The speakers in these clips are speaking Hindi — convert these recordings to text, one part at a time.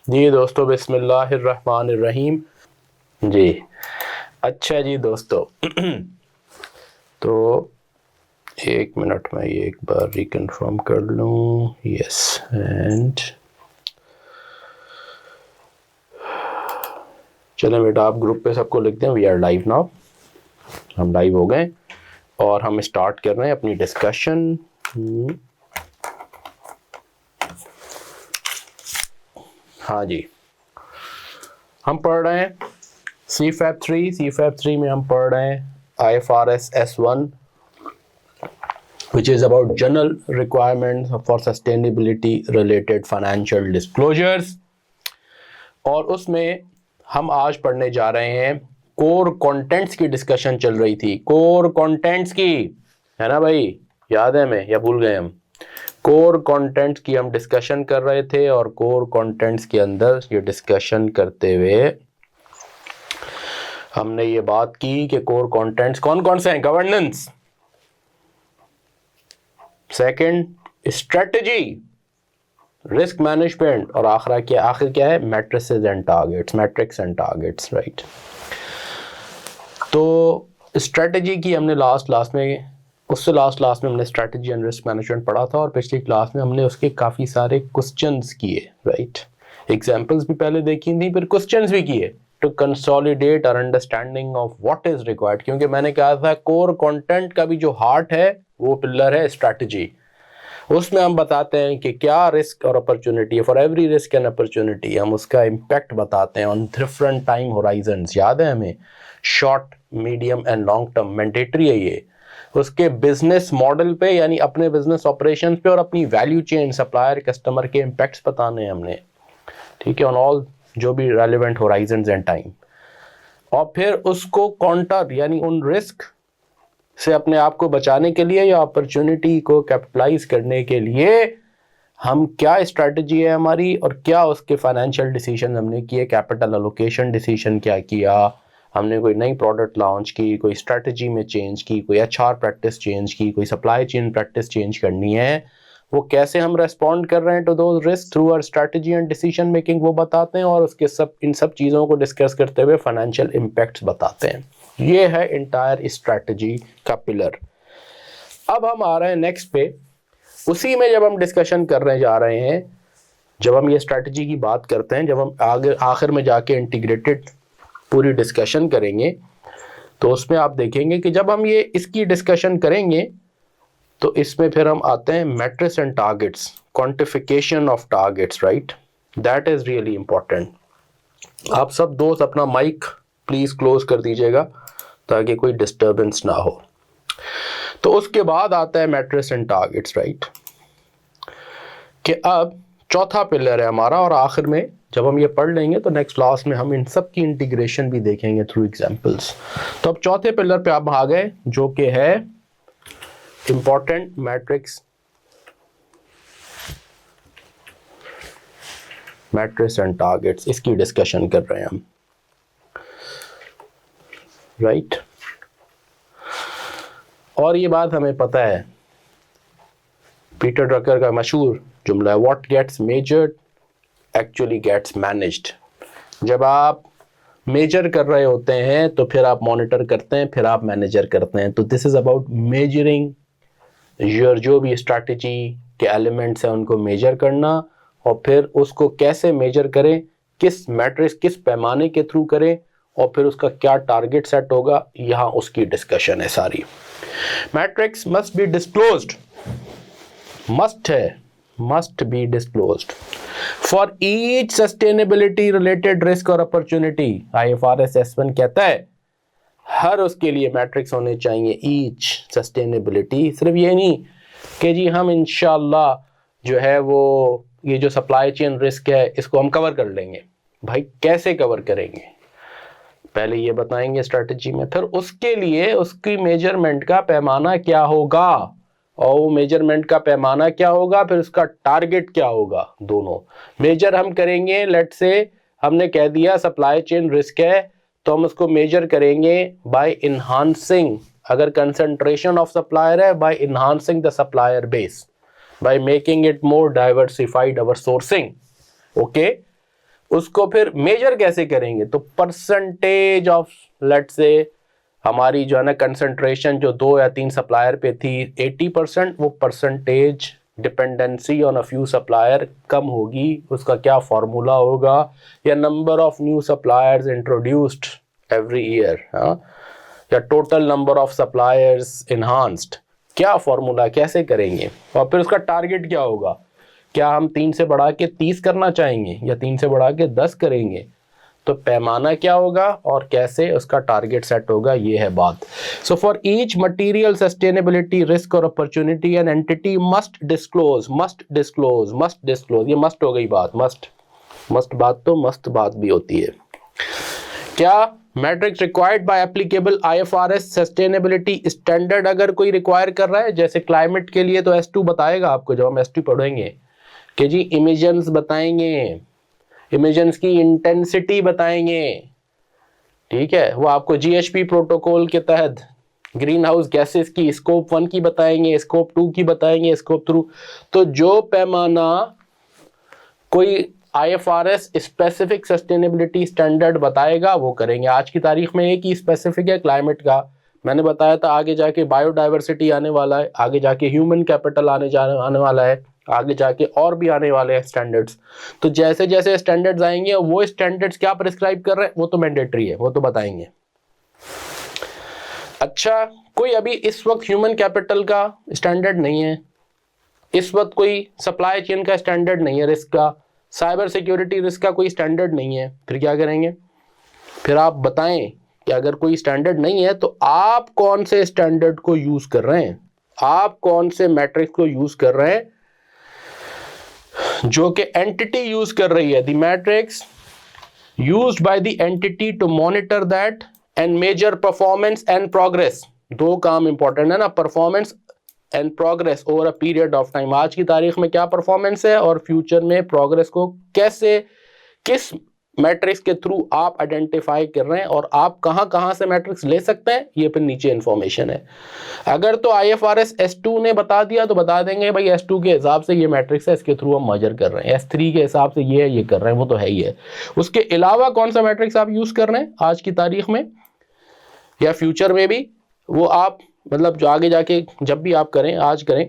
जी दोस्तों, बिस्मिल्लाहिर्रहमानिर्रहीम। जी अच्छा जी दोस्तों, तो एक मिनट में ये एक बार रिकन्फर्म कर लूँ। यस, एंड चलें बेटा, आप ग्रुप पे सबको लिख दें वी आर लाइव नाउ। हम लाइव हो गए और हम स्टार्ट कर रहे हैं अपनी डिस्कशन। हाँ जी, हम पढ़ रहे हैं CFAP 3 में हम पढ़ रहे हैं IFRS S1, which is about general requirements for sustainability related financial disclosures। और उसमें हम आज पढ़ने जा रहे हैं कोर कंटेंट्स की डिस्कशन चल रही थी। कोर कंटेंट्स की, है ना भाई, याद है हमें या भूल गए हम? कोर कंटेंट्स की हम डिस्कशन कर रहे थे और कोर कंटेंट्स के अंदर ये डिस्कशन करते हुए हमने ये बात की कि कोर कंटेंट्स कौन कौन से हैं। Governance, second strategy, risk management, और आखिर क्या है? Matrices and targets, matrix and targets, right. तो स्ट्रेटजी की हमने लास्ट क्लास में हमने स्ट्रेटजी एंड रिस्क मैनेजमेंट पढ़ा था और पिछली क्लास में हमने उसके काफ़ी सारे क्वेश्चंस किए, राइट। एग्जांपल्स भी पहले देखी थी, फिर क्वेश्चंस भी किए to consolidate our understanding of what is required. क्योंकि मैंने कहा था कोर कंटेंट का भी जो हार्ट है वो पिलर है स्ट्रेटजी। उसमें हम बताते हैं कि क्या रिस्क और अपॉर्चुनिटी है, for every risk and opportunity हम उसका इम्पैक्ट बताते हैं ऑन डिफरेंट टाइम होराइजन्स। याद है हमें? Short, medium and long term, mandatory है ये। उसके बिजनेस मॉडल पे, यानी अपने बिजनेस ऑपरेशंस पे और अपनी वैल्यू चेन, सप्लायर, कस्टमर के इम्पैक्ट्स बताने हैं हमने, ठीक है, ऑन ऑल जो भी रेलिवेंट होराइजन्स एंड टाइम। और फिर उसको काउंटर, यानी उन रिस्क से अपने आप को बचाने के लिए या अपॉर्चुनिटी को कैपिटलाइज करने के लिए हम क्या स्ट्रैटेजी है हमारी और क्या उसके फाइनेंशियल डिसीजन हमने किए, कैपिटल एलोकेशन डिसीजन क्या किया हमने, कोई नई प्रोडक्ट लॉन्च की, कोई स्ट्रैटेजी में चेंज की, कोई HR प्रैक्टिस चेंज की, कोई सप्लाई चेन प्रैक्टिस चेंज करनी है, वो कैसे हम रेस्पॉन्ड कर रहे हैं to those risk through our strategy and decision making, वो बताते हैं। और उसके इन सब चीज़ों को डिस्कस करते हुए फाइनेंशियल इम्पैक्ट्स बताते हैं। ये है इंटायर स्ट्रैटेजी का पिलर। अब हम आ रहे हैं नेक्स्ट पे। उसी में जब हम डिस्कशन करने जा रहे हैं, जब हम ये स्ट्रैटेजी की बात करते हैं, जब हम आगे आखिर में जाके इंटीग्रेटेड पूरी डिस्कशन करेंगे, तो उसमें आप देखेंगे कि जब हम ये इसकी डिस्कशन करेंगे तो इसमें फिर हम आते हैं matrix and targets, quantification of targets, right. That is really important. आप सब दोस्त अपना माइक प्लीज क्लोज कर दीजिएगा ताकि कोई डिस्टर्बेंस ना हो। तो उसके बाद आता है मैट्रिक्स एंड टारगेट्स, राइट, कि अब चौथा पिलर है हमारा। और आखिर में जब हम ये पढ़ लेंगे तो नेक्स्ट क्लास में हम इन सब की इंटीग्रेशन भी देखेंगे थ्रू एग्जांपल्स। तो अब चौथे पिलर पे आप आ गए, जो कि है इंपॉर्टेंट मैट्रिक्स एंड टारगेट्स। इसकी डिस्कशन कर रहे हैं हम, राइट। और ये बात हमें पता है, पीटर ड्रकर का मशहूर जुमला है, what gets measured actually gets managed. जब आप मेजर कर रहे होते हैं तो फिर आप मॉनिटर करते हैं, फिर आप मैनेजर करते हैं। तो this is about measuring your, जो भी स्ट्रैटेजी के एलिमेंट्स हैं उनको मेजर करना, और फिर उसको कैसे मेजर करें, किस मैट्रिक्स, किस पैमाने के थ्रू करें, और फिर उसका क्या टारगेट सेट होगा, यहाँ उसकी डिस्कशन है सारी। Matrix must be disclosed, must be disclosed for each sustainability related risk और opportunity। IFRS S1 कहता है हर उसके लिए मैट्रिक्स होने चाहिए, each sustainability। सिर्फ ये नहीं कि जी हम इंशाल्लाह जो है वो ये जो सप्लाई चेन रिस्क है इसको हम कवर कर लेंगे। भाई कैसे कवर करेंगे, पहले ये बताएंगे स्ट्रेटजी में, फिर उसके लिए उसकी मेजरमेंट का पैमाना क्या होगा, और वो मेजरमेंट का पैमाना क्या होगा, फिर उसका टारगेट क्या होगा। दोनों मेजर हम करेंगे। लेट से हमने कह दिया सप्लाई चेन रिस्क है, तो हम उसको मेजर करेंगे बाय इन्हांसिंग, अगर कंसंट्रेशन ऑफ सप्लायर है, by enhancing the supplier base. By making it more diversified our sourcing. Okay, उसको फिर मेजर कैसे करेंगे? तो परसेंटेज ऑफ, लेट्स से हमारी जो है ना कंसंट्रेशन जो 2 या 3 सप्लायर पे थी 80%, वो percentage dependency on a few supplier कम होगी, उसका क्या फॉर्मूला होगा? या number of new suppliers introduced every year, या total number of suppliers enhanced, क्या फॉर्मूला, कैसे करेंगे? और फिर उसका टारगेट क्या होगा? क्या हम 3 से बढ़ा के 30 करना चाहेंगे या 3 से बढ़ा के 10 करेंगे? तो पैमाना क्या होगा और कैसे उसका टारगेट सेट होगा, ये है बात। So for each material sustainability risk और opportunity an entity must disclose, ये मस्ट हो गई बात, मस्ट बात तो मस्त बात भी होती है। क्या matrix required by applicable IFRS sustainability standard अगर कोई रिक्वायर कर रहा है, जैसे क्लाइमेट के लिए तो S2 बताएगा आपको जब हम S2 पढ़ेंगे कि जी इमिशंस बताएंगे, इमिशंस की इंटेंसिटी बताएंगे, ठीक है, वो आपको GHP प्रोटोकॉल के तहत ग्रीन हाउस गैसेस की स्कोप 1 की बताएंगे, स्कोप 2 की बताएंगे, स्कोप 3। तो जो पैमाना कोई IFRS स्पेसिफिक सस्टेनेबिलिटी स्टैंडर्ड बताएगा वो करेंगे। आज की तारीख में एक ही स्पेसिफिक है क्लाइमेट का, मैंने बताया था, आगे जाके बायोडाइवर्सिटी आने वाला है, आगे जाके ह्यूमन कैपिटल आने वाला है, आगे जाके और भी आने वाले हैं स्टैंडर्ड्स। तो जैसे जैसे स्टैंडर्ड्स आएंगे, वो स्टैंडर्ड्स क्या प्रिस्क्राइब कर रहे हैं वो तो मैंडेटरी है, वो तो बताएंगे। अच्छा, कोई अभी इस वक्त ह्यूमन कैपिटल का स्टैंडर्ड नहीं है, इस वक्त कोई सप्लाई चेन का स्टैंडर्ड नहीं है, रिस्क का, साइबर सिक्योरिटी रिस्क का कोई स्टैंडर्ड नहीं है, फिर क्या करेंगे? फिर आप बताएं कि अगर कोई स्टैंडर्ड नहीं है तो आप कौन से स्टैंडर्ड को यूज कर रहे हैं, आप कौन से मैट्रिक्स को यूज कर रहे हैं जो कि एंटिटी यूज कर रही है। The matrix used by the entity to monitor that and measure performance and progress. दो काम इंपॉर्टेंट है ना, performance and progress over a period of time. आज की तारीख में क्या परफॉर्मेंस है और फ्यूचर में प्रोग्रेस को कैसे, किस मैट्रिक्स के थ्रू आप आइडेंटिफाई कर रहे हैं और आप कहां से मैट्रिक्स ले सकते हैं, ये फिर नीचे इंफॉर्मेशन है। अगर तो IFRS S2 ने बता दिया तो बता देंगे भाई S2 के हिसाब से ये मैट्रिक्स है, इसके थ्रू हम मर्जर कर रहे हैं, S3 के हिसाब से ये है, ये कर रहे हैं, वो तो है ही है। उसके अलावा कौन सा मैट्रिक्स आप यूज कर रहे हैं आज की तारीख में या फ्यूचर में भी, वो आप मतलब जो आगे जाके जब भी आप करें, आज करें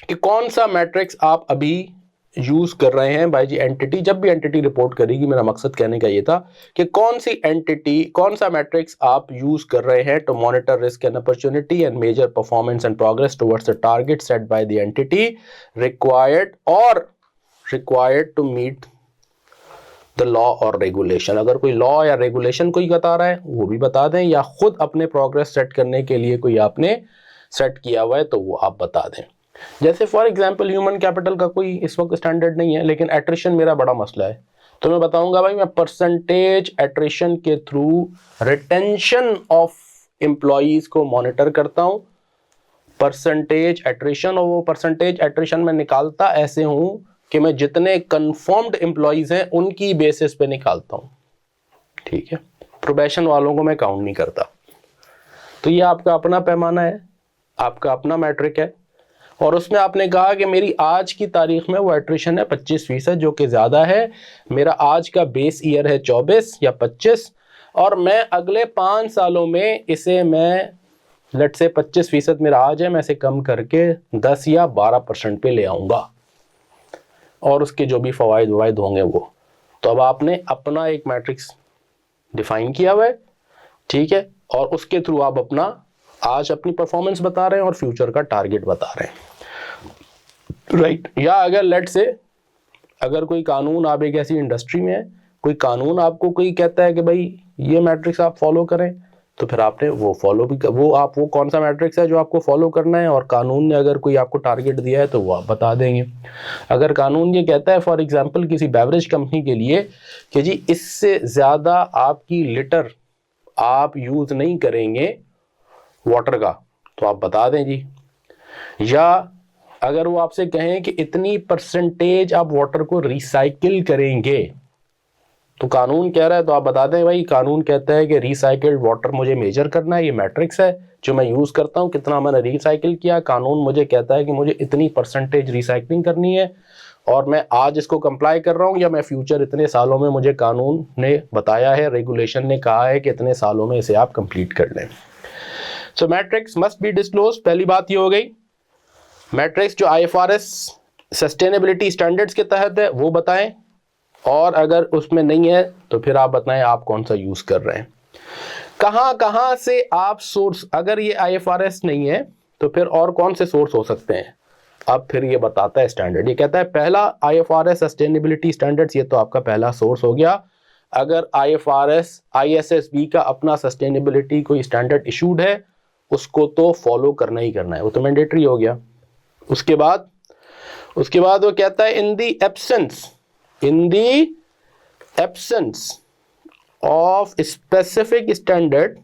कि कौन सा मैट्रिक्स आप अभी यूज कर रहे हैं बाय जी एंटिटी। जब भी एंटिटी रिपोर्ट करेगी, मेरा मकसद कहने का ये था कि कौन सी एंटिटी, कौन सा मैट्रिक्स आप यूज कर रहे हैं to monitor risk and opportunity and measure performance and progress towards the target set by the entity required to meet the law और रेगुलेशन। अगर कोई लॉ या रेगुलेशन कोई बता रहा है वो भी बता दें, या खुद अपने प्रोग्रेस सेट करने के लिए कोई आपने सेट किया हुआ है तो वो आप बता दें। जैसे फॉर एग्जांपल ह्यूमन कैपिटल का कोई इस वक्त स्टैंडर्ड नहीं है, लेकिन एट्रिशन मेरा बड़ा मसला है, तो मैं बताऊंगा भाई मैं परसेंटेज एट्रिशन के थ्रू रिटेंशन ऑफ एम्प्लॉइज को मॉनिटर करता हूं। परसेंटेज एट्रिशन, और वो परसेंटेज एट्रिशन में निकालता ऐसे हूं कि मैं जितने कंफर्म्ड एम्प्लॉइज हैं उनकी बेसिस पे निकालता हूं, ठीक है, प्रोबेशन वालों को मैं काउंट नहीं करता। तो ये आपका अपना पैमाना है, आपका अपना मैट्रिक है, और उसमें आपने कहा कि मेरी आज की तारीख में वो एट्रिशन है 25%, जो कि ज़्यादा है। मेरा आज का बेस ईयर है 24 या 25, और मैं अगले 5 सालों में इसे मैं लेट से 25% मेरा आज है, मैं इसे कम करके 10 या 12% पे ले आऊँगा, और उसके जो भी फ़वाइद ववाइद होंगे वो। तो अब आपने अपना एक मैट्रिक्स डिफाइन किया हुआ है, ठीक है, और उसके थ्रू आप अपना आज अपनी परफॉर्मेंस बता रहे हैं और फ्यूचर का टारगेट बता रहे हैं, राइट। या अगर लेट से अगर कोई कानून, आप एक ऐसी इंडस्ट्री में है, कोई कानून आपको कोई कहता है कि भाई ये मैट्रिक्स आप फॉलो करें, तो फिर आपने वो फॉलो भी वो कौन सा मैट्रिक्स है जो आपको फॉलो करना है, और कानून ने अगर कोई आपको टारगेट दिया है तो वो आप बता देंगे। अगर कानून ये कहता है फॉर एग्जांपल किसी बेवरेज कंपनी के लिए कि जी इससे ज़्यादा आपकी लीटर आप यूज़ नहीं करेंगे वाटर का, तो आप बता दें जी। या अगर वो आपसे कहें कि इतनी परसेंटेज आप वाटर को रिसाइकिल करेंगे, तो कानून कह रहा है तो आप बता दें भाई कानून कहता है कि रिसाइकिल्ड वाटर मुझे मेजर करना है, ये मैट्रिक्स है, जो मैं यूज़ करता हूँ, कितना मैंने रिसाइकिल किया, कानून मुझे कहता है कि मुझे इतनी परसेंटेज रिसाइकलिंग करनी है और मैं आज इसको कंप्लाई कर रहा हूँ या मैं फ्यूचर इतने सालों में, मुझे कानून ने बताया है, रेगुलेशन ने कहा है कि इतने सालों में इसे आप कंप्लीट कर लें। सो मैट्रिक्स मस्ट बी डिस्क्लोज, पहली बात ये हो गई। मैट्रिक्स जो IFRS सस्टेनेबिलिटी स्टैंडर्ड्स के तहत है वो बताएं, और अगर उसमें नहीं है तो फिर आप बताएं आप कौन सा यूज़ कर रहे हैं। कहाँ से आप सोर्स, अगर ये IFRS नहीं है तो फिर और कौन से सोर्स हो सकते हैं। अब फिर ये बताता है स्टैंडर्ड, ये कहता है पहला IFRS सस्टेनेबिलिटी स्टैंडर्ड्स, ये तो आपका पहला सोर्स हो गया। अगर ISSB का अपना सस्टेनेबिलिटी कोई स्टैंडर्ड इशूड है उसको तो फॉलो करना ही करना है, वो तो मैंडेटरी हो गया। उसके बाद वो कहता है in the absence of specific standard,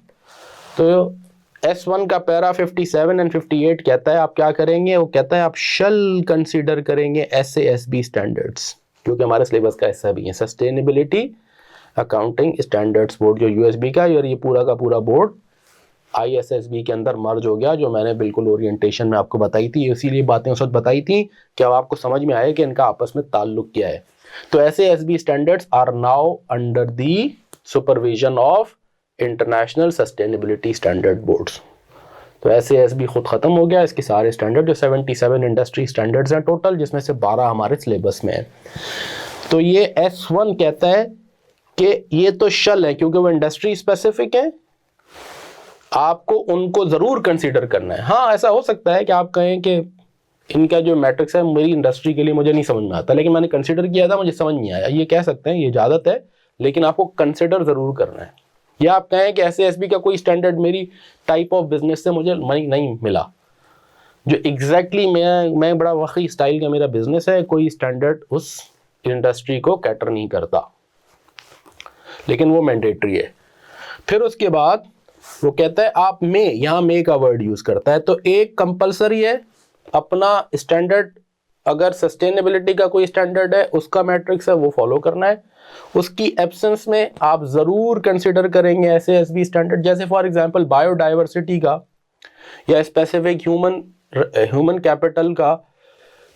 तो S1 का पैरा 57 एंड 58 कहता है आप क्या करेंगे, वो कहता है आप शल कंसीडर करेंगे SASB स्टैंडर्ड्स, क्योंकि हमारे सिलेबस का हिस्सा भी है सस्टेनेबिलिटी अकाउंटिंग स्टैंडर्ड्स बोर्ड जो USB का, और ये पूरा का पूरा बोर्ड ISSB के अंदर मर्ज हो गया, जो मैंने बिल्कुल ओरिएंटेशन में आपको बताई थी, इसीलिए बातें उस वक्त बताई थी कि अब आपको समझ में आए कि इनका आपस में ताल्लुक क्या है। तो SASB standards are now under the supervision of international sustainability standard boards. तो SASB खुद खत्म हो गया, इसके सारे स्टैंडर्ड जो 77 इंडस्ट्री स्टैंडर्ड्स हैं टोटल, जिसमें से 12 हमारे सिलेबस में है। तो ये S1 कहता है कि ये तो शल है क्योंकि वो इंडस्ट्री स्पेसिफिक है, आपको उनको जरूर कंसीडर करना है। हाँ, ऐसा हो सकता है कि आप कहें कि इनका जो मैट्रिक्स है मेरी इंडस्ट्री के लिए मुझे नहीं समझ में आता, लेकिन मैंने कंसीडर किया था मुझे समझ नहीं आया, ये कह सकते हैं, ये इजाजत है, लेकिन आपको कंसीडर जरूर करना है। या आप कहें कि SASB का कोई स्टैंडर्ड मेरी टाइप ऑफ बिजनेस से मुझे नहीं मिला, जो एग्जैक्टली मैं बड़ा वही स्टाइल का मेरा बिजनेस है, कोई स्टैंडर्ड उस इंडस्ट्री को कैटर नहीं करता, लेकिन वो मैंडेटरी है। फिर उसके बाद वो कहता है आप यहाँ मे का वर्ड यूज करता है, तो एक कंपलसरी है अपना स्टैंडर्ड, अगर सस्टेनेबिलिटी का कोई स्टैंडर्ड है उसका मैट्रिक्स है वो फॉलो करना है, उसकी एब्सेंस में आप जरूर कंसिडर करेंगे SASB स्टैंडर्ड। जैसे फॉर एग्जांपल बायोडाइवर्सिटी का या स्पेसिफिक ह्यूमन कैपिटल का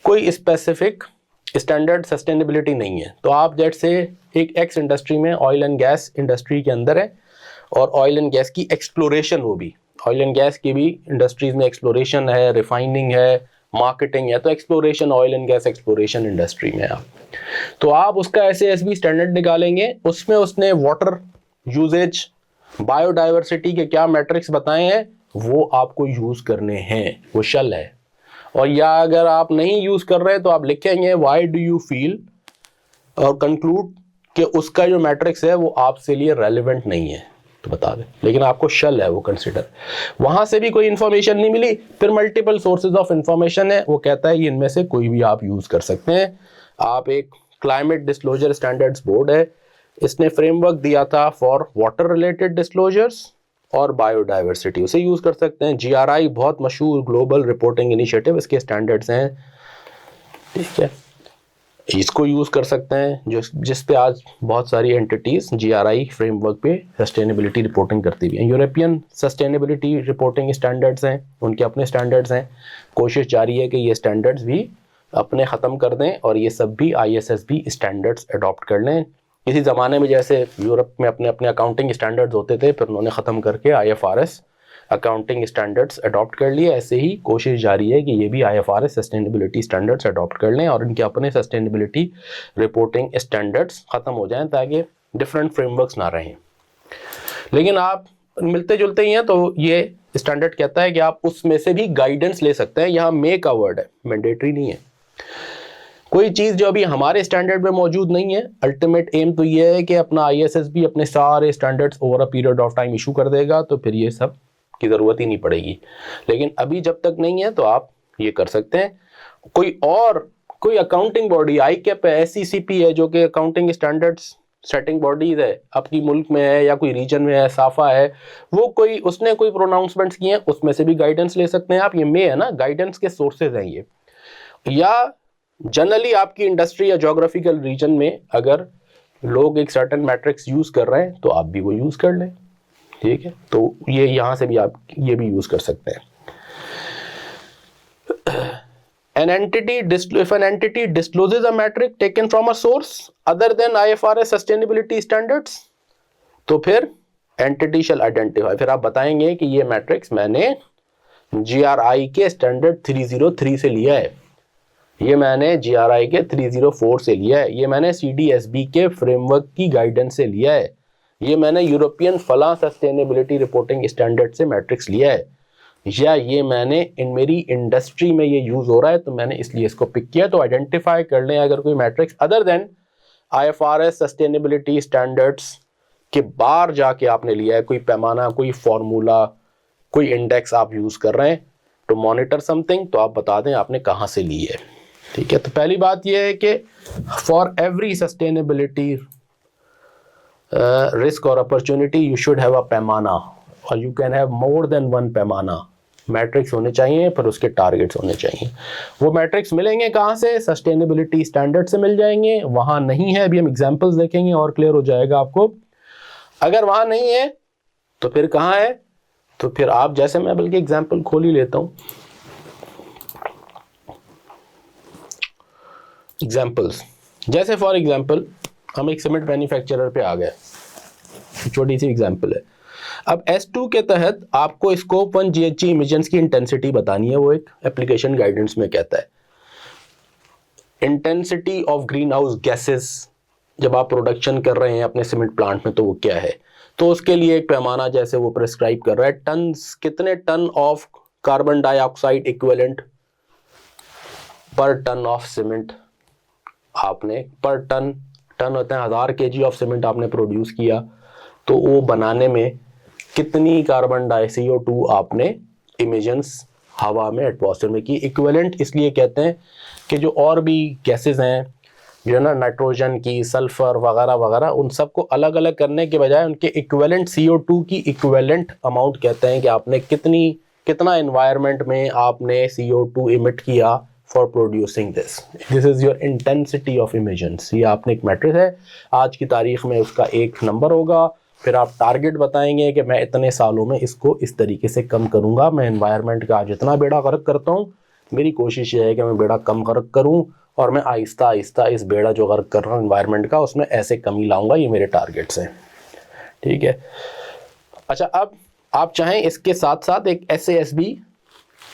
कोई स्पेसिफिक स्टैंडर्ड सस्टेनेबिलिटी नहीं है, तो आप जैसे एक एक्स इंडस्ट्री में ऑयल एंड गैस इंडस्ट्री के अंदर है और ऑयल एंड गैस की एक्सप्लोरेशन, वो भी ऑयल एंड गैस की भी इंडस्ट्रीज में एक्सप्लोरेशन है, रिफाइनिंग है, मार्केटिंग है, तो exploration oil and gas exploration industry में आप, तो आप उसका SASB स्टैंडर्ड निकालेंगे, उसमें उसने वाटर यूजेज, बायोडाइवर्सिटी के क्या मैट्रिक्स बताए हैं वो आपको यूज करने हैं, वो शल है। और या अगर आप नहीं यूज कर रहे तो आप लिखेंगे व्हाई डू यू फील और कंक्लूड कि उसका जो मैट्रिक्स है वो आपसे लिए रेलेवेंट नहीं है, तो बता दें, लेकिन आपको शल है वो कंसिडर। वहां से भी कोई इंफॉर्मेशन नहीं मिली, फिर मल्टीपल सोर्सेज ऑफ इंफॉर्मेशन है, वो कहता है इनमें से कोई भी आप यूज कर सकते हैं। आप एक क्लाइमेट डिस्क्लोजर स्टैंडर्ड्स बोर्ड है, इसने फ्रेमवर्क दिया था फॉर वाटर रिलेटेड डिस्क्लोजर्स और बायोडाइवर्सिटी, उसे यूज कर सकते हैं। GRI बहुत मशहूर ग्लोबल रिपोर्टिंग इनिशिएटिव, इसके स्टैंडर्ड्स हैं, ठीक है, इसको यूज कर सकते हैं, जिस पे आज बहुत सारी एंटिटीज GRI फ्रेमवर्क पे सस्टेनेबिलिटी रिपोर्टिंग करती भी हैं। यूरोपियन सस्टेनेबिलिटी रिपोर्टिंग स्टैंडर्ड्स हैं, उनके अपने स्टैंडर्ड्स हैं, कोशिश जारी है कि ये स्टैंडर्ड्स भी अपने ख़त्म कर दें और ये सब भी ISSB स्टैंडर्ड्स अडॉप्ट कर लें। इसी ज़माने में जैसे यूरोप में अपने अपने अकाउंटिंग स्टैंडर्ड्स होते थे, फिर उन्होंने ख़त्म करके IFRS अकाउंटिंग स्टैंडर्ड्स अडॉप्ट कर लिए, ऐसे ही कोशिश जारी है कि ये भी IFRS सस्टेनेबिलिटी स्टैंडर्ड्स अडॉप्ट कर लें और इनके अपने सस्टेनेबिलिटी रिपोर्टिंग स्टैंडर्ड्स ख़त्म हो जाएं ताकि डिफरेंट फ्रेमवर्क्स ना रहें। लेकिन आप मिलते जुलते ही हैं, तो ये स्टैंडर्ड कहता है कि आप उसमें से भी गाइडेंस ले सकते हैं। यहाँ मे का वर्ड है, मैंडेटरी नहीं है। कोई चीज़ जो अभी हमारे स्टैंडर्ड में मौजूद नहीं है, अल्टीमेट एम तो ये है कि अपना ISSB अपने सारे standards over a period of time issue कर देगा, तो फिर ये सब की ज़रूरत ही नहीं पड़ेगी। लेकिन अभी जब तक नहीं है तो आप ये कर सकते हैं। कोई अकाउंटिंग बॉडी ICAP है, SECP है, जो कि अकाउंटिंग स्टैंडर्ड्स सेटिंग बॉडीज है, अपनी मुल्क में है या कोई रीजन में है, साफा है, वो कोई उसने कोई प्रोनाउंसमेंट्स किए हैं, उसमें से भी गाइडेंस ले सकते हैं आप। ये मे है ना, गाइडेंस के सोर्सेज हैं ये। या जनरली आपकी इंडस्ट्री या जोग्राफिकल रीजन में अगर लोग एक सर्टेन मैट्रिक्स यूज कर रहे हैं तो आप भी वो यूज कर लें, ठीक है, तो ये यहाँ से भी आप ये भी यूज कर सकते हैं। If an entity discloses a metric taken from a source other than IFRS sustainability standards, तो फिर entity shall identify, फिर आप बताएंगे कि ये मैट्रिक्स मैंने GRI के स्टैंडर्ड 303 से लिया है, ये मैंने GRI के 304 से लिया है, ये मैंने CDSB के फ्रेमवर्क की गाइडेंस से लिया है, ये मैंने यूरोपियन फला सस्टेनेबिलिटी रिपोर्टिंग स्टैंडर्ड से मैट्रिक्स लिया है, या ये मैंने मेरी इंडस्ट्री में ये यूज हो रहा है तो मैंने इसलिए इसको पिक किया। तो आइडेंटिफाई कर लें अगर कोई matrix other than IFRS sustainability standards के बाहर जाके आपने लिया है, कोई पैमाना, कोई फॉर्मूला, कोई इंडेक्स आप यूज कर रहे हैं टू मॉनिटर समथिंग, तो आप बता दें आपने कहाँ से ली है। ठीक है, तो पहली बात यह है कि फॉर एवरी सस्टेनेबिलिटी रिस्क और opportunity you should have a पैमाना, और you can have more than one पैमाना। मैट्रिक्स होने चाहिए पर उसके टारगेट्स होने चाहिए। वो मैट्रिक्स मिलेंगे कहाँ से? सस्टेनेबिलिटी स्टैंडर्ड से मिल जाएंगे। वहाँ नहीं है, अभी हम एग्जांपल्स देखेंगे और क्लियर हो जाएगा आपको। अगर वहाँ नहीं है तो फिर कहाँ है? तो फिर आप, जैसे मैं बल्कि एग्जांपल खोल ही लेता हूँ, एग्जांपल्स, जैसे फॉर एग्जांपल हम एक सीमेंट मैन्युफैक्चरर पे आ गए, छोटी सी एग्जांपल है। अब S2 के तहत आपको स्कोप 1 GHG इमिशंस की इंटेंसिटी बतानी है, वो एक एप्लीकेशन गाइडेंस में कहता है intensity of green house gases जब आप प्रोडक्शन कर रहे हैं अपने सीमेंट प्लांट में, तो वो क्या है? तो उसके लिए एक पैमाना जैसे वो प्रिस्क्राइब कर रहा है, टन्स, कितने ton of carbon dioxide equivalent per ton of cement आपने, पर टन होते हैं 1000 kg ऑफ सीमेंट आपने प्रोड्यूस किया, तो वो बनाने में कितनी कार्बन डाई CO2 आपने इमिशंस हवा में, एटमॉस्फेयर में की। इक्विवेलेंट इसलिए कहते हैं कि जो और भी गैसेस हैं, जो है ना, नाइट्रोजन की, सल्फर वगैरह वगैरह, उन सबको अलग अलग करने के बजाय उनके इक्विवेलेंट CO2 की इक्विवेलेंट अमाउंट कहते हैं कि आपने कितना एनवायरनमेंट में आपने CO2 इमिट किया for producing this is your intensity of emissions. ये आपने एक मैट्रिक्स है, आज की तारीख में उसका एक नंबर होगा, फिर आप टारगेट बताएंगे कि मैं इतने सालों में इसको इस तरीके से कम करूंगा। मैं एनवायरनमेंट का जितना बेड़ा गर्क करता हूँ, मेरी कोशिश ये है कि मैं बेड़ा कम गर्क करूँ, और मैं आहिस्ता आहिस्ता इस बेड़ा जो गर्क कर रहा हूँ एनवायरनमेंट का, उसमें ऐसे कमी लाऊंगा। ये मेरे टारगेट्स हैं। ठीक है, अच्छा, अब आप चाहें इसके साथ साथ एक SASB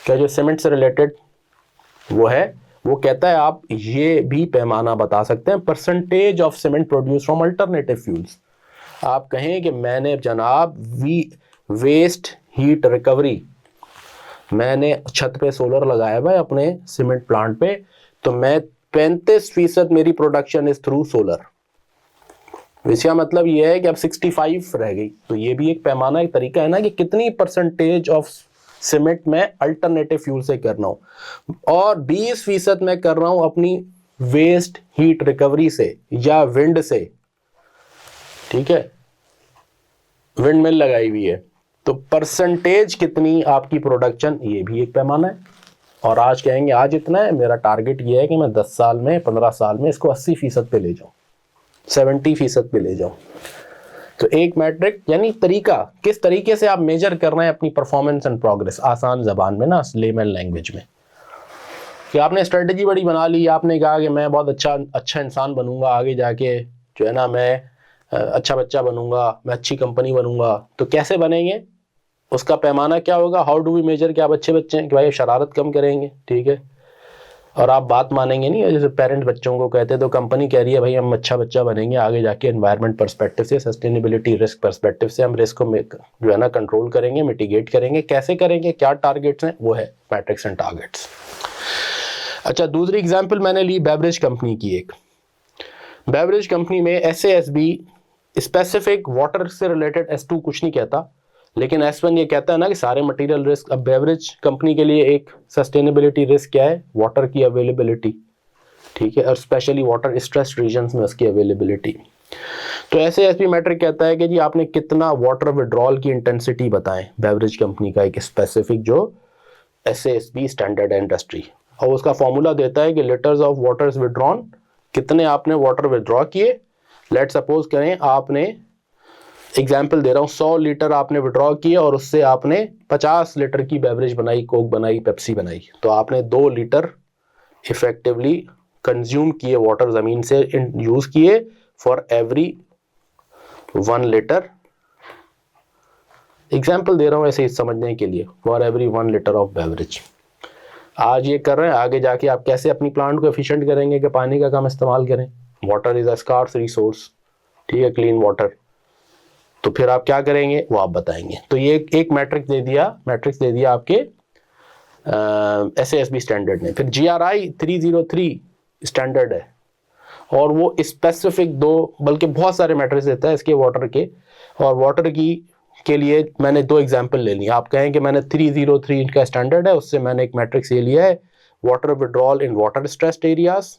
का जो सीमेंट से रिलेटेड वो है, वो कहता है आप ये भी पैमाना बता सकते हैं, percentage of cement produce from alternative fuels. आप कहें कि मैंने जनाब वेस्ट हीट रिकवरी, मैंने छत पे सोलर लगाया हुआ है अपने सीमेंट प्लांट पे, तो मैं 35% मेरी प्रोडक्शन इज थ्रू सोलर। इसका मतलब ये है कि अब 65 रह गई। तो ये भी एक पैमाना, एक तरीका है ना कि कितनी परसेंटेज ऑफ सीमेंट में अल्टरनेटिव फ्यूल से कर रहा हूं, और 20% मैं कर रहा हूं अपनी वेस्ट हीट रिकवरी से या विंड से। ठीक है, विंड मिल लगाई हुई है, तो परसेंटेज कितनी आपकी प्रोडक्शन, ये भी एक पैमाना है। और आज कहेंगे आज इतना है, मेरा टारगेट ये है कि मैं 10 साल में, 15 साल में इसको 80% पे ले जाऊं, 70% पे ले जाऊं। तो एक मैट्रिक यानी तरीका, किस तरीके से आप मेजर कर रहे हैं अपनी परफॉर्मेंस एंड प्रोग्रेस, आसान जबान में ना, लेमन लैंग्वेज में। कि आपने स्ट्रेटजी बड़ी बना ली, आपने कहा कि मैं बहुत अच्छा इंसान बनूंगा, आगे जाके जो है ना मैं अच्छा बच्चा बनूंगा, मैं अच्छी कंपनी बनूंगा। तो कैसे बनेंगे, उसका पैमाना क्या होगा? हाउ डू वी मेजर कि आप अच्छे बच्चे हैं, कि भाई शरारत कम करेंगे, ठीक है, और आप बात मानेंगे नहीं। जैसे पेरेंट्स बच्चों को कहते हैं, तो कंपनी कह रही है भाई हम अच्छा बच्चा बनेंगे, आगे जाके एनवायरनमेंट पर्सपेक्टिव से, सस्टेनेबिलिटी रिस्क पर्सपेक्टिव से हम रिस्क को जो है ना कंट्रोल करेंगे, मिटिगेट करेंगे। कैसे करेंगे, क्या टारगेट्स हैं, वो है मैट्रिक्स एंड टारगेट्स। अच्छा, दूसरी एग्जाम्पल मैंने ली बेवरेज कंपनी की। एक बेवरेज कंपनी में SASB स्पेसिफिक वाटर से रिलेटेड S2 कुछ नहीं कहता, लेकिन S1 ये कहता है ना कि सारे मटेरियल रिस्क। अब बेवरेज कंपनी के लिए एक सस्टेनेबिलिटी रिस्क क्या है? वाटर की अवेलेबिलिटी। ठीक है, और स्पेशली वाटर स्ट्रेस्ड रीजन्स में उसकी अवेलेबिलिटी। तो SASB मैट्रिक कहता है कि जी आपने कितना वाटर विड्रॉल की इंटेंसिटी बताएं, बेवरेज कंपनी का एक स्पेसिफिक जो SASB स्टैंडर्ड है इंडस्ट्री, और उसका फॉर्मूला देता है कि लीटर्स ऑफ वाटर्स विड्रॉन, कितने आपने वाटर विड्रॉ किए। लेट सपोज करें आपने एग्जाम्पल दे रहा हूँ, 100 लीटर आपने विड्रॉ किया और उससे आपने 50 लीटर की बेवरेज बनाई, कोक बनाई, पेप्सी बनाई, तो आपने 2 लीटर इफेक्टिवली कंज्यूम किए वाटर ज़मीन से यूज़ किए फॉर एवरी 1 लीटर। एग्जाम्पल दे रहा हूँ ऐसे ही समझने के लिए, for every 1 litre of beverage. आज ये कर रहे हैं, आगे जाके आप कैसे अपनी प्लांट को एफिशिएंट करेंगे कि पानी का कम इस्तेमाल करें। Water is a scarce resource, ठीक है, क्लीन वाटर। तो फिर आप क्या करेंगे वो आप बताएंगे। तो ये एक मैट्रिक्स दे दिया आपके SASB स्टैंडर्ड ने। फिर GRI 303 स्टैंडर्ड है और वो स्पेसिफिक 2 बल्कि बहुत सारे मैट्रिक्स देता है इसके वाटर के। और वाटर की के लिए मैंने 2 एग्जांपल ले लिए। आप कहें कि मैंने 303 का स्टैंडर्ड है, उससे मैंने एक मैट्रिक्स ये लिया है, water withdrawal in water stressed areas,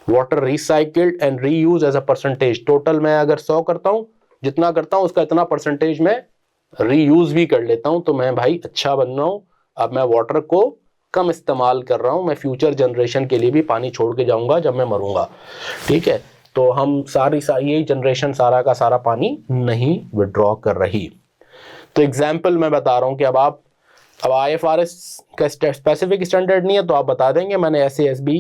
water recycled and reuse as a percentage. Total मैं अगर 100 करता हूँ, जितना करता हूँ उसका इतना परसेंटेज मैं रीयूज भी कर लेता हूँ, तो मैं भाई अच्छा बन रहा हूँ। अब मैं वाटर को कम इस्तेमाल कर रहा हूँ, मैं फ्यूचर जनरेशन के लिए भी पानी छोड़ के जाऊंगा जब मैं मरूंगा, ठीक है। तो हम यही जनरेशन सारा का सारा पानी नहीं विड्रॉ कर रही। तो एग्जाम्पल मैं बता रहा हूँ कि अब IFRS का स्पेसिफिक स्टैंडर्ड नहीं है, तो आप बता देंगे मैंने SASB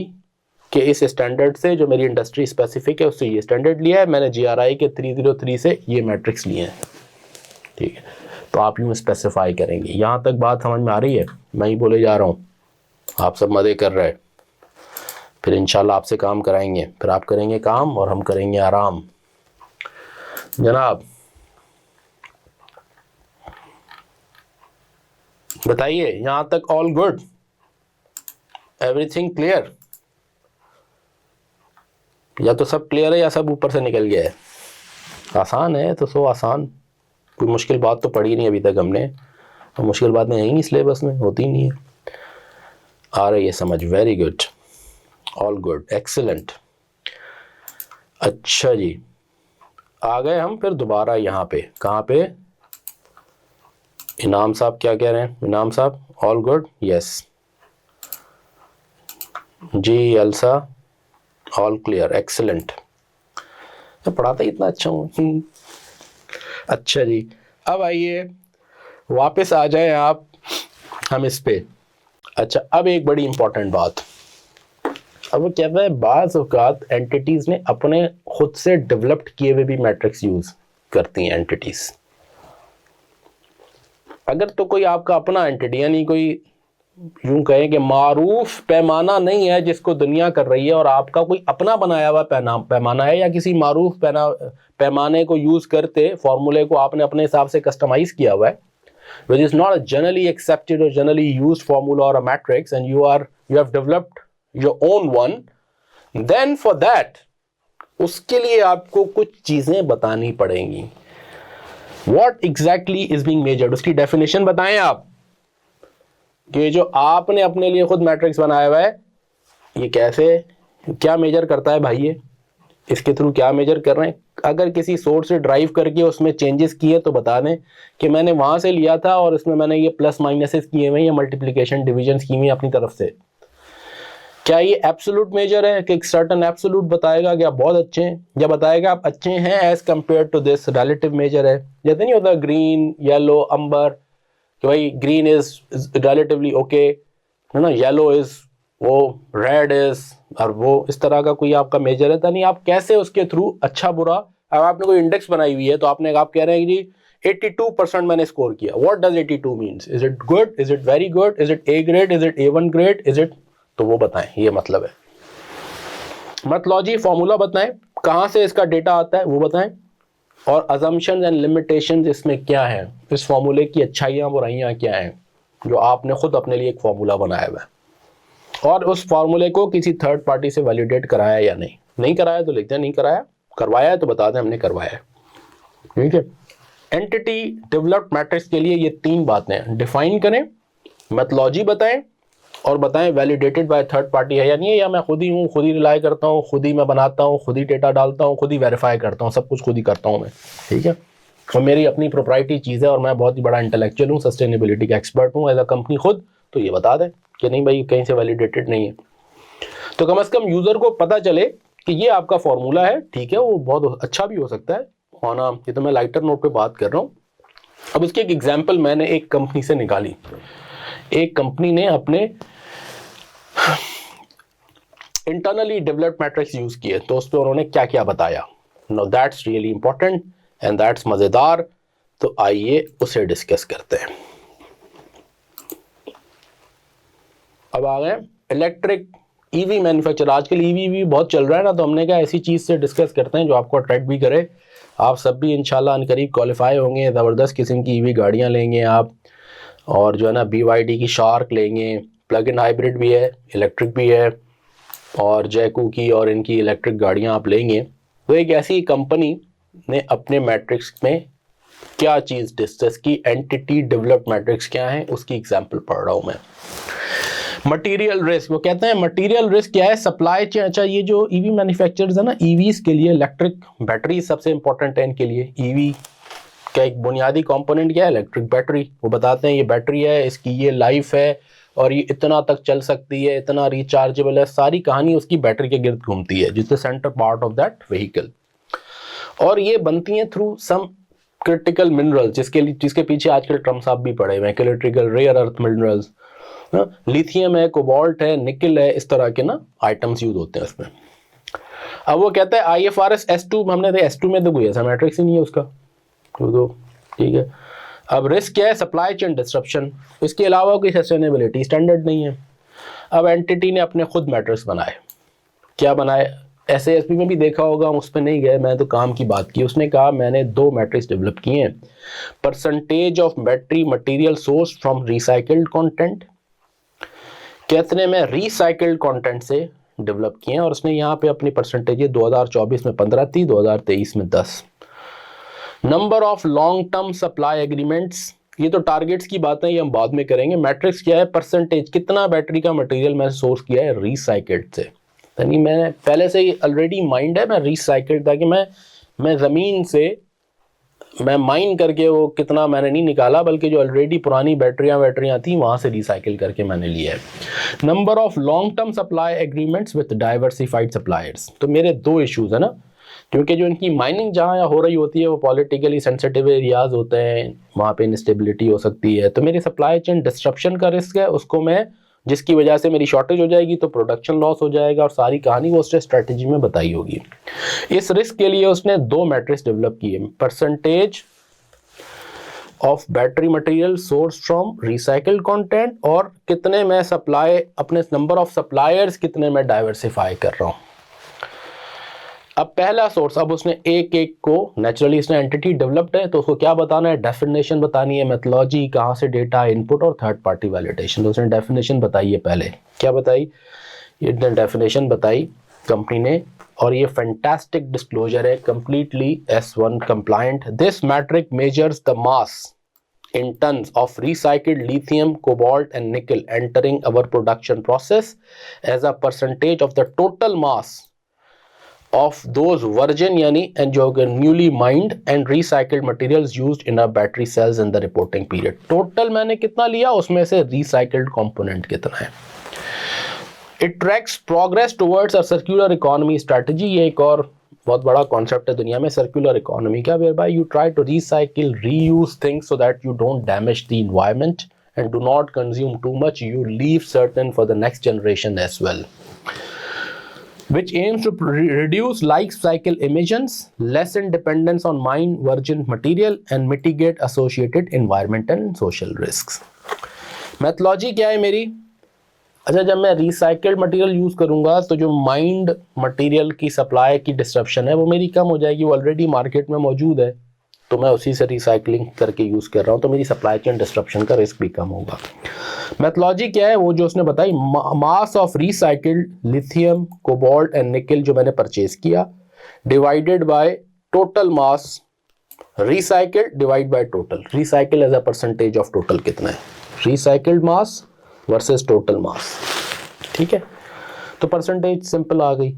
कि इस स्टैंडर्ड से, जो मेरी इंडस्ट्री स्पेसिफिक है उससे ये स्टैंडर्ड लिया है, मैंने GRI के 303 से ये मैट्रिक्स लिए हैं, ठीक है। तो आप यूँ स्पेसिफाई करेंगे। यहाँ तक बात समझ में आ रही है? मैं ही बोले जा रहा हूँ, आप सब मज़े कर रहे हैं। फिर इंशाल्लाह आपसे काम कराएंगे, फिर आप करेंगे काम और हम करेंगे आराम। जनाब बताइए, यहाँ तक ऑल गुड, एवरीथिंग क्लियर? या तो सब क्लियर है या सब ऊपर से निकल गया है? आसान है तो आसान, कोई मुश्किल बात तो पढ़ी नहीं अभी तक हमने, तो मुश्किल बातें है ही नहीं सिलेबस में, होती ही नहीं है। आ रही है समझ? Very good, all good, excellent. अच्छा जी, आ गए हम फिर दोबारा यहाँ पे, कहाँ पे? इनाम साहब क्या कह रहे हैं? Inam sahib all good? Yes जी। Elsa all clear, excellent. मैं पढ़ाता ही इतना अच्छा हूँ। अच्छा जी, अब आइए वापस आ जाए आप हम इस पे। अच्छा, अब एक बड़ी इंपॉर्टेंट बात, अब वो कहता है बाज़ औक़ात एंटिटीज़ ने अपने खुद से डेवलप्ड किए हुए भी मैट्रिक्स यूज़ करती हैं एंटिटीज़। अगर तो कोई आपका अपना एंटिटी, यानी कोई यूं कहें कि मारूफ पैमाना नहीं है जिसको दुनिया कर रही है, और आपका कोई अपना बनाया हुआ पैमाना है, या किसी मारूफ पैमाने को यूज़ करते फॉर्मूले को आपने अपने हिसाब से कस्टमाइज़ किया हुआ है, which is not a generally accepted or generally used formula or a matrix, and you have developed your own one, then for that उसके लिए आपको कुछ चीजें बतानी पड़ेंगी। What exactly is being measured, उसकी डेफिनेशन बताएं आप, कि जो आपने अपने लिए खुद मैट्रिक्स बनाया हुआ है ये कैसे, क्या मेजर करता है भाई, ये इसके थ्रू क्या मेजर कर रहे हैं। अगर किसी सोर्स से ड्राइव करके उसमें चेंजेस किए तो बता दें कि मैंने वहां से लिया था और इसमें मैंने ये प्लस माइनसेस किए हुए हैं या मल्टीप्लिकेशन डिवीजन की हुई अपनी तरफ से। क्या ये एब्सोल्यूट मेजर है कि एक सर्टन एब्सोल्यूट बताएगा कि आप बहुत अच्छे हैं, या बताएगा आप अच्छे हैं as compare to this relative measure है। जैसे नहीं होता ग्रीन, येलो, अंबर, कि भाई ग्रीन इज रिलेटिवली ओके है ना, येलो इज वो, रेड इज, और वो इस तरह का कोई आपका मेजर है। तो नहीं, आप कैसे उसके थ्रू अच्छा बुरा, अब आपने कोई इंडेक्स बनाई हुई है तो आप कह रहे हैं कि 82% मैंने स्कोर किया। What does 82 means? Is it good, is it very good, is it A grade, is it A1 grade, is it, तो वो बताएं, ये मतलब है। मेथोडोलॉजी, फॉर्मूला बताएं, कहां से इसका डेटा आता है वो बताएं, और अजम्पशंस एंड लिमिटेशंस इसमें क्या है, इस फॉर्मूले की अच्छाइयां बुराइयां क्या हैं जो आपने खुद अपने लिए एक फॉर्मूला बनाया हुआ है, और उस फॉर्मूले को किसी थर्ड पार्टी से वैलिडेट कराया या नहीं कराया तो लिखते हैं नहीं कराया, करवाया है तो बता दें हमने करवाया है, ठीक है। एंटिटी डेवलप्ड मैट्रिक्स के लिए ये 3 बातें डिफाइन करें, मेथोडोलॉजी बताएं, और बताएं वैलिडेटेड बाय थर्ड पार्टी है या नहीं है, या मैं खुद ही हूँ, खुद ही रिलाई करता हूँ, खुद ही मैं बनाता हूँ, खुद ही डेटा डालता हूँ, खुद ही वेरीफाई करता हूँ, सब कुछ खुद ही करता हूँ मैं, ठीक है। और मेरी अपनी प्रोप्राइटरी चीज़ है और मैं बहुत ही बड़ा इंटेलेक्चुअल हूँ, सस्टेनेबिलिटी का एक्सपर्ट हूँ एज अ कंपनी खुद, तो ये बता दें कि नहीं भाई कहीं से वैलिडेटेड नहीं है। तो कम से कम यूज़र को पता चले कि ये आपका फॉर्मूला है, ठीक है, वो बहुत अच्छा भी हो सकता है, ऑन ये तो मैं लाइटर नोट पे बात कर रहा हूँ। अब उसकी एक एग्जांपल मैंने एक कंपनी से निकाली। एक कंपनी ने अपने इंटरनली डेवलप्ड मैट्रिक्स यूज किए, तो उस पर उन्होंने क्या क्या बताया। No that's really important and that's मजेदार, तो आइए उसे डिस्कस करते हैं। अब आ गए इलेक्ट्रिक ईवी मैन्युफैक्चर। आजकल ईवी बहुत चल रहा है ना, तो हमने कहा ऐसी चीज से डिस्कस करते हैं जो आपको अट्रैक्ट भी करे। आप सब भी इंशाल्लाह अनकरीब क्वालिफाई होंगे, ज़बरदस्त किस्म की ईवी गाड़ियां लेंगे आप, और जो है ना BYD की शार्क लेंगे, प्लग इन हाइब्रिड भी है, इलेक्ट्रिक भी है, और जैकू की और इनकी इलेक्ट्रिक गाड़ियां आप लेंगे। तो एक ऐसी कंपनी ने अपने मैट्रिक्स में क्या चीज़ डिस्कस की, एंटिटी डेवलप्ड मैट्रिक्स क्या है, उसकी एग्जांपल पढ़ रहा हूँ मैं। मटेरियल रिस्क, वो कहते हैं मटेरियल रिस्क क्या है, सप्लाई चेन। अच्छा, ये जो ईवी मैन्युफैक्चरर्स है ना, ईवीज के लिए इलेक्ट्रिक बैटरी सबसे इंपॉर्टेंट है इनके लिए। ईवी का एक बुनियादी कंपोनेंट क्या है, इलेक्ट्रिक बैटरी। वो बताते हैं ये बैटरी है, इसकी ये लाइफ है, और ये इतना तक चल सकती है, इतना रिचार्जेबल है, सारी कहानी उसकी बैटरी के गिर्द घूमती है, जिससे centre part of that vehicle. और ये बनती हैं थ्रू सम क्रिटिकल मिनरल्स, जिसके पीछे आजकल ट्रम्प साहब भी पड़े हुए हैं, critical rare earth minerals, lithium है, कोबाल्ट है, निकल है, इस तरह के ना आइटम्स यूज होते हैं उसमें। अब वो कहता है IFRS S2, हमने तो S2 में तो कोई ऐसा मैट्रिक्स ही नहीं है उसका, तो ठीक है। अब रिस्क क्या है, सप्लाई चेन डिस्ट्रप्शन, इसके अलावा कोई सस्टेनेबिलिटी स्टैंडर्ड नहीं है। अब एंटिटी ने अपने खुद मैट्रिक्स बनाए। क्या बनाए, SASP में भी देखा होगा, हम उस पर नहीं गए, मैं तो काम की बात की। उसने कहा मैंने 2 मैट्रिक्स डेवलप किए हैं, percentage of battery material source from recycled content, कितने में रिसाइकल्ड कंटेंट से डेवलप किए हैं, और उसने यहाँ पे अपनी परसेंटेज 2024 में 15 थी, 2023 में 10। Number of long term supply agreements, ये तो टारगेट्स की बात है, ये हम बाद में करेंगे। मैट्रिक्स क्या है, परसेंटेज, कितना बैटरी का मटेरियल मैंने सोर्स किया है रिसाइकल्ड से, यानी मैंने पहले से ही ऑलरेडी माइंड है मैं रिसाइकल्ड, ताकि मैं ज़मीन से मैं माइन करके वो कितना मैंने नहीं निकाला, बल्कि जो ऑलरेडी पुरानी बैटरियाँ थी वहाँ से रिसाइकिल करके मैंने लिया है। Number of long term supply agreements with diversified suppliers, तो मेरे 2 इश्यूज है ना, क्योंकि जो इनकी माइनिंग जहाँ हो रही होती है वो पॉलिटिकली सेंसिटिव एरियाज होते हैं, वहाँ पे इंस्टेबिलिटी हो सकती है, तो मेरी सप्लाई चेन डिस्ट्रप्शन का रिस्क है, उसको मैं, जिसकी वजह से मेरी शॉर्टेज हो जाएगी तो प्रोडक्शन लॉस हो जाएगा, और सारी कहानी वो उसने स्ट्रेटेजी में बताई होगी। इस रिस्क के लिए उसने 2 मैट्रिक्स डेवलप किए, percentage of battery material source from recycled content, और कितने में सप्लाई, अपने नंबर ऑफ सप्लायर्स कितने में डाइवर्सिफाई कर रहा हूं। अब पहला सोर्स, अब उसने एक को, नेचुरली इसने एंटिटी डेवलप्ड है तो उसको क्या बताना है, डेफिनेशन बतानी है, मेथोलॉजी, कहाँ से डेटा इनपुट, और थर्ड पार्टी वैलिडेशन। तो उसने डेफिनेशन बताई है, पहले क्या बताई, ये डेफिनेशन बताई कंपनी ने, और ये फैंटास्टिक डिस्क्लोजर है, completely S1 compliant. This metric measures the mass in tons of recycled lithium, cobalt and nickel entering our production process as a percentage of the total mass of those virgin यानी and जो newly mined and recycled materials used in our battery cells in the reporting period। total मैंने कितना लिया, उसमें से recycled component कितना है। It tracks progress towards a circular economy strategy, ये एक और बहुत बड़ा कॉन्सेप्ट है दुनिया में सर्कुलर इकोनॉमी का, whereby you try to recycle, reuse things so that you don't damage the environment and do not consume too much, you leave certain for the next generation as well, which aims to reduce life cycle emissions, lessen dependence on mined virgin material and mitigate associated environmental and social risks। Methodology क्या है मेरी, अच्छा, जब मैं रिसाइकल्ड मटेरियल यूज़ करूंगा तो जो माइंड मटेरियल की सप्लाई की डिस्ट्रप्शन है वो मेरी कम हो जाएगी, वो ऑलरेडी मार्केट में मौजूद है, तो मैं उसी से रिसाइकलिंग करके यूज़ कर रहा हूँ, तो मेरी सप्लाई चेन डिस्ट्रप्शन का रिस्क भी कम होगा। मेथोलॉजी क्या है, वो जो उसने बताई, mass of recycled lithium, cobalt and nickel जो मैंने परचेज किया, divided by total mass recycled divide by total, recycle as a percentage of total कितना है, recycled mass versus total mass, ठीक है। तो परसेंटेज सिंपल आ गई।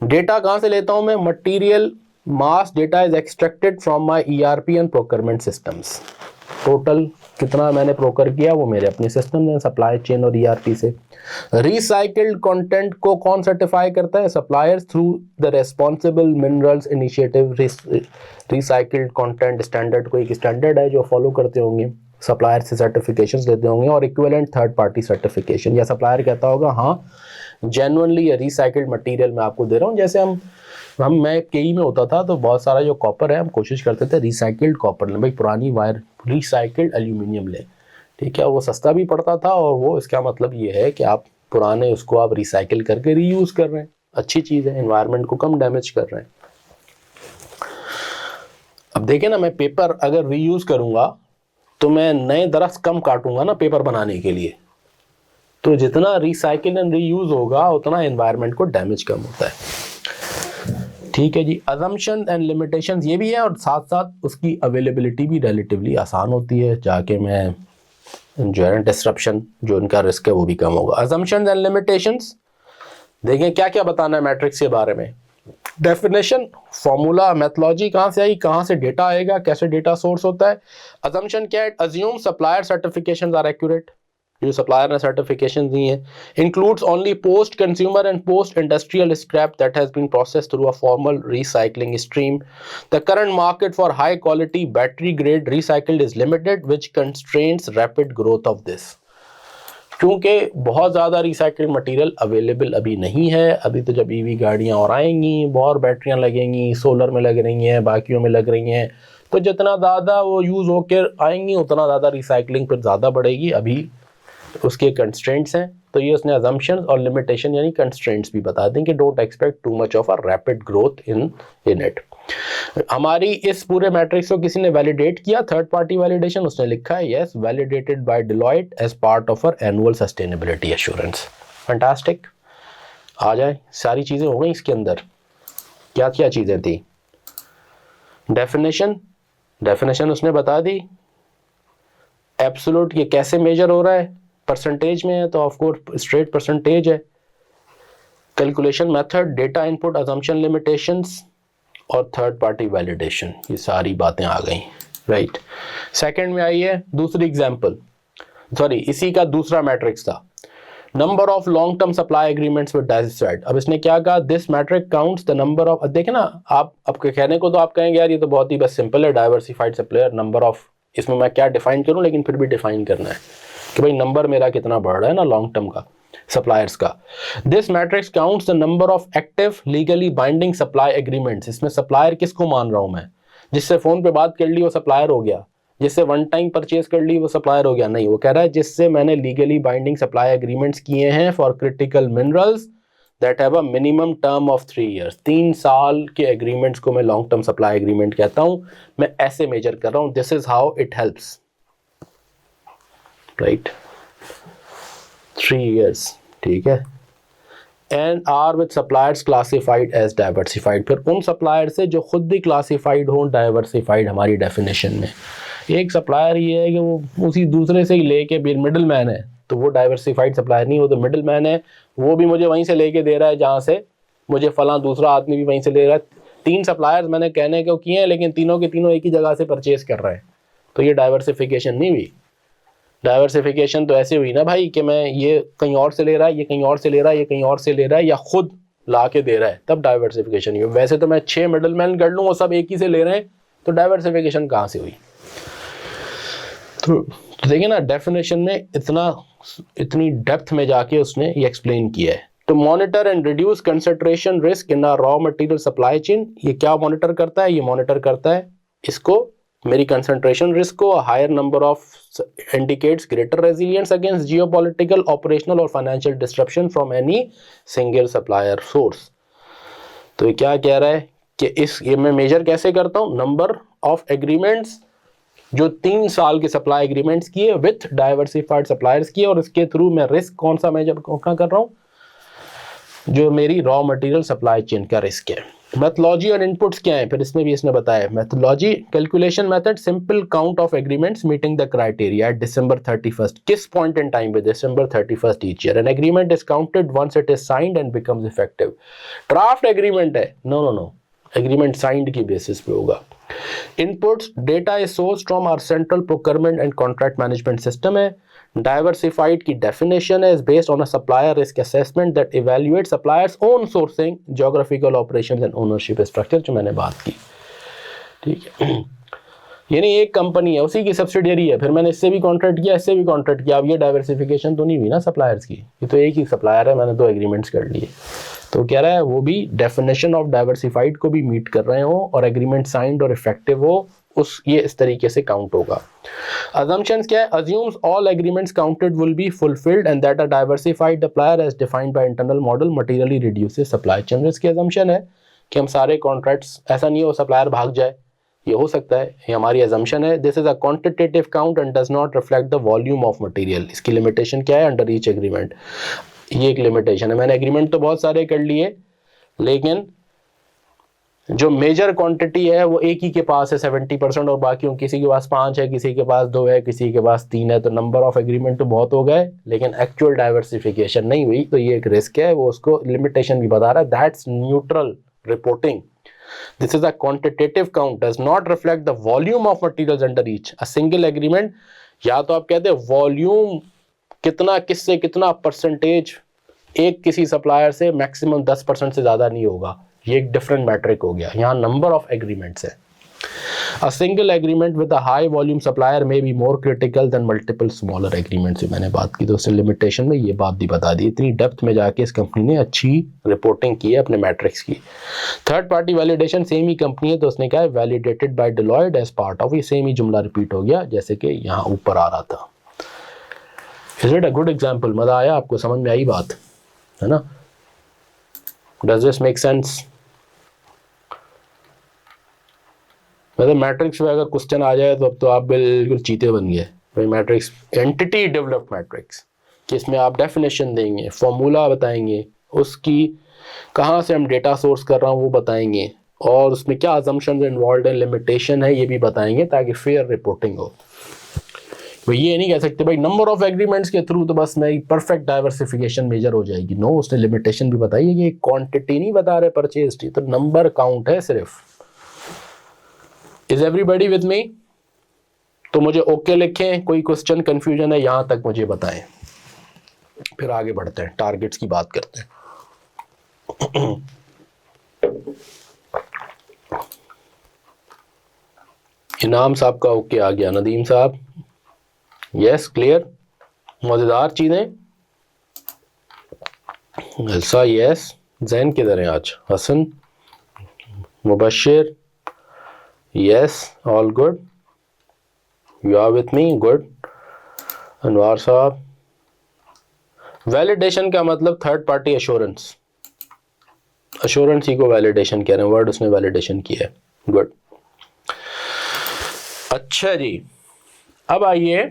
डेटा कहां से लेता हूं मैं, material mass data is extracted from my ERP and procurement systems, total कितना मैंने प्रोकर किया वो मेरे अपने सिस्टम में, सप्लाई चेन और ईआरपी से। रिसाइकल्ड कंटेंट को कौन सर्टिफाई करता है? Suppliers through the responsible minerals initiative. Recycled content standard, कोई एक स्टैंडर्ड है जो फॉलो करते होंगे, सप्लायर से सर्टिफिकेशंस लेते होंगे, और इक्विवेलेंट थर्ड पार्टी सर्टिफिकेशन, या सप्लायर कहता होगा हाँ जेन्युइनली ये रिसाइकल्ड मटेरियल मैं आपको दे रहा हूँ। जैसे मैं केई में होता था तो बहुत सारा जो कॉपर है हम कोशिश करते थे रिसाइकल्ड कॉपर लें, भाई पुरानी वायर रिसाइकल्ड एल्यूमिनियम लें, ठीक है, वो सस्ता भी पड़ता था, और वो इसका मतलब ये है कि आप पुराने उसको आप रिसाइकिल करके रीयूज कर रहे हैं, अच्छी चीज़ है, एनवायरनमेंट को कम डैमेज कर रहे हैं। अब देखें ना, मैं पेपर अगर रीयूज करूंगा तो मैं नए दरख्त कम काटूंगा ना पेपर बनाने के लिए, तो जितना रिसाइकिल एंड रीयूज होगा उतना एनवायरनमेंट को डैमेज कम होता है। ठीक है जी। अजम्पशन एंड लिमिटेशंस ये भी है, और साथ साथ उसकी अवेलेबिलिटी भी रिलेटिवली आसान होती है, जाके मैं जो है डिस्ट्रप्शन जो उनका रिस्क है वो भी कम होगा। अजम्पशंस एंड लिमिटेशंस देखें क्या क्या बताना है मैट्रिक्स के बारे में। डेफिनेशन, फॉर्मूला, मेथोलॉजी कहाँ से आई, कहाँ से डेटा आएगा, कैसे डेटा सोर्स होता है। अजम्पशन क्या है? Assume supplier certifications are accurate, जो सप्लायर ने सर्टिफिकेशन दी है। Includes only post consumer and post industrial scrap that has been processed through a formal recycling stream. The current market for high quality battery grade recycled is limited which constraints rapid growth of this. क्योंकि बहुत ज़्यादा रिसाइकल्ड मटेरियल अवेलेबल अभी नहीं है, अभी तो जब ईवी गाड़ियाँ और आएंगी, बहुत बैटरियाँ लगेंगी, सोलर में लग रही हैं, बाकियों में लग रही हैं, तो जितना ज़्यादा वो यूज़ होकर आएंगी उतना ज़्यादा रिसाइकलिंग फिर ज़्यादा बढ़ेगी, अभी उसके कंस्ट्रेंट्स हैं। तो ये उसने अजम्पशंस और लिमिटेशन यानी कंस्ट्रेंट्स भी बता दें कि don't expect too much of a rapid growth in it. हमारी इस पूरे मैट्रिक्स को किसी ने वैलिडेट किया, थर्ड पार्टी वैलिडेशन, उसने लिखा है yes validated by Deloitte as part of our annual sustainability assurance. Fantastic. आ जाए, सारी चीज़ें हो गई इसके अंदर। क्या क्या चीज़ें थी? डेफिनेशन उसने बता दी। एब्सोल्यूट ये कैसे मेजर हो रहा है? परसेंटेज में है तो ऑफ कोर्स स्ट्रेट परसेंटेज है। Calculation method, data input, assumption, limitations और थर्ड पार्टी वैलिडेशन, ये सारी बातें आ गई, राइट। सेकंड में आई है दूसरी एग्जांपल, सॉरी इसी का दूसरा मैट्रिक्स था, number of long term supply agreements with diversified. अब इसने क्या कहा? This metric counts the number of, देखे ना आप, आपके कहने को तो आप कहेंगे यार ये तो बहुत ही बस सिंपल है, डाइवर्सिफाइड सप्लायर नंबर ऑफ, इसमें मैं क्या डिफाइन करूं, लेकिन फिर भी डिफाइन करना है कि भाई नंबर मेरा कितना बढ़ रहा है ना लॉन्ग टर्म का सप्लायर्स का। This matrix counts the number of active legally binding supply agreements. इसमें सप्लायर किसको मान रहा हूं मैं? जिससे फोन पे बात कर ली वो सप्लायर हो गया, जिससे वन टाइम परचेज कर ली वो सप्लायर हो गया? नहीं, वो कह रहा है जिससे मैंने लीगली बाइंडिंग सप्लाई एग्रीमेंट्स किए हैं for critical minerals that have a minimum term of 3 years। 3 साल के एग्रीमेंट्स को मैं लॉन्ग टर्म सप्लाई एग्रीमेंट कहता हूं। मैं ऐसे मेजर कर रहा हूं, this is how it helps, right, 3 years, ठीक है। And are with suppliers classified as diversified, फिर उन सप्लायर से जो खुद भी क्लासिफाइड हो डाइवर्सिफाइड हमारी डेफिनेशन में। एक सप्लायर ये है कि वो उसी दूसरे से ही लेके मिडिल मैन है, तो वो डाइवर्सिफाइड सप्लायर नहीं, वो तो मिडिल मैन है, वो भी मुझे वहीं से लेके दे रहा है जहाँ से मुझे फला दूसरा आदमी भी वहीं से ले रहा है। 3 सप्लायर्स मैंने कहने को किए हैं, लेकिन तीनों के तीनों एक ही जगह से परचेज कर रहे हैं, तो ये डाइवर्सिफिकेशन नहीं हुई। डाइवर्सिफिकेशन तो ऐसे हुई ना भाई कि मैं ये कहीं और से ले रहा है, ये कहीं और से ले रहा है, ये कहीं और से ले रहा है, या खुद ला के दे रहा है, तब डाइवर्सिफिकेशन हुई। वैसे तो मैं 6 मिडल मैन कर लूँ, वो सब एक ही से ले रहे हैं, तो डाइवर्सिफिकेशन कहाँ से हुई? तो देखिए ना, डेफिनेशन में इतनी डेप्थ में जाके उसने ये एक्सप्लेन किया है। तो monitor and reduce concentration risk in a raw material supply chain, ये क्या मॉनिटर करता है? ये मॉनिटर करता है इसको, मेरी कंसंट्रेशन रिस्क को। Higher number of indicates greater resilience against geopolitical, operational और financial disruption from any single supplier source. तो ये क्या कह रहा है कि ये मैं मेजर कैसे करता हूँ? नंबर ऑफ एग्रीमेंट्स जो 3 साल के सप्लाई एग्रीमेंट्स किए विथ डाइवर्सिफाइड सप्लायर्स किए, और इसके थ्रू मैं रिस्क कौन सा मेजर कर रहा हूँ? जो मेरी रॉ मटेरियल सप्लाई चेन का रिस्क है। मेथोलॉजी और इनपुट्स क्या है? फिर इसमें भी इसने बताया। Methodology, calculation method, simple count of agreements meeting the criteria at December 31st। किस पॉइंट इन टाइम पे? December 31st each year. An agreement is counted once it is signed and becomes effective. Draft agreement है? नो, एग्रीमेंट साइंड की बेसिस पे होगा। Inputs data is source from our central procurement and contract management system है। डाइवर्सिफाइड की डेफिनेशन है, is based on a supplier risk assessment that evaluate suppliers own sourcing, geographical operations and ownership structure, जो मैंने बात की। ठीक है, यानी एक कंपनी है, उसी की सब्सिडियरी है, फिर मैंने इससे भी कॉन्ट्रैक्ट किया, इससे भी कॉन्ट्रैक्ट किया, अब ये डाइवर्सिफिकेशन तो नहीं हुई ना सप्लायर्स की, ये तो एक ही सप्लायर है, मैंने 2 एग्रीमेंट्स कर लिए। तो कह रहा है वो भी डेफिनेशन ऑफ डाइवर्सिफाइड को भी मीट कर रहे हो और एग्रीमेंट साइंड और इफेक्टिव हो, उस ये इस तरीके से काउंट होगा। Assumptions क्या है? Assumes all agreements counted will be fulfilled and that a diversified supplier as defined by internal model materially reduces supply chain risk। assumption है कि हम सारे contracts, ऐसा नहीं हो सप्लायर भाग जाए, ये हो सकता है, ये हमारी assumption है। This is a quantitative count and does not reflect the volume of material। इसकी limitation क्या है? Under each agreement, ये एक limitation है। मैंने agreement तो बहुत सारे कर लिए, लेकिन जो मेजर क्वांटिटी है वो एक ही के पास है 70%, और बाकी किसी के पास 5 है, किसी के पास 2 है, किसी के पास 3 है, तो नंबर ऑफ एग्रीमेंट तो बहुत हो गए, लेकिन एक्चुअल डाइवर्सिफिकेशन नहीं हुई, तो ये एक रिस्क है। वो उसको लिमिटेशन भी बता रहा है, that's neutral reporting. This is a quantitative count, does not reflect the volume of materials under each a single agreement. या तो आप कहते हैं वॉल्यूम कितना, किससे कितना परसेंटेज, एक किसी सप्लायर से मैक्सिमम 10% से ज्यादा नहीं होगा, ये एक डिफरेंट मैट्रिक हो गया। यहाँ नंबर ऑफ एग्रीमेंट्स है। A single agreement with a high volume supplier may be more critical than multiple smaller agreements. मैंने बात की तो उससे लिमिटेशन में ये बात भी बता दी। इतनी डेप्थ में जाके इस कंपनी ने अच्छी रिपोर्टिंग की है अपने मैट्रिक्स की। थर्ड पार्टी वैलिडेशन, सेम ही कंपनी है तो उसने कहा है validated by Deloitte as part of, ये सेम ही जुमला रिपीट हो गया जैसे कि यहाँ ऊपर आ रहा था। Is it a good example? मजा आया आपको? समझ में आई बात है ना? Does this make sense? मतलब मैट्रिक्स में अगर क्वेश्चन आ जाए तो अब तो आप बिल्कुल चीते बन गए भाई। मैट्रिक्स एंटिटी डेवलप्ड मैट्रिक्स, कि इसमें आप डेफिनेशन देंगे, फॉर्मूला बताएंगे, उसकी कहाँ से हम डेटा सोर्स कर रहा हूँ वो बताएंगे, और उसमें क्या अजम्पशंस इन्वॉल्व है, लिमिटेशन है, ये भी बताएंगे, ताकि फेयर रिपोर्टिंग हो। तो ये नहीं कह सकते भाई नंबर ऑफ एग्रीमेंट्स के थ्रू तो बस मैं परफेक्ट डाइवर्सिफिकेशन मेजर हो जाएगी। नो, उसने लिमिटेशन भी बताई है कि क्वांटिटी नहीं बता रहे परचेज की, तो नंबर काउंट है सिर्फ। Is everybody with me? तो मुझे ओके लिखें, कोई क्वेश्चन कंफ्यूजन है यहां तक मुझे बताएं, फिर आगे बढ़ते हैं, टारगेट्स की बात करते हैं। इनाम साहब का ओके आ गया, नदीम साहब यस क्लियर, मजेदार चीजें। एल्सा यस, जैन किधर है आज? Hasan, Mubashir yes, all good, you are with me, good। अनवार साहब, वैलिडेशन का मतलब थर्ड पार्टी एश्योरेंस, एश्योरेंस ही को वैलिडेशन कह रहे हैं, वर्ड उसने वैलिडेशन किया है, गुड। अच्छा जी, अब आइए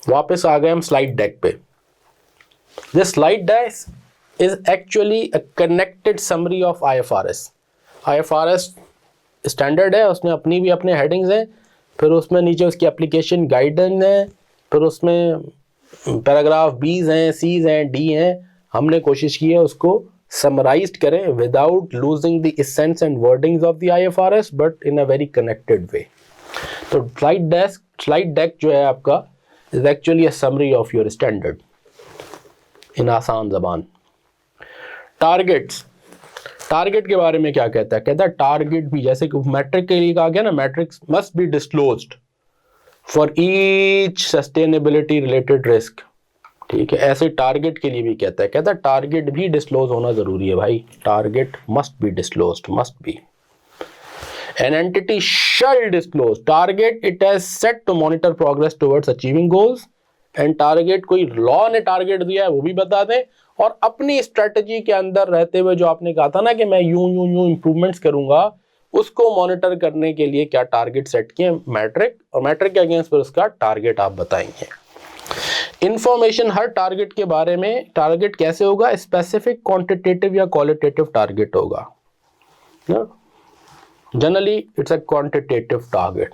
वापस आ गए हम स्लाइड डेक पे। This slide deck is actually a connected summary of IFRS। IFRS standard है, उसने अपनी भी अपने हेडिंग्स हैं, फिर उसमें नीचे उसकी एप्लीकेशन गाइडेंस है, फिर उसमें पैराग्राफ B's हैं, C's हैं, D हैं। हमने कोशिश की है उसको समराइज्ड करें without losing the essence and wordings of the IFRS, but in a very connected way. तो स्लाइड डेक जो है आपका is actually a summary of your standard in आसान जबान। टारगेट्स, टारगेट के बारे में क्या कहता है? कहता है टारगेट भी, जैसे कि मैट्रिक के लिए कहा गया ना, matrix must be disclosed for each sustainability related risk. ठीक है, ऐसे टारगेट के लिए भी कहता है टारगेट भी डिस्क्लोज होना जरूरी है भाई। Target must be disclosed, must be. An entity shall disclose target it has set to monitor progress towards achieving goals. And target, कोई लॉ ने टारगेट दिया है वो भी बता दें, और अपनी स्ट्रेटजी के अंदर रहते हुए जो आपने कहा था ना कि मैं यूं इंप्रूवमेंट्स करूंगा, उसको मॉनिटर करने के लिए क्या टारगेट सेट किए मैट्रिक, और मैट्रिक के अगेंस्ट पर उसका टारगेट आप बताएंगे। इंफॉर्मेशन हर टारगेट के बारे में, टारगेट कैसे होगा? स्पेसिफिक, क्वांटिटेटिव या क्वालिटेटिव टारगेट होगा। Generally it's a quantitative target,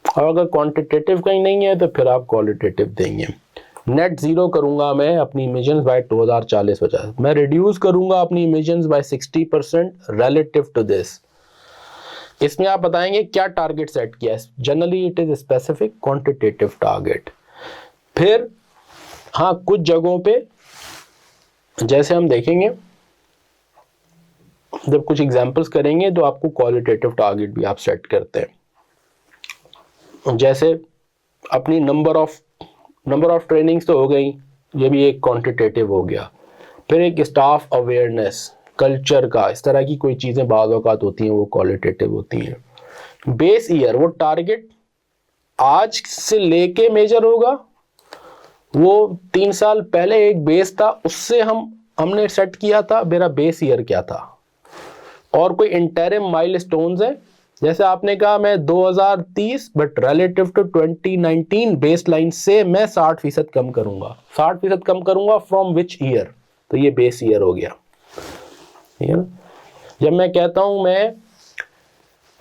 और अगर क्वांटिटेटिव कहीं नहीं है तो फिर आप क्वालिटेटिव देंगे। नेट जीरो करूंगा मैं अपनी इमिशंस बाय 2040-50, मैं रिड्यूस करूंगा अपनी emissions by 60% relative to this. इसमें आप बताएंगे क्या टारगेट सेट किया है। Generally it is specific quantitative target. फिर हाँ, कुछ जगहों पे जैसे हम देखेंगे, जब कुछ एग्जांपल्स करेंगे तो आपको क्वालिटेटिव टारगेट भी आप सेट करते हैं। जैसे अपनी नंबर ऑफ ट्रेनिंग्स तो हो गई, ये भी एक क्वांटिटेटिव हो गया। फिर एक स्टाफ अवेयरनेस, कल्चर का, इस तरह की कोई चीज़ें बाज़ औक़ात होती हैं, वो क्वालिटेटिव होती हैं। बेस ईयर, वो टारगेट आज से लेके मेजर होगा, वो 3 साल पहले एक बेस था, उससे हमने सेट किया था, मेरा बेस ईयर क्या था। और कोई इंटरिम माइलस्टोन्स है, जैसे आपने कहा मैं 2030 but relative to 2019 baseline से मैं 60% कम करूंगा। 60% कम करूंगा फ्रॉम विच ईयर, तो ये बेस ईयर हो गया, ठीक है ना। जब मैं कहता हूं मैं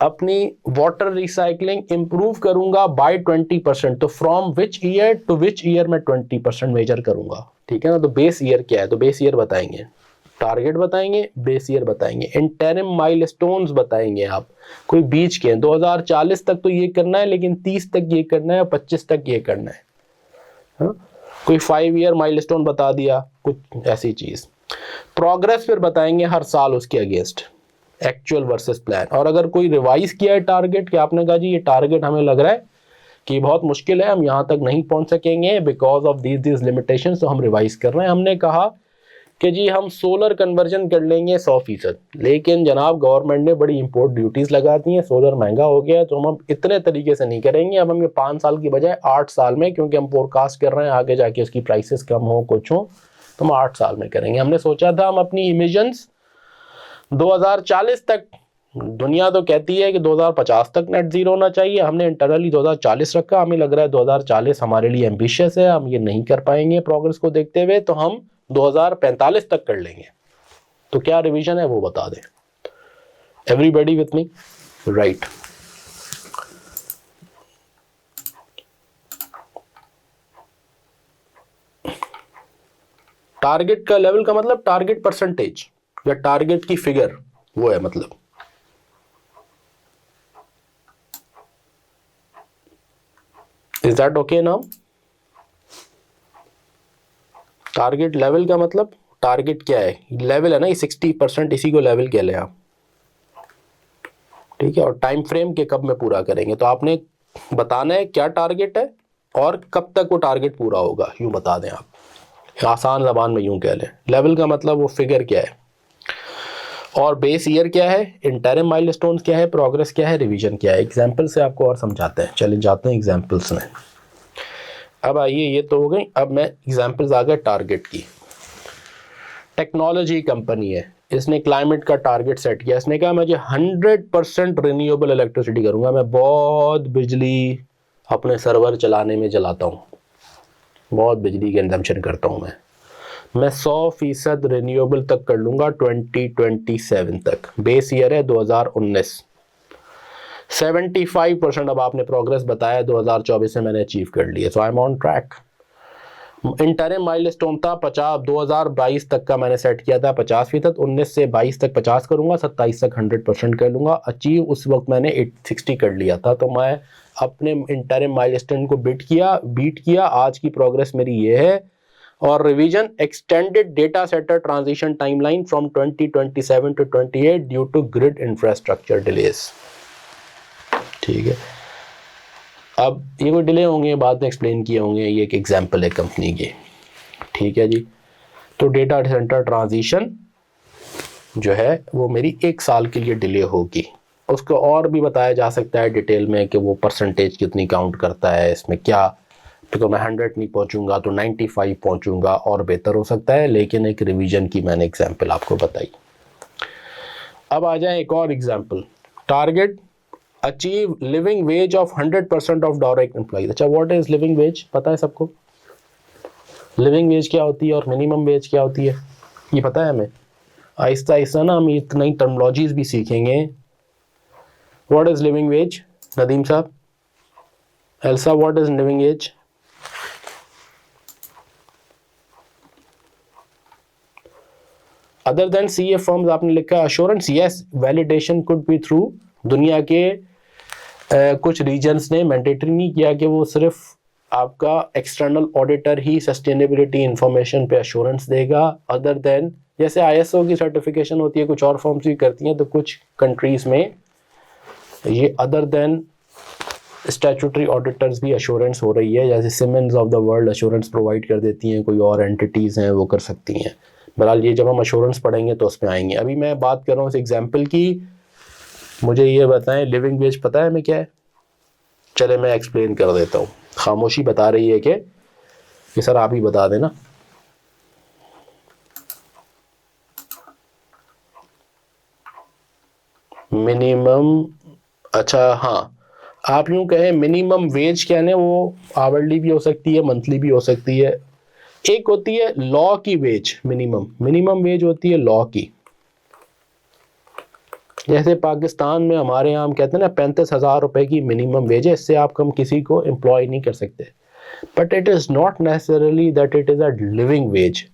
अपनी वाटर रिसाइकलिंग इंप्रूव करूंगा बाय 20%, तो from which year to which year मैं 20% मेजर करूंगा, ठीक है ना। तो बेस ईयर क्या है, तो बेस ईयर बताएंगे, टारगेट बताएंगे, बेस ईयर बताएंगे, इंटरिम माइलस्टोन्स बताएंगे। आप कोई बीच के 2040 तक तो ये करना है, लेकिन 30 तक ये करना है, 25 तक ये करना है, हा? कोई 5 ईयर माइलस्टोन बता दिया, कुछ ऐसी चीज। प्रोग्रेस फिर बताएंगे हर साल उसके अगेंस्ट, एक्चुअल वर्सेस प्लान। और अगर कोई रिवाइज किया है टारगेट, कि आपने कहा जी ये टारगेट हमें लग रहा है कि बहुत मुश्किल है, हम यहाँ तक नहीं पहुंच सकेंगे बिकॉज ऑफ दीज लिमिटेशंस, तो हम रिवाइज कर रहे हैं। हमने कहा कि जी हम सोलर कन्वर्जन कर लेंगे 100%, लेकिन जनाब गवर्नमेंट ने बड़ी इंपोर्ट ड्यूटीज लगा दी हैं, सोलर महंगा हो गया है, तो हम इतने तरीके से नहीं करेंगे। अब हम ये 5 साल की बजाय 8 साल में, क्योंकि हम फोरकास्ट कर रहे हैं आगे जाके उसकी प्राइसेस कम हो कुछ हो, तो हम 8 साल में करेंगे। हमने सोचा था हम अपनी इमिशंस 2040 तक, दुनिया तो कहती है कि 2050 तक नेट जीरो होना चाहिए, हमने इंटरनली 2040 रखा। हमें लग रहा है 2040 हमारे लिए एम्बिशियस है, हम ये नहीं कर पाएंगे प्रोग्रेस को देखते हुए, तो हम 2045 तक कर लेंगे। तो क्या रिवीजन है वो बता दें। Everybody with me, right. Target का लेवल का मतलब टारगेट परसेंटेज या टारगेट की फिगर, वो है मतलब। Is that okay now? Target level का मतलब, टारगेट क्या है, लेवल है ना, ये 60%, इसी को लेवल कह लें आप, ठीक है। और टाइम फ्रेम के कब में पूरा करेंगे, तो आपने बताना है क्या टारगेट है और कब तक वो टारगेट पूरा होगा, यूं बता दें आप, आसान ज़बान में यूं कह लें। लेवल का मतलब वो फिगर क्या है, और बेस ईयर क्या है, इंटरिम माइलस्टोन्स क्या है, प्रोग्रेस क्या है, रिवीजन क्या है। एग्जाम्पल से आपको और समझाते हैं, चले जाते हैं एग्जाम्पल्स में। अब आइए, ये तो हो गई, अब मैं एग्जाम्पल्स आ गए टारगेट की। टेक्नोलॉजी कंपनी है, इसने क्लाइमेट का टारगेट सेट किया। इसने कहा मुझे 100% रिन्यूएबल इलेक्ट्रिसिटी करूंगा, मैं बहुत बिजली अपने सर्वर चलाने में जलाता हूँ, बहुत बिजली कंजम्पशन करता हूँ मैं 100% रिन्यूएबल तक कर लूंगा 2027 तक। बेस ईयर है 2019। 75% अब आपने प्रोग्रेस बताया 2024 में मैंने अचीव कर लिया, so I am on track. Interim milestone था 50, 2022 तक का मैंने सेट किया था 50%, 19 से 22 तक 50 करूंगा, 27 तक 100% कर लूंगा। अचीव उस वक्त मैंने 60 कर लिया था, तो मैं अपने इंटरिम माइलस्टोन को बीट किया। आज की प्रोग्रेस मेरी ये है। और revision, extended data center transition timeline from 2027 to 28 due to grid infrastructure delays, ठीक है। अब ये कोई डिले होंगे, बाद में एक्सप्लेन किए होंगे, ये एक एग्जांपल है कंपनी की, ठीक है जी। तो डेटा सेंटर ट्रांजिशन जो है वो मेरी 1 साल के लिए डिले होगी। उसको और भी बताया जा सकता है डिटेल में कि वो परसेंटेज कितनी काउंट करता है, इसमें क्या, तो मैं 100 नहीं पहुंचूंगा तो 95 पहुंचूंगा, और बेहतर हो सकता है, लेकिन एक रिवीजन की मैंने एग्जांपल आपको बताई। अब आ जाए एक और example, target achieve living ways of 100% of direct employees. अच्छा, व्हाट इज लिविंग वेज, पता है सबको? लिविंग वेज क्या होती है और मिनिमम वेज क्या होती है, ये पता है हमें? आहिस्ता आहिस्ता ना हम इतनी टर्मिनोलॉजीज भी सीखेंगे। What is living wage, Nadeem sahib? Elsa, what is living wage? Other than CA firms आपने लिखा assurance, yes validation could be through, दुनिया के कुछ रीजन्स ने मैंडेटरी नहीं किया कि वो सिर्फ आपका एक्सटर्नल ऑडिटर ही सस्टेनेबिलिटी इंफॉर्मेशन पे अश्योरेंस देगा। अदर देन जैसे ISO की सर्टिफिकेशन होती है, कुछ और फर्म्स भी करती हैं, तो कुछ कंट्रीज में ये अदर देन स्टैट्यूटरी ऑडिटर्स भी अश्योरेंस हो रही है, जैसे Siemens of the world assurance provide कर देती हैं, कोई और एंटिटीज़ हैं वो कर सकती हैं। बहरहाल ये जब हम अश्योरेंस पढ़ेंगे तो उसमें आएंगे। अभी मैं बात कर रहा हूँ इस एग्जाम्पल की। मुझे ये बताएं लिविंग वेज पता है हमें क्या है? चले मैं एक्सप्लेन कर देता हूँ। खामोशी बता रही है कि सर आप ही बता देना। मिनिमम, अच्छा हाँ, आप यूँ कहें मिनिमम वेज क्या है, वो आवरली भी हो सकती है, मंथली भी हो सकती है। एक होती है लॉ की वेज, मिनिमम वेज होती है लॉ की। जैसे पाकिस्तान में हमारे यहाँ हम कहते हैं ना 35,000 रुपए की मिनिमम वेज है, इससे आप कम किसी को एम्प्लॉय नहीं कर सकते। But it is not necessarily that it is a living veg.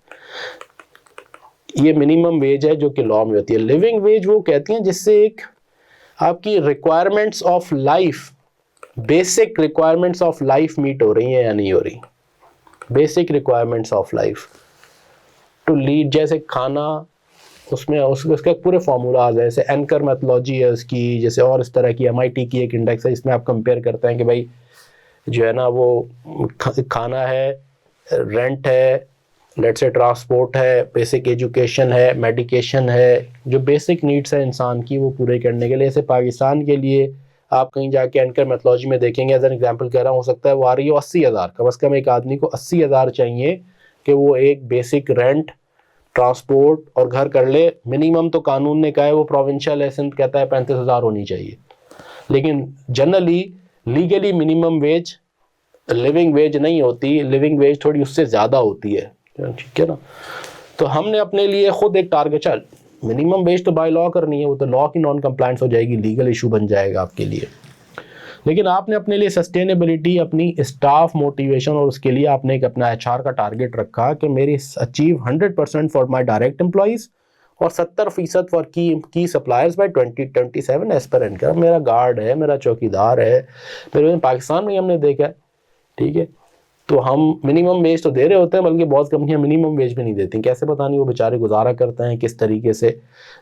ये मिनिमम वेज है जो कि लॉ में होती है। लिविंग वेज वो कहती हैं जिससे एक आपकी requirements of life, basic requirements of life meet हो रही हैं या नहीं हो रही। Basic requirements of life to lead, जैसे खाना, उसमें उसके पूरे फार्मूलाज है, जैसे एंकर मेथोलॉजी है उसकी, जैसे और इस तरह की MIT की एक इंडेक्स है, इसमें आप कंपेयर करते हैं कि भाई जो है ना वो खाना है, रेंट है, लेट्स से ट्रांसपोर्ट है, बेसिक एजुकेशन है, मेडिकेशन है, जो बेसिक नीड्स है इंसान की वो पूरे करने के लिए। जैसे पाकिस्तान के लिए आप कहीं जाके एंकर मेथोलॉजी में देखेंगे, एज एन एग्जांपल कह रहा हूँ, हो सकता है वो आ रही हो 80,000, कम से कम एक आदमी को 80,000 चाहिए कि वो एक बेसिक रेंट, ट्रांसपोर्ट और घर कर ले। मिनिमम तो कानून ने कहा है, वो प्रोविंशियल है, सिंध कहता है 35,000 होनी चाहिए, लेकिन generally legally minimum wage living veg नहीं होती, लिविंग वेज थोड़ी उससे ज़्यादा होती है, ठीक है ना। तो हमने अपने लिए खुद एक टारगेट, चल मिनिमम वेज तो बाय लॉ करनी है, वो तो लॉ की नॉन कंप्लायंस हो जाएगी, लीगल इशू बन जाएगा आपके लिए। लेकिन आपने अपने लिए सस्टेनेबिलिटी, अपनी स्टाफ मोटिवेशन और उसके लिए आपने एक अपना HR का टारगेट रखा कि मेरी achieve 100% for my direct employees और 70% फॉर की सप्लायर्स बाय 2027 एज पर एनकर। मेरा गार्ड है, मेरा चौकीदार है, मेरे पाकिस्तान में हमने देखा है, ठीक है। तो हम मिनिमम वेज तो दे रहे होते हैं, बल्कि बहुत कंपनियां मिनिमम वेज भी नहीं देती। कैसे पता नहीं वो बेचारे गुजारा करते हैं किस तरीके से।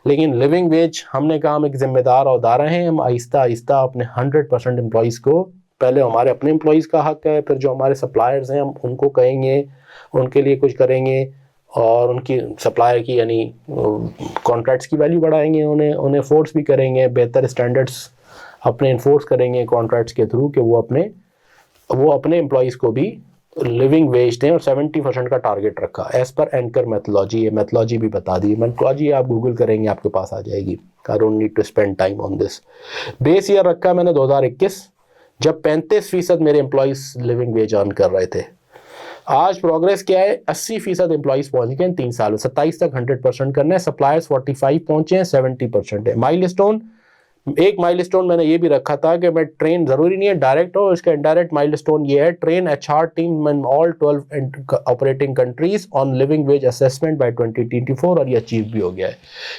लेकिन लिविंग वेज हमने कहा हम एक जिम्मेदार अहदेदार हैं, हम आहिस्ता आहिस्ता अपने 100% एम्प्लॉयज़ को, पहले हमारे अपने एम्प्लॉयज़ का हक है, फिर जो हमारे सप्लायर्स हैं हम उनको कहेंगे, उनके लिए कुछ करेंगे और उनकी सप्लायर की यानी कॉन्ट्रैक्ट्स की वैल्यू बढ़ाएंगे, उन्हें फोर्स भी करेंगे, बेहतर स्टैंडर्ड्स अपने इन्फोर्स करेंगे कॉन्ट्रैक्ट्स के थ्रू कि वो अपने एम्प्लॉयज़ को भी लिविंग वेज दें। और 70% का टारगेट रखा एज पर एंकर मेथोलॉजी। ये मेथोलॉजी भी बता दी, मेथोलॉजी आप गूगल करेंगे आपके पास आ जाएगी। I don't need to spend time on this. Base year रखा मैंने 2021, जब 35% मेरे एम्प्लॉयज़ लिविंग वेज अर्न कर रहे थे। आज प्रोग्रेस क्या है, 80% एम्प्लॉयज़ पहुंच गए 3 साल में, 27 तक 100% करना है। सप्लायर्स 45 पहुंचे हैं, 70% है। माइलस्टोन, एक माइलस्टोन मैंने ये भी रखा था कि मैं ट्रेन, जरूरी नहीं है डायरेक्ट हो, इसका इनडायरेक्ट माइलस्टोन ये है, train HR team in all 12 operating countries on living veg assessment bye 2024। और ये अचीव भी हो गया है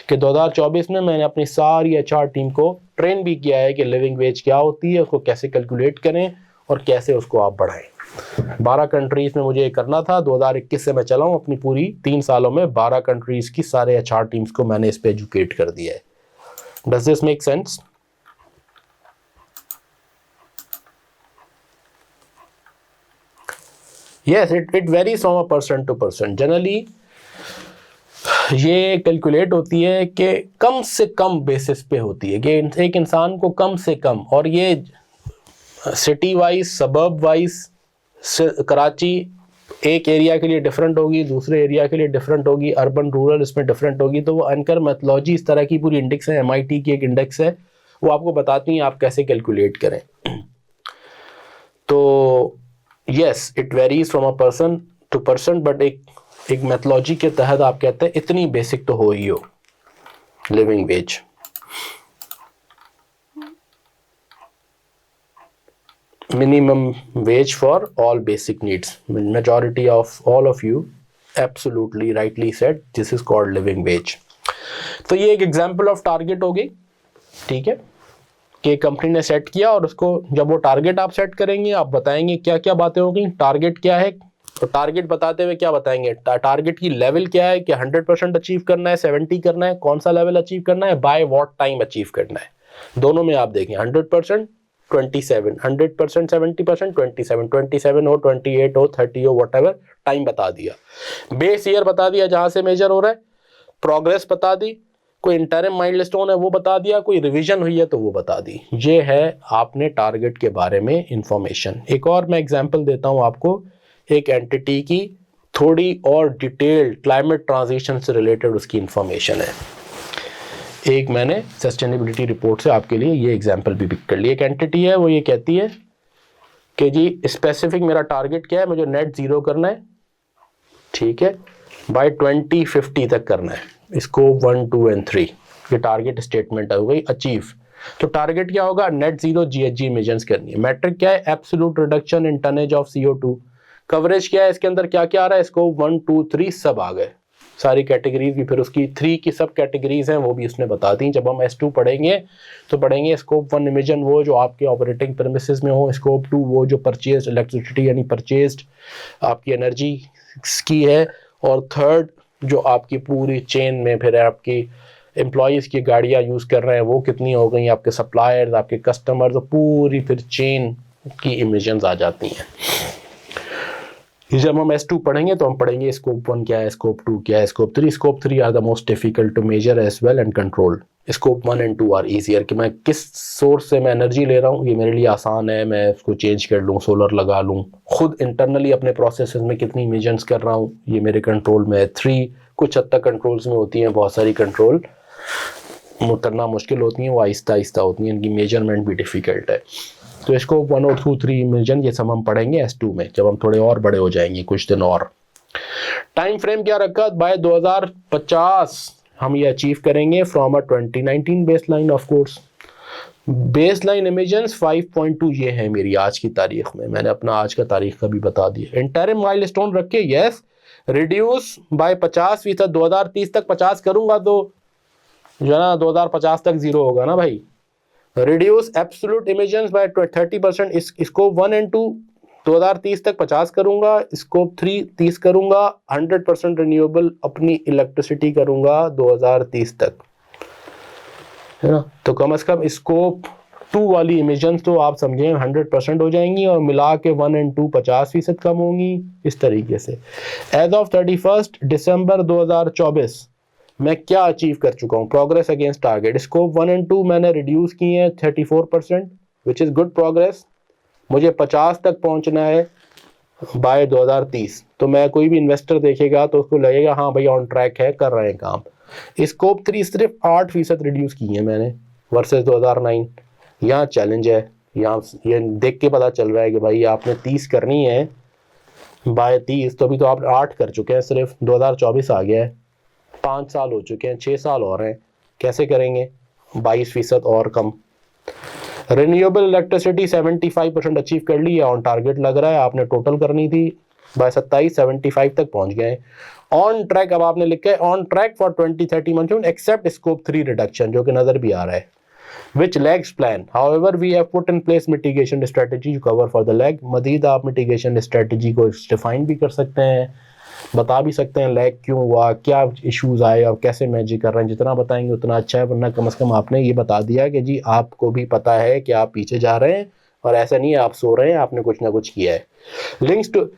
कि 2024 में मैंने अपनी सारी HR टीम को ट्रेन भी किया है कि लिविंग वेज क्या होती है, उसको कैसे कैलकुलेट करें और कैसे उसको आप बढ़ाएं। 12 कंट्रीज में मुझे ये करना था। 2021 से मैं चला हूँ, अपनी पूरी 3 सालों में 12 कंट्रीज की सारे HR टीम्स को मैंने इस पे एजुकेट कर दिया है। Does this make sense? Yes, it varies from a person to person. Generally, ये कैलकुलेट होती है कि कम से कम बेसिस पे होती है कि एक इंसान को कम से कम, और ये city wise, suburb wise, Karachi एक एरिया के लिए डिफरेंट होगी, दूसरे एरिया के लिए डिफरेंट होगी, अर्बन रूरल इसमें डिफरेंट होगी। तो वो एंकर मेथोलॉजी इस तरह की पूरी इंडेक्स है, MIT की एक इंडेक्स है, वो आपको बताती हैं आप कैसे कैलकुलेट करें। तो yes, it varies from a person to person, but एक मेथोलॉजी के तहत आप कहते हैं इतनी बेसिक तो हो ही हो living veg. minimum wage for all basic needs. Majority of all of you absolutely rightly said, this is called living veg. तो ये एक एग्जांपल ऑफ टारगेट हो गई, ठीक है, कि कंपनी ने सेट किया और उसको जब वो टारगेट आप सेट करेंगे आप बताएंगे क्या क्या बातें होगी, टारगेट क्या है, तो टारगेट बताते हुए क्या बताएंगे, टारगेट की लेवल क्या है, कि 100% अचीव करना है, 70 करना है, कौन सा लेवल अचीव करना है, बाय व्हाट टाइम अचीव करना है। दोनों में आप देखें 100%, 27, 100%, 70%, 27, 27 हो, 28 हो, 30 हो, व्हाटएवर, टाइम बता दिया, बेस ईयर बता दिया जहां से मेजर हो रहा है, प्रोग्रेस बता दी, कोई इंटरिम माइलस्टोन है वो बता दिया, कोई रिवीजन हुई है तो वो बता दी। ये है आपने टारगेट के बारे में इंफॉर्मेशन। एक और मैं एग्जांपल देता हूं आपको, एक एंटिटी की थोड़ी और डिटेल्ड क्लाइमेट ट्रांजिशन से रिलेटेड उसकी इंफॉर्मेशन है। एक मैंने सस्टेनेबिलिटी रिपोर्ट से आपके लिए ये एग्जांपल भी पिक कर लिया। एक एंटिटी है, वो ये कहती है कि जी स्पेसिफिक मेरा टारगेट क्या है, मुझे नेट जीरो करना है, ठीक है, बाय 2050 तक करना है, स्कोप 1, 2 एंड 3, ये टारगेट स्टेटमेंट हो गई, अचीव। तो टारगेट क्या होगा, नेट जीरो जीएचजी इमिशंस करनी है। मैट्रिक क्या है, absolute reduction in tonnage of CO2। Coverage क्या है, इसके अंदर क्या क्या आ रहा है, स्कोप 1, 2, 3 सब आ गए, सारी कैटेगरीज भी, फिर उसकी 3 की सब कैटेगरीज हैं वो भी उसने बता दी। जब हम S2 पढ़ेंगे तो पढ़ेंगे स्कोप 1 इमिशन वो जो आपके ऑपरेटिंग प्रेमिसेस में हो, स्कोप 2 वो जो परचेज इलेक्ट्रिसिटी यानी परचेज्ड आपकी एनर्जी की है, और थर्ड जो आपकी पूरी चेन में फिर आपकी एम्प्लॉयज़ की गाड़ियाँ यूज़ कर रहे हैं वो कितनी हो गई, आपके सप्लायर्स, आपके कस्टमर्स, तो पूरी फिर चेन की इमिशंस आ जाती हैं। जब हम S2 पढ़ेंगे तो हम पढ़ेंगे स्कोप 1 क्या है, स्कोप 2 क्या है, scope 3। Scope 3 are the most difficult to measure as well and control. Scope 1 and 2 are easier, कि मैं किस सोर्स से मैं एनर्जी ले रहा हूँ ये मेरे लिए आसान है, मैं उसको चेंज कर लूँ, सोलर लगा लूँ, खुद इंटरनली अपने प्रोसेसेस में कितनी इमिशंस कर रहा हूँ ये मेरे कंट्रोल में है। 3 कुछ हद तक कंट्रोल्स में होती हैं, बहुत सारी कंट्रोल करना मुश्किल होती हैं, वो आहिस्ता आहिस्ता होती हैं, इनकी मेजरमेंट भी डिफ़िकल्ट है। तो स्कोप 1 और 2, 3 इमिशन ये सब हम पढ़ेंगे S2 में जब हम थोड़े और बड़े हो जाएंगे कुछ दिन और। टाइम फ्रेम क्या रखा, बाय 2050 हम ये अचीव करेंगे from a 2019 baseline. Of course baseline emissions 5.2 ये है मेरी आज की तारीख में, मैंने अपना आज का तारीख का भी बता दिया। इंटरिम माइलस्टोन रखे, यस, रिड्यूस बाय 50%, 2030 तक 50 करूंगा तो जो है ना 2050 तक जीरो होगा ना भाई। Reduce absolute emissions by 30%, scope 1 and 2 2030 तक 50 करूंगा, स्कोप 3 30 करूंगा, 100% रिन्यूएबल अपनी इलेक्ट्रिसिटी करूंगा 2030 तक, है ना। तो कम से कम स्कोप 2 वाली इमिशंस तो आप समझें 100% हो जाएंगी, और मिला के 1 एंड 2 50% कम होंगी इस तरीके से। एज ऑफ 31 दिसंबर 2024 मैं क्या अचीव कर चुका हूँ, progress against target. Scope 1 and 2 मैंने रिड्यूस किए हैं 34%, विच इज़ गुड प्रोग्रेस। मुझे 50 तक पहुँचना है बाय 2030। तो मैं कोई भी इन्वेस्टर देखेगा तो उसको लगेगा हाँ भाई ऑन ट्रैक है, कर रहे हैं काम। स्कोप 3 सिर्फ 8% रिड्यूस की है मैंने वर्सेस 2009। यहाँ चैलेंज है, यहाँ ये देख के पता चल रहा है कि भाई आपने 30 करनी है बाय 30, तो अभी तो आप 8 कर चुके हैं, सिर्फ 2024 आ गया है, 5 साल हो चुके हैं, 6 साल और हैं, कैसे करेंगे 22% और कम। रिन्यूएबल इलेक्ट्रिसिटी 75% अचीव कर ली है, ऑन टारगेट लग रहा है, आपने टोटल करनी थी बाय 27 75 तक पहुंच गए। ऑन ट्रैक अब आपने लिखा है on track for 2030 month except scope 3 reduction, जो कि नजर भी आ रहा है, which lags plan. However, we have put in place mitigation strategy to cover for the lag. मजीद आप mitigation strategy को डिफाइन भी कर सकते हैं, बता भी सकते हैं लैग क्यों हुआ, क्या इश्यूज आए और कैसे मैनेज कर रहे हैं। जितना बताएंगे उतना अच्छा है, वरना कम से कम आपने ये बता दिया कि जी आपको भी पता है कि आप पीछे जा रहे हैं, और ऐसा नहीं है आप सो रहे हैं, आपने कुछ ना कुछ किया है। लिंक्स टू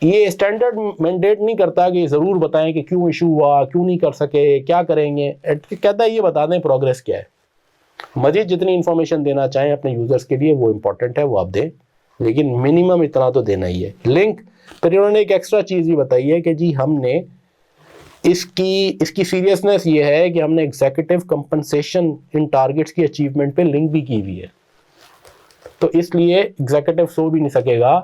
ये स्टैंडर्ड मैंडेट नहीं करता कि ज़रूर बताएं कि क्यों इशू हुआ, क्यों नहीं कर सके, क्या करेंगे, कहता है ये बता दें प्रोग्रेस क्या है। मजीद जितनी इंफॉर्मेशन देना चाहें अपने यूजर्स के लिए वो इंपॉर्टेंट है, वो आप दें, लेकिन मिनिमम इतना तो देना ही है। लिंक फिर उन्होंने एक एक्स्ट्रा चीज़ भी बताई है कि जी हमने इसकी सीरियसनेस ये है कि हमने एग्जीक्यूटिव कंपनसेशन इन टारगेट्स की अचीवमेंट पे लिंक भी की हुई है। तो इसलिए एग्जीक्यूटिव सो भी नहीं सकेगा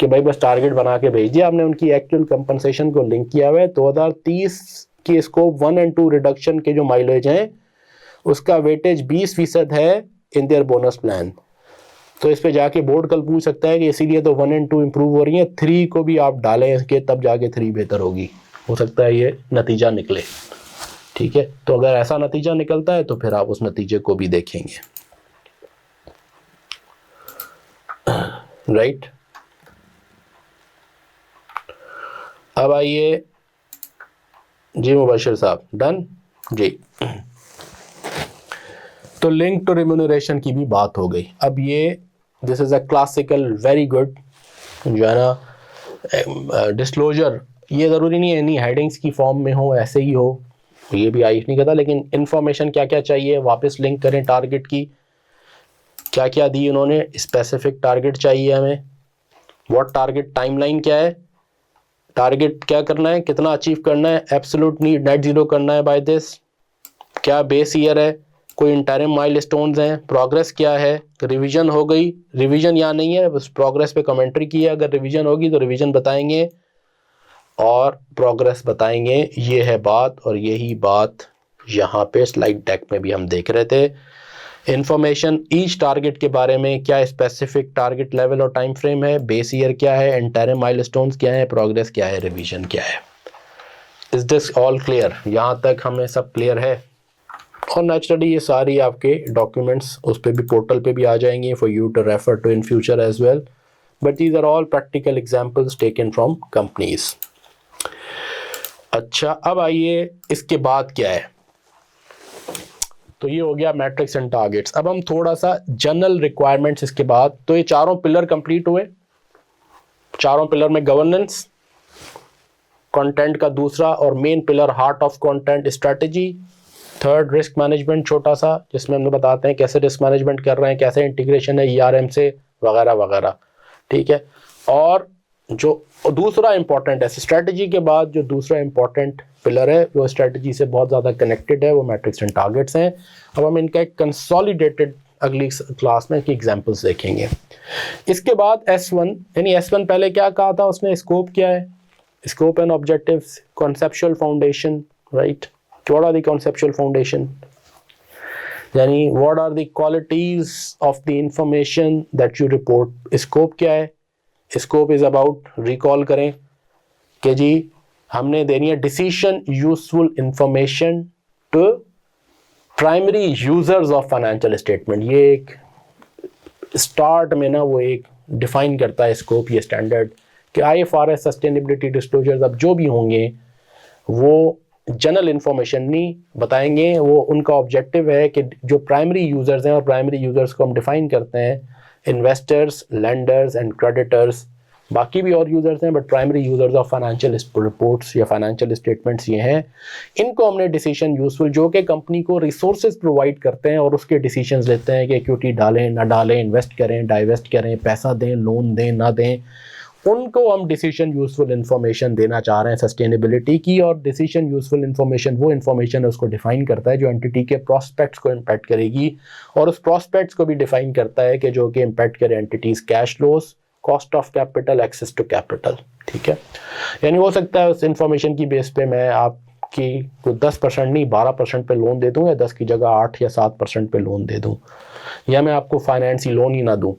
कि भाई बस टारगेट बना के भेज दिया, हमने उनकी एक्चुअल कंपनसेशन को लिंक किया हुआ है। 2030 के स्कोप 1 एंड 2 रिडक्शन के जो माइलेज हैं उसका वेटेज 20% है इन देयर बोनस प्लान। तो इस पे जाके बोर्ड कल पूछ सकता है कि इसीलिए तो 1 और 2 इंप्रूव हो रही है, 3 को भी आप डालें इसके, तब जाके 3 बेहतर होगी, हो सकता है ये नतीजा निकले। ठीक है, तो अगर ऐसा नतीजा निकलता है तो फिर आप उस नतीजे को भी देखेंगे। राइट, अब आइए जी मुबशिर साहब, डन जी। तो लिंक टू रिम्यूनरेशन की भी बात हो गई। अब ये this is a classical very good जो है ना डिस्क्लोजर, ये ज़रूरी नहीं है इन्हीं हेडिंग्स की फॉर्म में हो, ऐसे ही हो, ये भी आयुष नहीं कहता, लेकिन इन्फॉर्मेशन क्या क्या चाहिए वापस लिंक करें। टारगेट की क्या क्या दी उन्होंने, स्पेसिफिक टारगेट चाहिए हमें, व्हाट टारगेट, टाइमलाइन क्या है, टारगेट क्या करना है, कितना अचीव करना है, एब्सोल्यूट नीड नेट जीरो करना है बाय दिस, क्या बेस ईयर है, कोई इंटरिम माइलस्टोन्स हैं, प्रोग्रेस क्या है, रिवीजन हो गई, रिवीजन यहाँ नहीं है, बस प्रोग्रेस पे कमेंट्री की है, अगर रिवीजन होगी तो रिवीजन बताएंगे और प्रोग्रेस बताएंगे, ये है बात। और यही बात यहाँ पे स्लाइड डेक में भी हम देख रहे थे। इंफॉर्मेशन ईच टारगेट के बारे में, क्या स्पेसिफिक टारगेट लेवल और टाइम फ्रेम है, बेस ईयर क्या है, इंटरिम माइलस्टोन्स क्या है, प्रोग्रेस क्या है, रिवीजन क्या है। Is this all clear? यहाँ तक हमें सब क्लियर है। और नेचुरली ये सारी आपके डॉक्यूमेंट्स उस पर भी, पोर्टल पे भी आ जाएंगे for you to refer to in future as well, but these are all practical examples taken from companies. अच्छा, अब आइए इसके बाद क्या है। तो ये हो गया मैट्रिक्स एंड टारगेट्स। अब हम थोड़ा सा जनरल रिक्वायरमेंट्स इसके बाद, तो ये चारों पिलर कंप्लीट हुए। चारों पिलर में गवर्नेंस, कंटेंट का दूसरा और main pillar heart of content strategy, third risk management छोटा सा, जिसमें हम बताते हैं कैसे रिस्क मैनेजमेंट कर रहे हैं, कैसे इंटीग्रेशन है ईआरएम से वगैरह वगैरह। ठीक है, और जो दूसरा इंपॉर्टेंट है स्ट्रेटजी के बाद, जो दूसरा इंपॉर्टेंट पिलर है वो स्ट्रेटजी से बहुत ज़्यादा कनेक्टेड है, वो मैट्रिक्स एंड टारगेट्स हैं। अब हम इनका एक कंसोलिडेटेड अगली क्लास में की एग्जांपल्स देखेंगे। इसके बाद S1, यानी S1 पहले क्या कहा था उसने, स्कोप क्या है, scope and objectives, conceptual foundation, right, what are the conceptual foundation, यानी what are the qualities of the information that you report। scope क्या है, scope is about, recall करें कि जी हमने देनी है decision useful information to primary users of financial statement। ये एक स्टार्ट में ना वो एक डिफाइन करता है स्कोप, ये स्टैंडर्ड कि IFRS सस्टेनेबिलिटी डिस्क्लोजर्स अब जो भी होंगे वो जनरल इंफॉर्मेशन नहीं बताएंगे, वो उनका ऑब्जेक्टिव है कि जो प्राइमरी यूजर्स हैं, और प्राइमरी यूजर्स को हम डिफाइन करते हैं इन्वेस्टर्स, लेंडर्स एंड क्रेडिटर्स, बाकी भी और यूजर्स हैं but primary users of financial reports या फाइनेंशियल स्टेटमेंट्स ये हैं। इनको हमने डिसीजन यूजफुल, जो कि कंपनी को रिसोर्सेज प्रोवाइड करते हैं और उसके डिसीजंस लेते हैं कि इक्विटी डालें ना डालें, इन्वेस्ट करें डाइवेस्ट करें, पैसा दें, लोन दें ना दें, उनको हम डिसीजन यूजफुल इंफॉर्मेशन देना चाह रहे हैं सस्टेनेबिलिटी की। और डिसीजन यूजफुल इंफॉर्मेशन वो इंफॉर्मेशन है उसको डिफाइन करता है जो एंटिटी के प्रॉस्पेक्ट्स को इम्पैक्ट करेगी, और उस प्रॉस्पेक्ट्स को भी डिफाइन करता है कि जो कि इम्पैक्ट करे entities cash flows, cost of capital, access to capital. ठीक है, यानी हो सकता है उस इंफॉर्मेशन की बेस पे मैं आपकी को 10% नहीं 12% पे लोन दे दूँ, या 10 की जगह 8 या 7% पे लोन दे दूँ, या मैं आपको फाइनेंस ही लोन ही ना दूँ।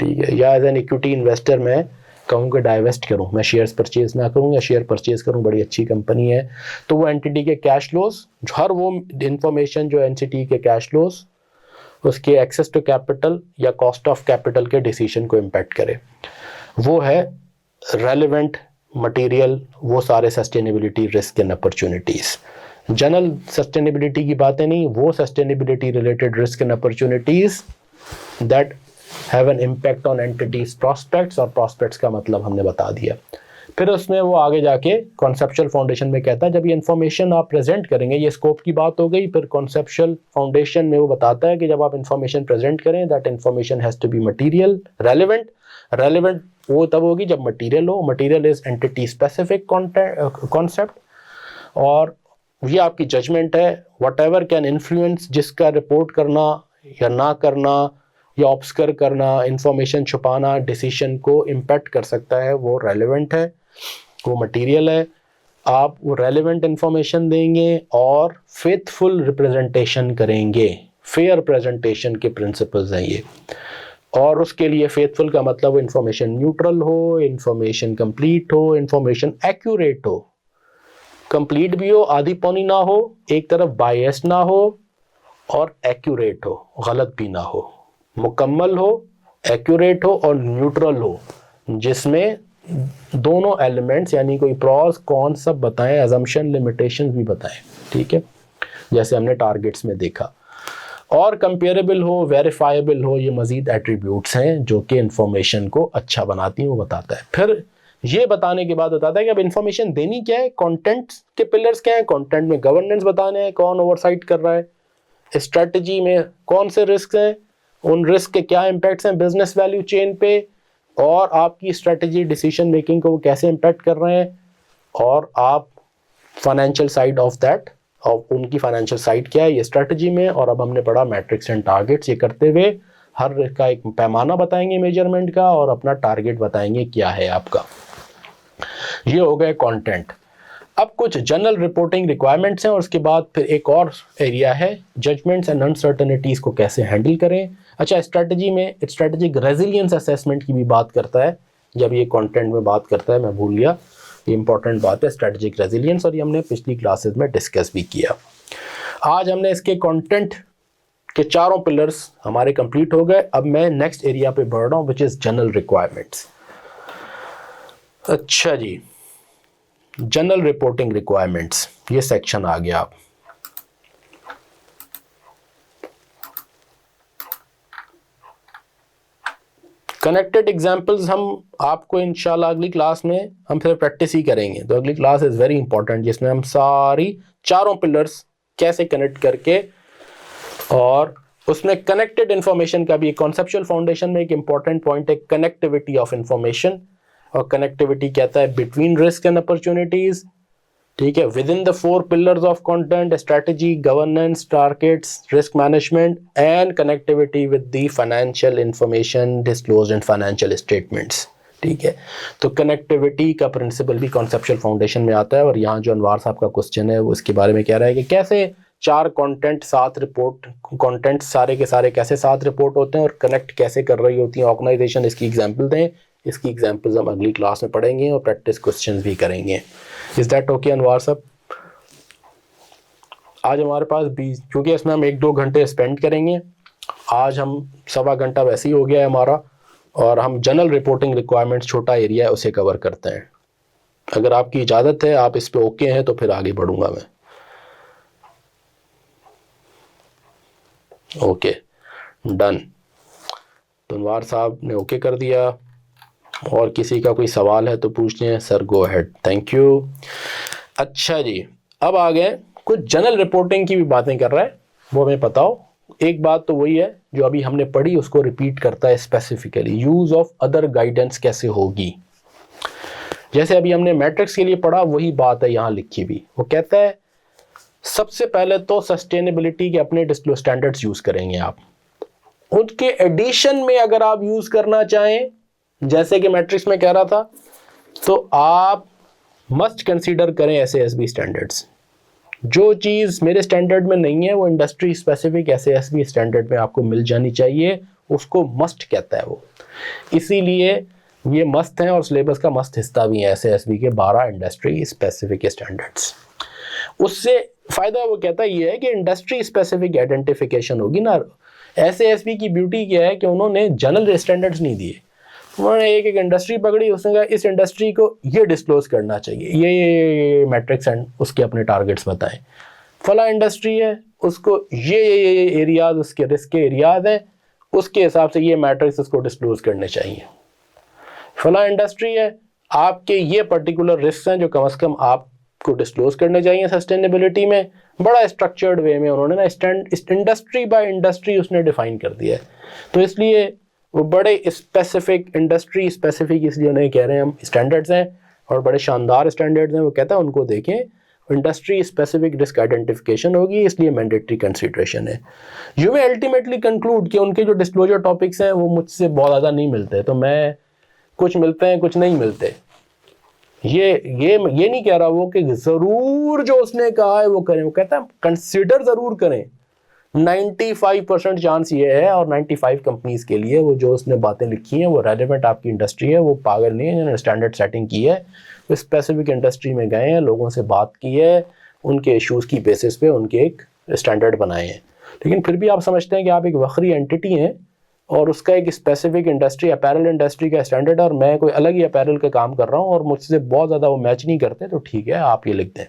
ठीक है, या एज एन इक्विटी इन्वेस्टर मैं कहूँ कि डाइवेस्ट करूँ, मैं शेयर्स परचेज ना करूँ या शेयर परचेज करूँ, बड़ी अच्छी कंपनी है, तो वो एंटिटी के कैश फ्लोस, हर वो इंफॉर्मेशन जो एंटिटी के कैश फ्लोस, उसके एक्सेस टू कैपिटल या कॉस्ट ऑफ कैपिटल के डिसीजन को इम्पैक्ट करे, वो है रेलेवेंट मटेरियल, वो सारे sustainability risk and opportunities. General sustainability की बातें नहीं, वो sustainability related risk and opportunities that have an impact on entities prospects, और प्रॉस्पेक्ट्स का मतलब हमने बता दिया। फिर उसमें वो आगे जाके कॉन्सेप्चुअल फाउंडेशन में कहता है जब ये इन्फॉर्मेशन आप प्रेजेंट करेंगे, ये स्कोप की बात हो गई, फिर कॉन्सेप्चुअल फाउंडेशन में वो बताता है कि जब आप इन्फॉर्मेशन प्रेजेंट करें that information has to be material relevant. Relevant वो तब होगी जब मटीरियल हो, material is entity specific concept, और ये आपकी जजमेंट है, वट एवर कैन इन्फ्लुएंस, जिसका रिपोर्ट करना या ना करना या ऑब्सकर करना, इंफॉर्मेशन छुपाना डिसीजन को इम्पैक्ट कर सकता है, वो रेलेवेंट है, वो मटेरियल है। आप वो रेलेवेंट इंफॉर्मेशन देंगे और फेथफुल रिप्रेजेंटेशन करेंगे, फेयर प्रेजेंटेशन के प्रिंसिपल्स हैं ये। और उसके लिए फेथफुल का मतलब इंफॉर्मेशन न्यूट्रल हो, इंफॉर्मेशन कंप्लीट हो, इंफॉर्मेशन एक्यूरेट हो। कंप्लीट भी हो, आधी पौनी ना हो, एक तरफ बायस ना हो, और एक्यूरेट हो, गलत भी ना हो। मुकम्मल हो, एक्यूरेट हो और न्यूट्रल हो, जिसमें दोनों एलिमेंट्स यानी कोई प्रॉस कौन सब बताएं, अजम्पशन लिमिटेशन भी बताएं, ठीक है, जैसे हमने टारगेट्स में देखा। और कंपेरेबल हो, वेरीफाइबल हो, ये मजीद एट्रीब्यूट्स हैं जो कि इंफॉर्मेशन को अच्छा बनाती हैं, वो बताता है। फिर ये बताने के बाद बताता है कि अब इंफॉर्मेशन देनी क्या है, कंटेंट के पिलर्स क्या है, कंटेंट में गवर्नेंस बताने हैं, कौन ओवरसाइट कर रहा है, स्ट्रेटजी में कौन से रिस्क हैं, उन रिस्क के क्या इम्पैक्ट्स हैं बिजनेस वैल्यू चेन पे, और आपकी स्ट्रेटजी डिसीजन मेकिंग को कैसे इम्पैक्ट कर रहे हैं, और आप फाइनेंशियल साइड ऑफ दैट, और उनकी फाइनेंशियल साइड क्या है ये स्ट्रेटजी में। और अब हमने पढ़ा मैट्रिक्स एंड टारगेट्स। ये करते हुए हर का एक पैमाना बताएंगे मेजरमेंट का, और अपना टारगेट बताएंगे क्या है आपका। ये हो गए कंटेंट। अब कुछ जनरल रिपोर्टिंग रिक्वायरमेंट्स हैं, और उसके बाद फिर एक और एरिया है जजमेंट्स एंड अनसर्टेनिटीज को कैसे हैंडल करें। अच्छा, स्ट्रेटजी में स्ट्रेटेजिक रेजिलियंस असेसमेंट की भी बात करता है, जब ये कंटेंट में बात करता है, मैं भूल गया, ये इंपॉर्टेंट बात है स्ट्रेटेजिक रेजिलियंस, और ये हमने पिछली क्लासेस में डिस्कस भी किया। आज हमने इसके कंटेंट के चारों पिलर्स हमारे कंप्लीट हो गए। अब मैं नेक्स्ट एरिया पे बढ़ रहा हूँ, विच इज जनरल रिक्वायरमेंट्स। अच्छा जी, जनरल रिपोर्टिंग रिक्वायरमेंट्स, ये सेक्शन आ गया। आप कनेक्टेड एग्जाम्पल्स हम आपको इंशाल्लाह अगली क्लास में हम फिर प्रैक्टिस ही करेंगे। तो अगली क्लास इज़ वेरी इंपॉर्टेंट, जिसमें हम सारी चारों पिलर्स कैसे कनेक्ट करके, और उसमें कनेक्टेड इंफॉर्मेशन का भी एक कॉन्सेप्चुअल फाउंडेशन में एक इंपॉर्टेंट पॉइंट है कनेक्टिविटी ऑफ इंफॉर्मेशन। और कनेक्टिविटी कहता है बिटवीन रिस्क एंड अपॉर्चुनिटीज, ठीक है, with in the 4 pillars of content, strategy, governance, targets, risk management and connectivity with the financial information disclosed in financial statements, ठीक है। तो कनेक्टिविटी का प्रिंसिपल भी कॉन्सेप्चुअल फाउंडेशन में आता है, और यहाँ जो अनवार साहब का क्वेश्चन है वो इसके बारे में कह रहा है कि कैसे 4 कंटेंट साथ रिपोर्ट, कंटेंट सारे के सारे कैसे साथ रिपोर्ट होते हैं और कनेक्ट कैसे कर रही होती हैं ऑर्गेनाइजेशन। इसकी एग्जाम्पल दें, इसकी एग्जाम्पल्स हम अगली क्लास में पढ़ेंगे और प्रैक्टिस क्वेश्चन भी करेंगे। इज दैट ओके अनवार साहब? आज हमारे पास 20, क्योंकि इसमें हम 1-2 घंटे स्पेंड करेंगे, आज हम 1.25 घंटा वैसे ही हो गया है हमारा, और हम जनरल रिपोर्टिंग रिक्वायरमेंट्स छोटा एरिया है उसे कवर करते हैं। अगर आपकी इजाज़त है, आप इस पे ओके हैं, तो फिर आगे बढ़ूंगा मैं। Okay, done. तो अनवार साहब ने ओके कर दिया, और किसी का कोई सवाल है तो पूछ लें। Sir go ahead, thank you. अच्छा जी, अब आ गए कुछ जनरल रिपोर्टिंग की भी बातें कर रहा है, वो हमें पता हो। एक बात तो वही है जो अभी हमने पढ़ी, उसको रिपीट करता है specifically, use of other guidance कैसे होगी। जैसे अभी हमने मैट्रिक्स के लिए पढ़ा, वही बात है यहाँ लिखी भी। वो कहता है सबसे पहले तो सस्टेनेबिलिटी के अपने डिस्क्लोज स्टैंडर्ड्स यूज करेंगे आप, उनके एडिशन में अगर आप यूज करना चाहें, जैसे कि मैट्रिक्स में कह रहा था, तो आप मस्ट कंसीडर करें SASB स्टैंडर्ड्स। जो चीज़ मेरे स्टैंडर्ड में नहीं है वो इंडस्ट्री स्पेसिफिक SASB स्टैंडर्ड में आपको मिल जानी चाहिए, उसको मस्ट कहता है वो। इसीलिए ये मस्त हैं और सिलेबस का मस्त हिस्सा भी है SASB के 12 इंडस्ट्री स्पेसिफिक स्टैंडर्ड्स। उससे फ़ायदा वो कहता है ये है कि इंडस्ट्री स्पेसिफिक आइडेंटिफिकेशन होगी ना। SASB की ब्यूटी क्या है कि उन्होंने जनरल स्टैंडर्ड्स नहीं दिए, उन्होंने एक एक इंडस्ट्री पकड़ी, उसने कहा इस इंडस्ट्री को ये डिस्क्लोज करना चाहिए, ये मैट्रिक्स एंड उसके अपने टारगेट्स बताएं। फला इंडस्ट्री है, उसको ये एरियाज, उसके रिस्क के एरियाज हैं, उसके हिसाब से ये मैट्रिक्स उसको डिस्क्लोज करने चाहिए। फला इंडस्ट्री है, आपके ये पर्टिकुलर रिस्क हैं जो कम से कम आपको डिस्क्लोज करने चाहिए सस्टेनेबिलिटी में। बड़ा स्ट्रक्चर्ड वे में उन्होंने ना इंडस्ट्री बाय इंडस्ट्री उसने डिफाइन कर दिया है। तो इसलिए वो बड़े स्पेसिफिक, इंडस्ट्री स्पेसिफिक इसलिए उन्हें कह रहे हैं हम स्टैंडर्ड्स हैं, और बड़े शानदार स्टैंडर्ड्स हैं। वो कहता है उनको देखें, इंडस्ट्री स्पेसिफिक रिस्क आइडेंटिफिकेशन होगी, इसलिए मैंडेटरी कंसीडरेशन है। यू में अल्टीमेटली कंक्लूड कि उनके जो डिस्क्लोजर टॉपिक्स हैं वो मुझसे बहुत ज़्यादा नहीं मिलते, तो मैं कुछ मिलते हैं कुछ नहीं मिलते। ये नहीं कह रहा वो कि ज़रूर जो उसने कहा है वो करें, वो कहता है कंसिडर ज़रूर करें, 95% चांस ये है, और 95 कंपनीज के लिए वो जो उसने बातें लिखी हैं वो रेलेवेंट आपकी इंडस्ट्री है, वो पागल नहीं है जिन्होंने स्टैंडर्ड सेटिंग की है, वो स्पेसिफिक इंडस्ट्री में गए हैं, लोगों से बात की है, उनके इश्यूज़ की बेसिस पे उनके एक स्टैंडर्ड बनाए हैं। लेकिन फिर भी आप समझते हैं कि आप एक वक्री एंटिटी हैं और उसका एक स्पेसिफिक इंडस्ट्री, अपैरल इंडस्ट्री का स्टैंडर्ड, और मैं कोई अलग ही अपैरल का काम कर रहा हूँ और मुझसे बहुत ज़्यादा वो मैच नहीं करते, तो ठीक है आप ये लिख दें।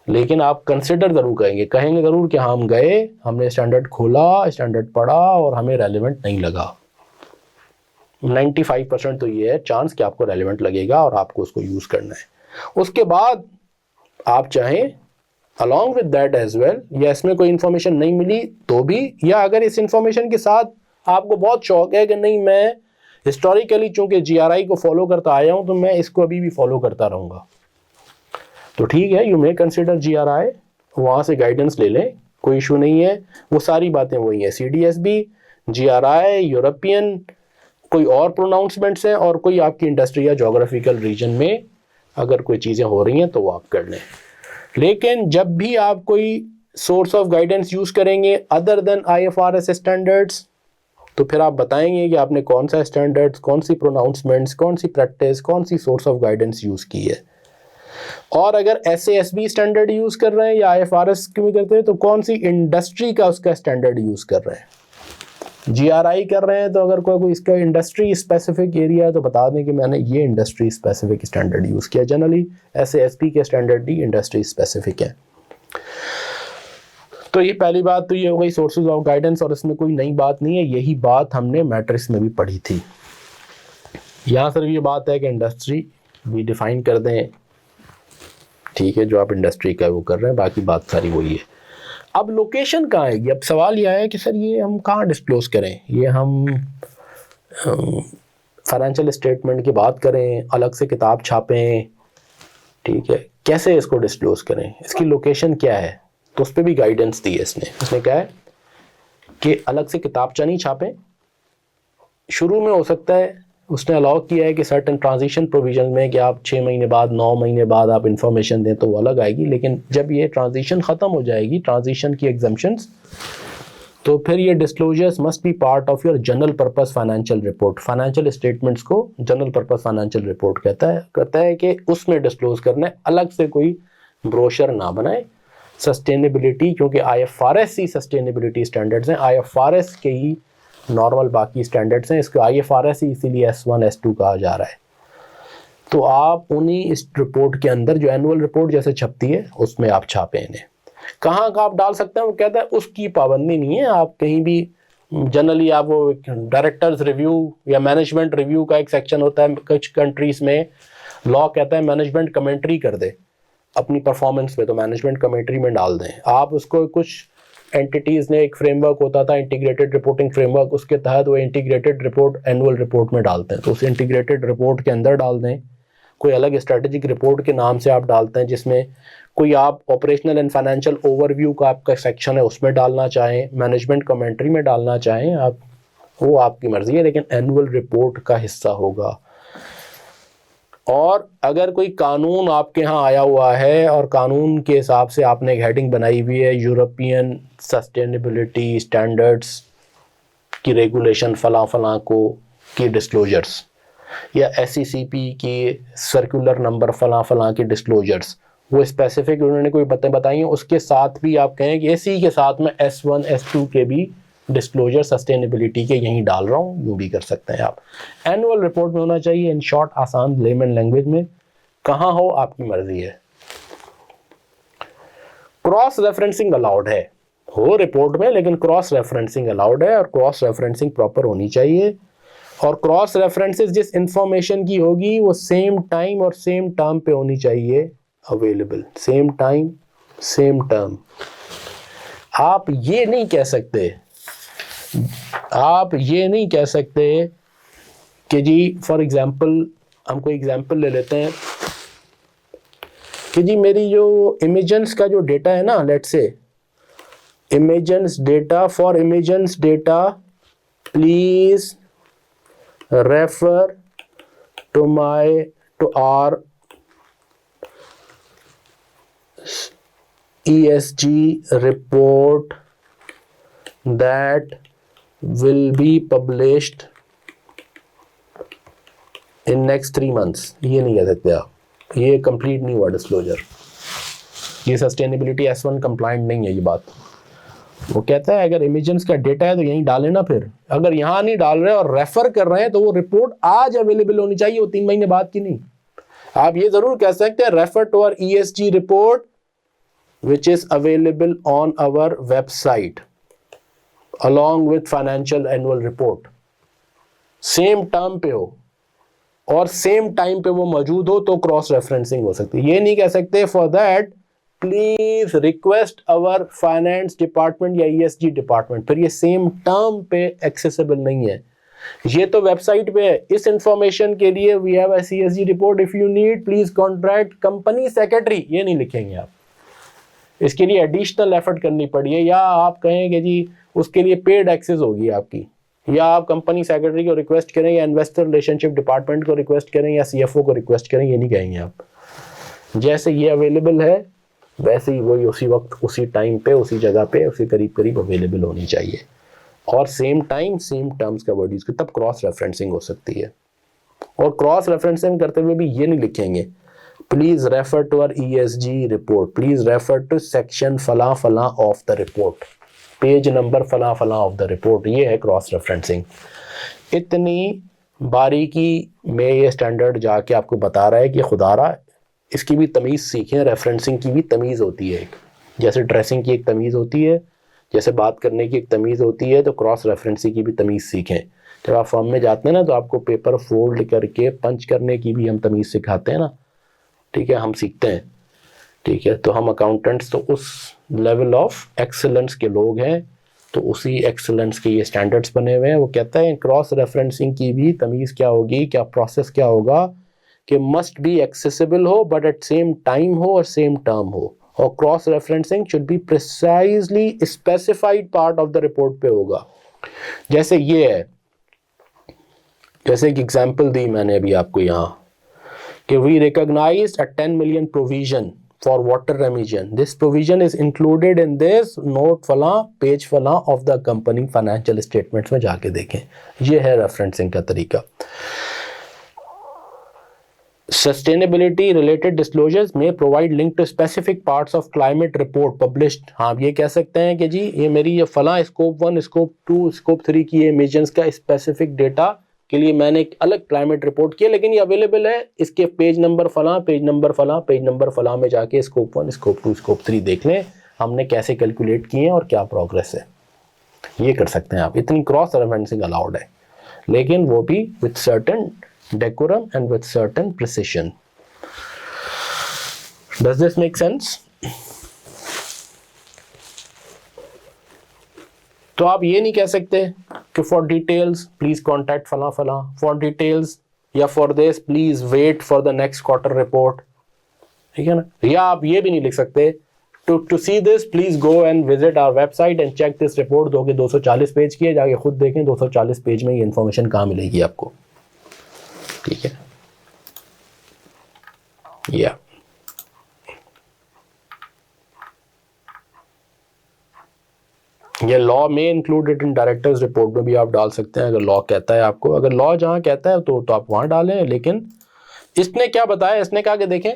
लेकिन आप कंसिडर ज़रूर कहेंगे ज़रूर कि हम गए, हमने स्टैंडर्ड खोला, स्टैंडर्ड पढ़ा और हमें रेलेवेंट नहीं लगा। 95% तो ये है चांस कि आपको रेलेवेंट लगेगा और आपको उसको यूज़ करना है। उसके बाद आप चाहें along with that as well, या इसमें कोई इन्फॉर्मेशन नहीं मिली तो भी, या अगर इस इन्फॉर्मेशन के साथ आपको बहुत शौक है कि नहीं मैं हिस्टोरिकली चूंकि GRI को फॉलो करता आया हूं तो मैं इसको अभी भी फॉलो करता रहूँगा, तो ठीक है, यू मे कंसिडर GRI, वहाँ से गाइडेंस ले लें, कोई इशू नहीं है। वो सारी बातें वही हैं, CDSB, GRI, यूरोपियन, कोई और प्रोनाउंसमेंट्स हैं, और कोई आपकी इंडस्ट्री या जोग्राफिकल रीजन में अगर कोई चीज़ें हो रही हैं तो वो आप कर लें। लेकिन जब भी आप कोई सोर्स ऑफ गाइडेंस यूज़ करेंगे अदर देन IFRS स्टैंडर्ड्स, तो फिर आप बताएंगे कि आपने कौन सा स्टैंडर्ड्स, कौन सी प्रोनाउंसमेंट्स, कौन सी प्रैक्टिस, कौन सी सोर्स ऑफ गाइडेंस यूज़ की है। और अगर SASB स्टैंडर्ड यूज़ कर रहे हैं या IFRS क्यों करते हैं, तो कौन सी इंडस्ट्री का उसका स्टैंडर्ड यूज़ कर रहे हैं। GRI कर रहे हैं तो अगर कोई इसका इंडस्ट्री स्पेसिफिक एरिया है तो बता दें कि मैंने ये इंडस्ट्री स्पेसिफिक स्टैंडर्ड यूज़ किया। जनरली SASB के स्टैंडर्ड ही इंडस्ट्री स्पेसिफिक है। तो ये पहली बात तो ये हो गई सोर्सेज ऑफ गाइडेंस, और इसमें कोई नई बात नहीं है, यही बात हमने मैट्रिक्स में भी पढ़ी थी। यहाँ सिर्फ ये बात है कि इंडस्ट्री भी डिफाइन कर दें, ठीक है, जो आप इंडस्ट्री का वो कर रहे हैं, बाकी बात सारी वही है। अब लोकेशन कहाँ आएगी, अब सवाल यह है कि सर ये हम कहाँ डिस्क्लोज करें, ये हम फाइनेंशियल स्टेटमेंट की बात करें, अलग से किताब छापें, ठीक है, कैसे इसको डिस्क्लोज करें, इसकी लोकेशन क्या है, तो उस पर भी गाइडेंस दी है इसने कहा है कि अलग से किताबचा नहीं छापें। शुरू में हो सकता है उसने अलाउ किया है कि सर्टन ट्रांजिशन प्रोविजन में कि आप 6 महीने बाद, 9 महीने बाद आप इंफॉर्मेशन दें तो वो अलग आएगी, लेकिन जब ये ट्रांजिशन ख़त्म हो जाएगी, ट्रांजिशन की एग्जम्पशंस, तो फिर ये disclosures must be part of your general purpose financial report. Financial statements को जनरल पर्पस फाइनेंशियल रिपोर्ट कहता है कि उसमें डिस्क्लोज करना है, अलग से कोई ब्रोशर ना बनाए। सस्टेनेबिलिटी, क्योंकि IFRS ही सस्टेनेबिलिटी स्टैंडर्ड्स हैं, IFRS के ही नॉर्मल बाकी स्टैंडर्ड्स हैं, इसको IFRS ही इसीलिए S1 S2 कहा जा रहा है। तो आप उन्हीं इस रिपोर्ट के अंदर जो एनुअल रिपोर्ट जैसे छपती है उसमें आप छापें इन्हें। कहाँ का आप डाल सकते हैं, वो कहता है उसकी पाबंदी नहीं है, आप कहीं भी जनरली आप वो डायरेक्टर्स रिव्यू या मैनेजमेंट रिव्यू का एक सेक्शन होता है, कुछ कंट्रीज में लॉ कहता है मैनेजमेंट कमेंट्री कर दे अपनी परफॉर्मेंस पे, तो मैनेजमेंट कमेंट्री में डाल दें आप उसको। कुछ एंटिटीज़ ने एक फ्रेमवर्क होता था इंटीग्रेटेड रिपोर्टिंग फ्रेमवर्क, उसके तहत वो इंटीग्रेटेड रिपोर्ट एनुअल रिपोर्ट में डालते हैं, तो उस इंटीग्रेटेड रिपोर्ट के अंदर डाल दें। कोई अलग स्ट्रेटेजिक रिपोर्ट के नाम से आप डालते हैं जिसमें कोई आप ऑपरेशनल एंड फाइनेंशियल ओवरव्यू का आपका सेक्शन है उसमें डालना चाहें, मैनेजमेंट कमेंट्री में डालना चाहें आप, वो आपकी मर्जी है, लेकिन एनुअल रिपोर्ट का हिस्सा होगा। और अगर कोई कानून आपके यहाँ आया हुआ है और कानून के हिसाब से आपने एक हेडिंग बनाई हुई है यूरोपियन सस्टेनेबिलिटी स्टैंडर्ड्स की रेगुलेशन फलां फलां को की डिस्क्लोजर्स, या SECP की सर्कुलर नंबर फलां फलां की डिस्क्लोजर्स, वो स्पेसिफिक उन्होंने कोई बातें बताई हैं, उसके साथ भी आप कहें कि इसी के साथ में S1 S2 के भी डिस्क्लोजर सस्टेनेबिलिटी के यहीं डाल रहा हूँ, यूँ भी कर सकते हैं आप। एनुअल रिपोर्ट में होना चाहिए, इन शॉर्ट, आसान लेमन लैंग्वेज में, कहाँ हो आपकी मर्जी है। क्रॉस रेफरेंसिंग अलाउड है, हो रिपोर्ट में, लेकिन क्रॉस रेफरेंसिंग अलाउड है, और क्रॉस रेफरेंसिंग प्रॉपर होनी चाहिए। और क्रॉस रेफरेंसेस जिस इंफॉर्मेशन की होगी वो सेम टाइम और सेम टर्म पे होनी चाहिए available, same time same term. आप ये नहीं कह सकते कि जी फॉर एग्जांपल, हम कोई एग्जांपल ले लेते हैं कि जी मेरी जो इमेजेंस का जो डेटा है ना, let's say emissions data, for emissions data please refer to our ESG report that will be published in next 3 months, ये नहीं कह सकते आप, ये कंप्लीट नहीं हुआ डिस्क्लोजर, ये सस्टेनेबिलिटी S1 कंप्लाइंट नहीं है ये बात। वो कहता है अगर इमिजेंस का डेटा है तो यहीं डालें ना, फिर अगर यहाँ नहीं डाल रहे और रेफर कर रहे हैं तो वो रिपोर्ट आज अवेलेबल होनी चाहिए, वो 3 महीने बाद की नहीं। आप ये जरूर कह सकते हैं refer to our ESG report which is available on our website along with financial annual report, same term पे हो और सेम टाइम पे वो मौजूद हो तो क्रॉस रेफरेंसिंग हो सकती है। ये नहीं कह सकते for that please request our finance department या ESG डिपार्टमेंट, फिर ये सेम टर्म पे एक्सेसिबल नहीं है। ये तो वेबसाइट पे है, इस इंफॉर्मेशन के लिए we have a ESG report, if you need please contact company secretary, ये नहीं लिखेंगे आप। इसके लिए एडिशनल एफर्ट करनी पड़ी है, या आप कहेंगे जी उसके लिए पेड एक्सेस होगी आपकी, या आप कंपनी सेक्रेटरी को रिक्वेस्ट करें, या इन्वेस्टर रिलेशनशिप डिपार्टमेंट को रिक्वेस्ट करें, या CFO को रिक्वेस्ट करें, ये नहीं कहेंगे आप। जैसे ये अवेलेबल है वैसे ही वही उसी वक्त उसी टाइम पे उसी जगह पे उसी करीब करीब अवेलेबल होनी चाहिए, और सेम टाइम सेम टर्म्स का वर्ड यूज कर, तब क्रॉस रेफरेंसिंग हो सकती है। और क्रॉस रेफरेंसिंग करते हुए भी ये नहीं लिखेंगे please refer to our ESG report, please refer to section फला फला of the report, page number फला फला ऑफ द रिपोर्ट, ये है क्रॉस रेफरेंसिंग। इतनी बारीकी में ये स्टैंडर्ड जाके आपको बता रहा है कि खुदारा इसकी भी तमीज़ सीखें, रेफरेंसिंग की भी तमीज़ होती है एक, जैसे ड्रेसिंग की एक तमीज़ होती है, जैसे बात करने की एक तमीज़ होती है, तो क्रॉस रेफरेंसिंग की भी तमीज़ सीखें। जब आप फॉर्म में जाते हैं ना तो आपको पेपर फोल्ड करके पंच करने की भी हम तमीज़ सिखाते हैं ना, ठीक है, हम सीखते हैं, ठीक है। तो हम अकाउंटेंट्स तो उस लेवल ऑफ एक्सेलेंस के लोग हैं, तो उसी एक्सेलेंस के ये स्टैंडर्ड्स बने हुए हैं। वो कहता है क्रॉस रेफरेंसिंग की भी तमीज़ क्या होगी, क्या प्रोसेस क्या होगा कि मस्ट बी एक्सेसिबल हो बट एट सेम टाइम हो और सेम टर्म हो, और cross referencing should be precisely specified part of the report पे होगा। जैसे ये है, जैसे एक एग्जांपल दी मैंने अभी आपको यहाँ कि we recognized a 10 million provision for water remediation. This provision is included in this note फला पेज फला of the company financial statements में जाके देखें। ये है रेफरेंसिंग का तरीका। Sustainability related disclosures may provide link to specific parts of climate report published। हाँ, ये कह सकते हैं कि जी ये मेरी ये फला स्कोप 1 स्कोप 2 स्कोप 3 की एमिशंस का स्पेसिफिक डेटा के लिए मैंने एक अलग क्लाइमेट रिपोर्ट किया, लेकिन ये अवेलेबल है, इसके पेज नंबर फला पेज नंबर फला पेज नंबर फला में जाके स्कोप 1 स्कोप 2 स्कोप 3 देख लें हमने कैसे कैलकुलेट किए हैं और क्या प्रोग्रेस है। ये कर सकते हैं आप, इतनी क्रॉस रेफरेंसिंग अलाउड है, लेकिन वो भी with certain decorum and with certain precision. Does this make sense? तो आप ये नहीं कह सकते कि फॉर डिटेल्स प्लीज कॉन्टैक्ट फला फला, फॉर डिटेल्स या for this please wait for the next quarter report, ठीक है ना। या आप ये भी नहीं लिख सकते to see this please go and visit our website and check this report, जो कि 240 पेज की है, जाके खुद देखें 240 पेज में ये इंफॉर्मेशन कहाँ मिलेगी आपको, ठीक है। या ये लॉ में इंक्लूडेड इन डायरेक्टर्स रिपोर्ट में भी आप डाल सकते हैं, अगर लॉ कहता है आपको, अगर लॉ जहां कहता है तो आप वहां डालें। लेकिन इसने क्या बताया, इसने कहा कि देखें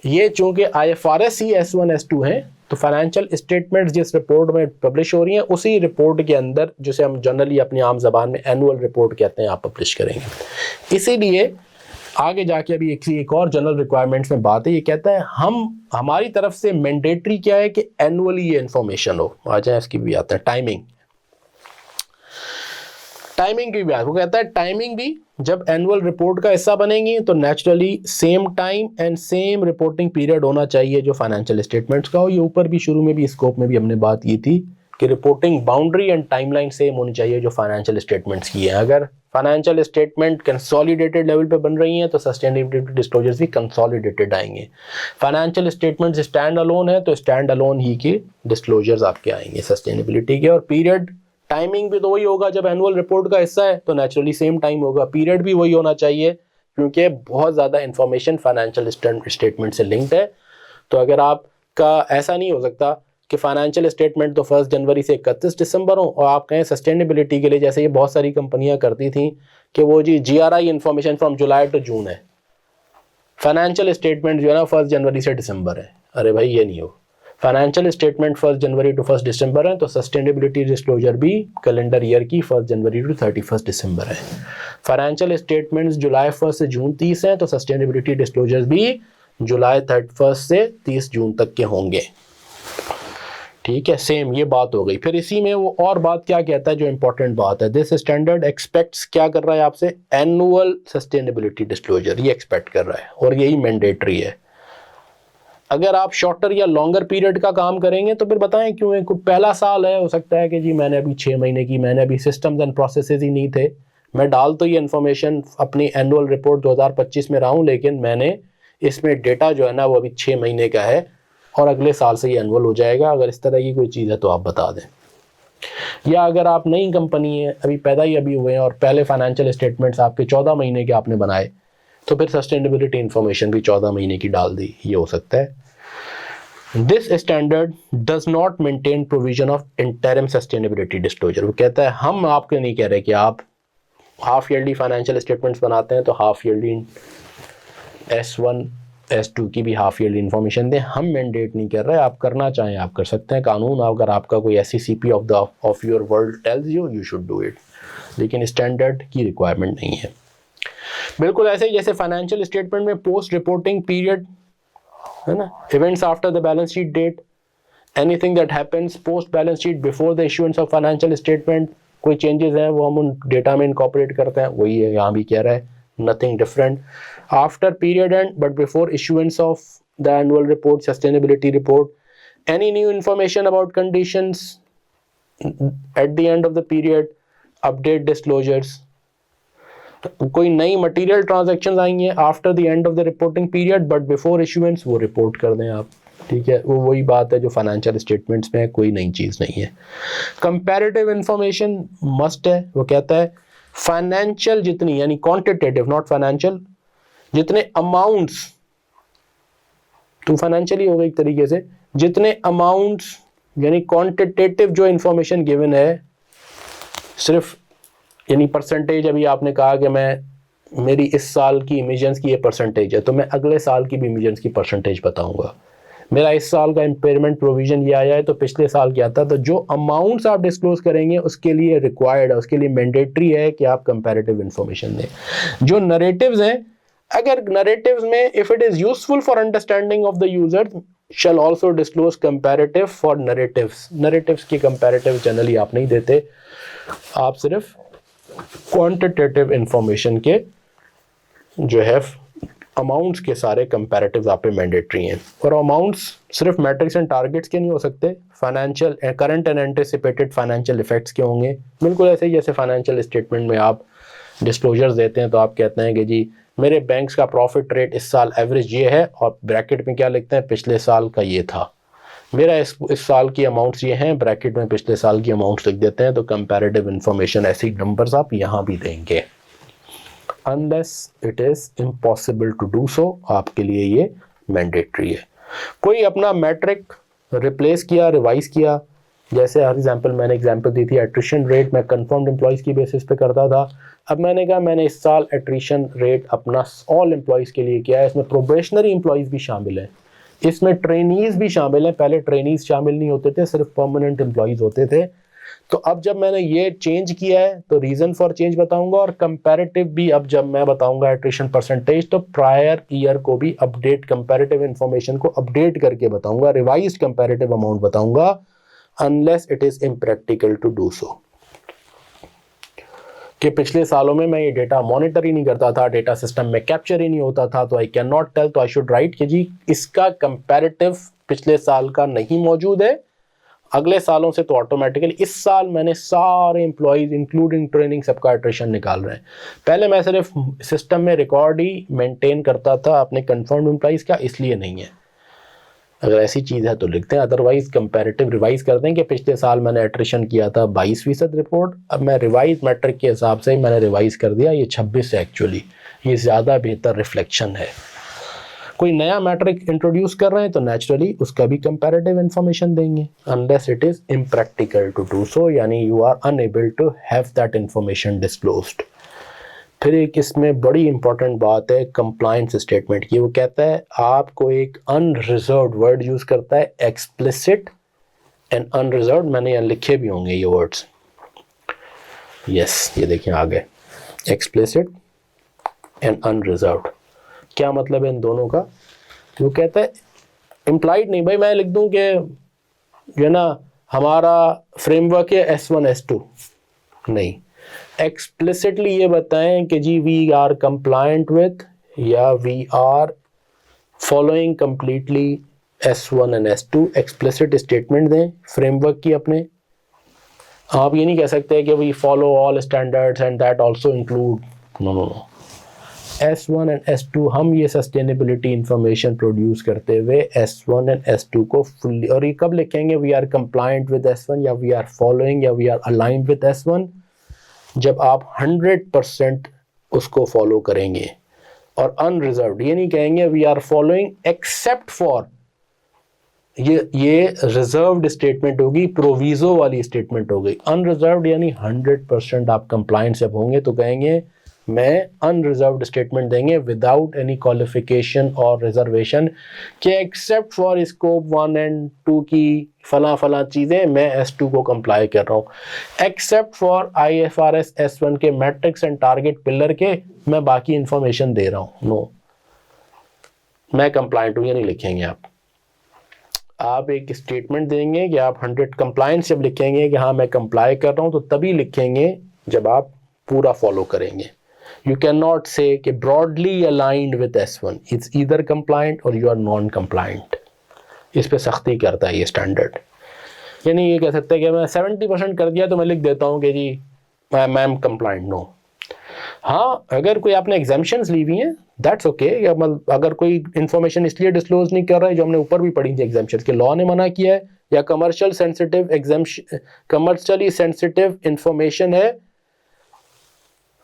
ये चूंकि IFRS ही S1 S2 है, तो फाइनेंशियल स्टेटमेंट्स जिस रिपोर्ट में पब्लिश हो रही हैं उसी रिपोर्ट के अंदर, जिसे हम जनरली अपनी आम जबान में एनुअल रिपोर्ट कहते हैं, आप पब्लिश करेंगे। इसीलिए आगे जाके अभी एक और जनरल रिक्वायरमेंट्स में बात है, ये कहता है हमारी तरफ से मैंडेटरी क्या है कि एनुअली ये इंफॉर्मेशन हो। आ जाए इसकी भी आता है टाइमिंग की भी, वो कहता है टाइमिंग भी जब एनुअल रिपोर्ट का हिस्सा बनेंगी तो naturally same time and same reporting period होना चाहिए जो फाइनेंशियल स्टेटमेंट्स का हो। ये ऊपर भी शुरू में भी स्कोप में भी हमने बात की थी कि reporting boundary and timeline same होनी चाहिए जो फाइनेंशियल स्टेटमेंट्स की है। अगर फाइनेंशियल स्टेटमेंट कंसोलिडेटेड लेवल पे बन रही हैं तो सस्टेनेबिलिटी डिस्क्लोजर्स भी कंसोलिडेटेड आएंगे। फाइनेंशियल स्टेटमेंट्स स्टैंड अलोन है तो स्टैंड अलोन ही के डिस्क्लोजर्स आपके आएंगे सस्टेनेबिलिटी के। और पीरियड टाइमिंग भी तो वही होगा, जब एनुअल रिपोर्ट का हिस्सा है तो नेचुरली सेम टाइम होगा, पीरियड भी वही होना चाहिए क्योंकि बहुत ज़्यादा इंफॉर्मेशन फाइनेंशियल स्टेटमेंट से लिंक्ड है। तो अगर आपका ऐसा नहीं हो सकता कि फाइनेंशियल स्टेटमेंट तो 1 जनवरी से 31 दिसंबर हो, और आप कहें सस्टेनेबिलिटी के लिए, जैसे ये बहुत सारी कंपनियां करती थी कि वो जी GRI information from July to June है, फाइनेंशियल स्टेटमेंट जो है ना 1 जनवरी से दिसंबर है। अरे भाई ये नहीं हो, फाइनेंशियल स्टेटमेंट 1 जनवरी टू 1 दिसंबर है, तो सस्टेनेबिलिटी डिस्क्लोजर भी कैलेंडर ईयर की 1 जनवरी टू 31 दिसंबर है। फाइनेंशियल स्टेटमेंट्स जुलाई 1 से जून 30 है, तो सस्टेनेबिलिटी डिस्क्लोजर्स भी जुलाई 31 से 30 जून तक के होंगे। ठीक है, सेम ये बात हो गई। फिर इसी में वो और बात क्या कहता है जो इंपॉर्टेंट बात है, दिस स्टैंडर्ड एक्सपेक्ट्स, क्या कर रहा है आपसे, एनुअल सस्टेनेबिलिटी डिस्क्लोजर ये एक्सपेक्ट कर रहा है, और यही मैंडेटरी है। अगर आप शॉर्टर या लॉन्गर पीरियड का काम करेंगे तो फिर बताएं क्यों है, पहला साल है, हो सकता है कि जी मैंने अभी 6 महीने की, मैंने अभी सिस्टम्स एंड प्रोसेसेस ही नहीं थे, मैं डाल तो ये इन्फॉर्मेशन अपनी एनुअल रिपोर्ट 2025 में रहा हूँ, लेकिन मैंने इसमें डेटा जो है ना वो अभी 6 महीने का है और अगले साल से ये एनुअल हो जाएगा। अगर इस तरह की कोई चीज़ है तो आप बता दें। या अगर आप नई कंपनी है, अभी पैदा ही अभी हुए हैं और पहले फाइनेंशियल स्टेटमेंट्स आपके 14 महीने के आपने बनाए, तो फिर सस्टेनेबिलिटी इन्फॉर्मेशन भी 14 महीने की डाल दी, ये हो सकता है। This standard does not maintain provision of interim sustainability disclosure. वो कहता है हम आपके नहीं कह रहे कि आप हाफ ईयरली फाइनेंशियल स्टेटमेंट्स बनाते हैं तो हाफ ईयरली S1 S2 की भी हाफ ईयरली इन्फॉर्मेशन दें, हम मैंडेट नहीं कर रहे, आप करना चाहें आप कर सकते हैं। कानून अगर आपका कोई SECP of your world tells you should do it, लेकिन स्टैंडर्ड की रिक्वायरमेंट नहीं है। बिल्कुल ऐसे ही जैसे फाइनेंशियल स्टेटमेंट में पोस्ट रिपोर्टिंग पीरियड है ना, events after the balance sheet date, anything that happens post balance sheet before the issuance of financial statement, कोई चेंजेस हैं वो हम उन डेटा में इनकॉर्पोरेट करते हैं, वही है यहाँ भी कह रहा है, nothing different. After period and but before issuance of the annual report, sustainability report, any new information about conditions at the end of the period, update disclosures, कोई नई मटेरियल ट्रांजैक्शंस आएंगे after the end of the reporting period but before issuance, वो रिपोर्ट कर दें आप। ठीक है, वो वही बात है जो फाइनेंशियल स्टेटमेंट्स में है, कोई नई चीज़ नहीं है। कंपैरेटिव इंफॉर्मेशन मस्ट है। वो कहता है फाइनेंशियल जितनी, यानी क्वांटिटेटिव नॉट फाइनेंशियल, जितने अमाउंट्स, तो फाइनेंशियली हो गई एक तरीके से, जितने अमाउंट्स यानी क्वांटिटेटिव जो इंफॉर्मेशन गिवन है, सिर्फ यानी परसेंटेज, अभी आपने कहा कि मेरी इस साल की इमिशंस की ये परसेंटेज है, तो मैं अगले साल की भी इमिशंस की परसेंटेज बताऊंगा। मेरा इस साल का इम्पेयरमेंट प्रोविजन ये आया है, तो पिछले साल क्या था, तो जो अमाउंट्स आप डिस्क्लोज करेंगे उसके लिए रिक्वायर्ड है, उसके लिए मैंडेटरी है कि आप कंपैरेटिव इन्फॉर्मेशन दें। जो नरेटिव्स हैं, अगर नरेटिव्स में if it is useful for understanding of the user shell also disclose comparative for narratives. Narratives की कंपैरेटिव जनरली आप नहीं देते, आप सिर्फ क्वांटिटेटिव इंफॉर्मेशन के जो है अमाउंट्स के सारे कंपैरेटिव्स आप पे मैंडेटरी हैं। और अमाउंट्स सिर्फ मैट्रिक्स एंड टारगेट्स के नहीं हो सकते, financial current and anticipated financial effects के होंगे। बिल्कुल ऐसे ही जैसे फाइनेंशियल स्टेटमेंट में आप डिस्क्लोजर्स देते हैं तो आप कहते हैं कि जी मेरे बैंक्स का प्रॉफिट रेट इस साल एवरेज ये है, और ब्रैकेट में क्या लिखते हैं, पिछले साल का ये था। मेरा इस साल की अमाउंट्स ये हैं, ब्रैकेट में पिछले साल की अमाउंट्स लिख देते हैं। तो कंपैरेटिव इंफॉर्मेशन ऐसी नंबर्स आप यहाँ भी देंगे, unless it is impossible to do so, आपके लिए ये मैंडेटरी है। कोई अपना मैट्रिक रिप्लेस किया, रिवाइज किया, जैसे हर एग्जांपल मैंने एग्जांपल दी थी, एट्रिशन रेट मैं कंफर्म्ड एम्प्लॉइज़ की बेसिस पे करता था। अब मैंने कहा मैंने इस साल एट्रिशन रेट अपना ऑल एम्प्लॉइज़ के लिए किया है, इसमें प्रोबेशनरी एम्प्लॉइज़ भी शामिल हैं, इसमें ट्रेनीज़ भी शामिल हैं। पहले ट्रेनीज़ शामिल नहीं होते थे, सिर्फ परमानेंट एम्प्लॉइज़ होते थे। तो अब जब मैंने ये चेंज किया है तो रीज़न फॉर चेंज बताऊंगा, और कंपैरेटिव भी अब जब मैं बताऊंगा एट्रिशन परसेंटेज, तो प्रायर ईयर को भी अपडेट, कंपैरेटिव इंफॉर्मेशन को अपडेट करके बताऊंगा, रिवाइज्ड कंपैरेटिव अमाउंट बताऊंगा, unless it is impractical to do so. कि पिछले सालों में मैं ये डेटा मॉनिटर ही नहीं करता था, डेटा सिस्टम में कैप्चर ही नहीं होता था, तो आई कैन नॉट टेल, तो आई शुड राइट कि जी इसका कंपैरेटिव पिछले साल का नहीं मौजूद है, अगले सालों से तो ऑटोमेटिकली इस साल मैंने सारे एम्प्लॉइज इंक्लूडिंग ट्रेनिंग सबका एट्रिशन निकाल रहे हैं। पहले मैं सिर्फ सिस्टम में रिकॉर्ड ही मेंटेन करता था अपने कंफर्म्ड एम्प्लॉइज का, इसलिए नहीं है। अगर ऐसी चीज़ है तो लिखते हैं, अदरवाइज कंपैरेटिव रिवाइज कर दें कि पिछले साल मैंने एट्रिशन किया था 22% रिपोर्ट, अब मैं रिवाइज मैट्रिक के हिसाब से ही मैंने रिवाइज कर दिया, ये 26 है एक्चुअली, ये ज़्यादा बेहतर रिफ्लेक्शन है। कोई नया मैट्रिक इंट्रोड्यूस कर रहे हैं तो नेचुरली उसका भी कंपैरेटिव इंफॉर्मेशन देंगे, unless it is impractical to do so, यानी you are unable to have that information disclosed. फिर एक इसमें बड़ी इंपॉर्टेंट बात है कंप्लायंस स्टेटमेंट की। वो कहता है आपको एक अनरिजर्व्ड वर्ड यूज करता है, एक्सप्लिसिट एंड अनरिजर्व्ड। मैंने यहाँ लिखे भी होंगे ये वर्ड्स, यस ये देखिए आगे, एक्सप्लिसिट एंड अनरिजर्व्ड। क्या मतलब है इन दोनों का? वो कहता है इम्प्लाइड नहीं, भाई मैं लिख दूं कि जो है ना हमारा फ्रेमवर्क है S1 S2, नहीं, एक्सप्लिसिटली ये बताएं कि जी वी आर कंप्लायंट विथ या we are following completely S1 and S2। Explicit statement दें फ्रेमवर्क की अपने। आप ये नहीं कह सकते कि we follow all standards and that also include, no no no. S1 and S2 हम ये सस्टेनेबिलिटी इंफॉर्मेशन प्रोड्यूस करते हुए S1 एंड S2 को फुल्ली, और ये कब लिखेंगे we are compliant with S1 या वी आर फॉलोइंग या we are aligned with S1, जब आप 100% उसको फॉलो करेंगे। और अनरिजर्व्ड ये नहीं कहेंगे we are following except for, ये रिजर्व्ड स्टेटमेंट होगी, प्रोविजो वाली स्टेटमेंट हो गई। अनरिजर्व्ड यानी 100% आप कंप्लायंट से होंगे तो कहेंगे मैं अनरिजर्व्ड स्टेटमेंट देंगे विदाउट एनी क्वालिफिकेशन और रिजर्वेशन कि एक्सेप्ट फॉर स्कोप 1 एंड 2 की फला चीज़ें मैं S2 को कंप्लाई कर रहा हूँ, एक्सेप्ट फॉर IFRS S1 के मैट्रिक्स एंड टारगेट पिलर के मैं बाकी इंफॉर्मेशन दे रहा हूँ। नो, मैं कंप्लाइंट हूँ ये नहीं लिखेंगे आप एक स्टेटमेंट देंगे कि आप 100 कंप्लायंस जब लिखेंगे कि हाँ मैं कंप्लाई कर रहा हूँ तो तभी लिखेंगे जब आप पूरा फॉलो करेंगे। You cannot say कि broadly aligned with S1, it's either compliant or you are non-compliant। इस पे सख्ती करता है ये स्टैंडर्ड। यानी ये कह सकते हैं कि मैं 70% कर दिया तो मैं लिख देता हूँ कि जी मैं एम कंप्लाइंट, नो। हाँ, अगर कोई आपने एग्जाम्पशंस ली हुई हैं दैट्स ओके, या अगर कोई इन्फॉर्मेशन इसलिए डिस्क्लोज नहीं कर रहा है जो हमने ऊपर भी पढ़ी थी एग्जाम्पशंस के, लॉ ने मना किया है, या कमर्शियली सेंसिटिव इंफॉर्मेशन है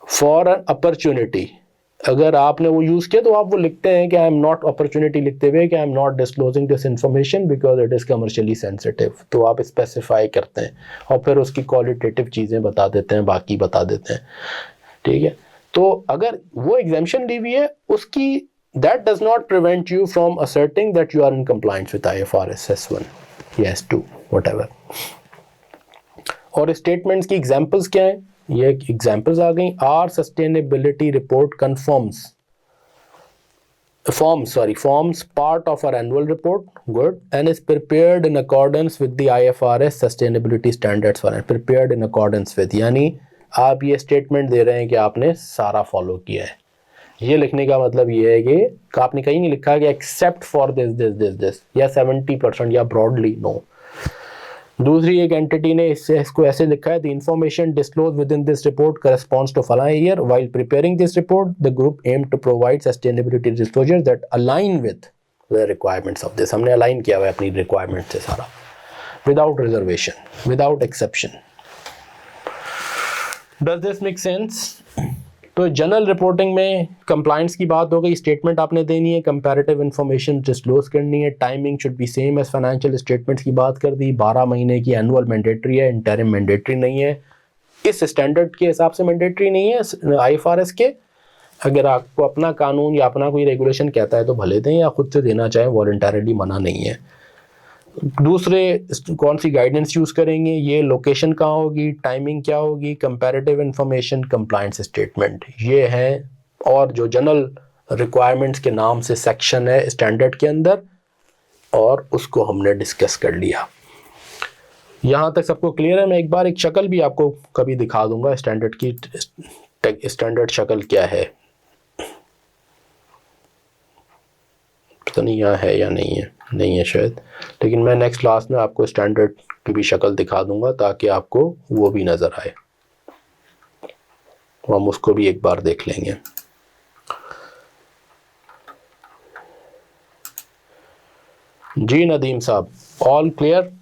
फॉर एन अपॉर्चुनिटी, अगर आपने वो यूज किया तो आप वो लिखते हैं कि आई एम नॉट, अपॉर्चुनिटी लिखते हुए कि I am not disclosing this information because it is commercially sensitive, तो आप स्पेसिफाई करते हैं और फिर उसकी क्वालिटेटिव चीजें बता देते हैं, बाकी बता देते हैं, ठीक है। तो अगर वो एग्जाम्पशन ली हुई है उसकी, that does not prevent you from asserting that you are in compliance with IFRS S1 या S2 व्हाटएवर। और स्टेटमेंट्स की एग्जांपल्स क्या हैं? ये एग्जांपल्स आ गई। Our sustainability report forms part of our annual report, good, and is prepared in accordance with the IFRS sustainability standards for prepared in accordance with, यानी आप ये स्टेटमेंट दे रहे हैं कि आपने सारा फॉलो किया है। ये लिखने का मतलब ये है कि आपने कहीं नहीं लिखा कि एक्सेप्ट फॉर दिस या 70% या ब्रॉडली, नो। दूसरी एक एंटिटी ने इसको ऐसे लिखा है, the information disclose within this report corresponds to फलाना year, while preparing this report the group aim to provide sustainability disclosure that align with the requirements of this. हमने अलाइन किया हुआ है अपनी रिक्वायरमेंट से सारा, without reservation, without exception. Does this make sense? तो जनरल रिपोर्टिंग में कंप्लायंस की बात हो गई, स्टेटमेंट आपने देनी है, कंपैरेटिव इंफॉर्मेशन डिस्क्लोज करनी है, timing should be same as financial statements की बात कर दी, 12 महीने की एनुअल मैंडेटरी है, इंटरिम मैंडेटरी नहीं है, इस स्टैंडर्ड के हिसाब से मैंडेटरी नहीं है IFRS के। अगर आपको अपना कानून या अपना कोई रेगुलेशन कहता है तो भले दें, या खुद से देना चाहें, वॉलंटरली मना नहीं है। दूसरे कौन सी गाइडेंस यूज़ करेंगे, ये लोकेशन कहाँ होगी, टाइमिंग क्या होगी, कंपैरेटिव इंफॉर्मेशन, कंप्लायंस स्टेटमेंट, ये है। और जो जनरल रिक्वायरमेंट्स के नाम से सेक्शन है स्टैंडर्ड के अंदर, और उसको हमने डिस्कस कर लिया। यहाँ तक सबको क्लियर है? मैं एक बार एक शक्ल भी आपको कभी दिखा दूंगा स्टैंडर्ड की, स्टैंडर्ड शक्ल क्या है, पता नहीं यहाँ है या नहीं है शायद, लेकिन मैं नेक्स्ट क्लास में आपको स्टैंडर्ड की भी शक्ल दिखा दूंगा ताकि आपको वो भी नज़र आए, हम उसको भी एक बार देख लेंगे। जी नदीम साहब, ऑल क्लियर?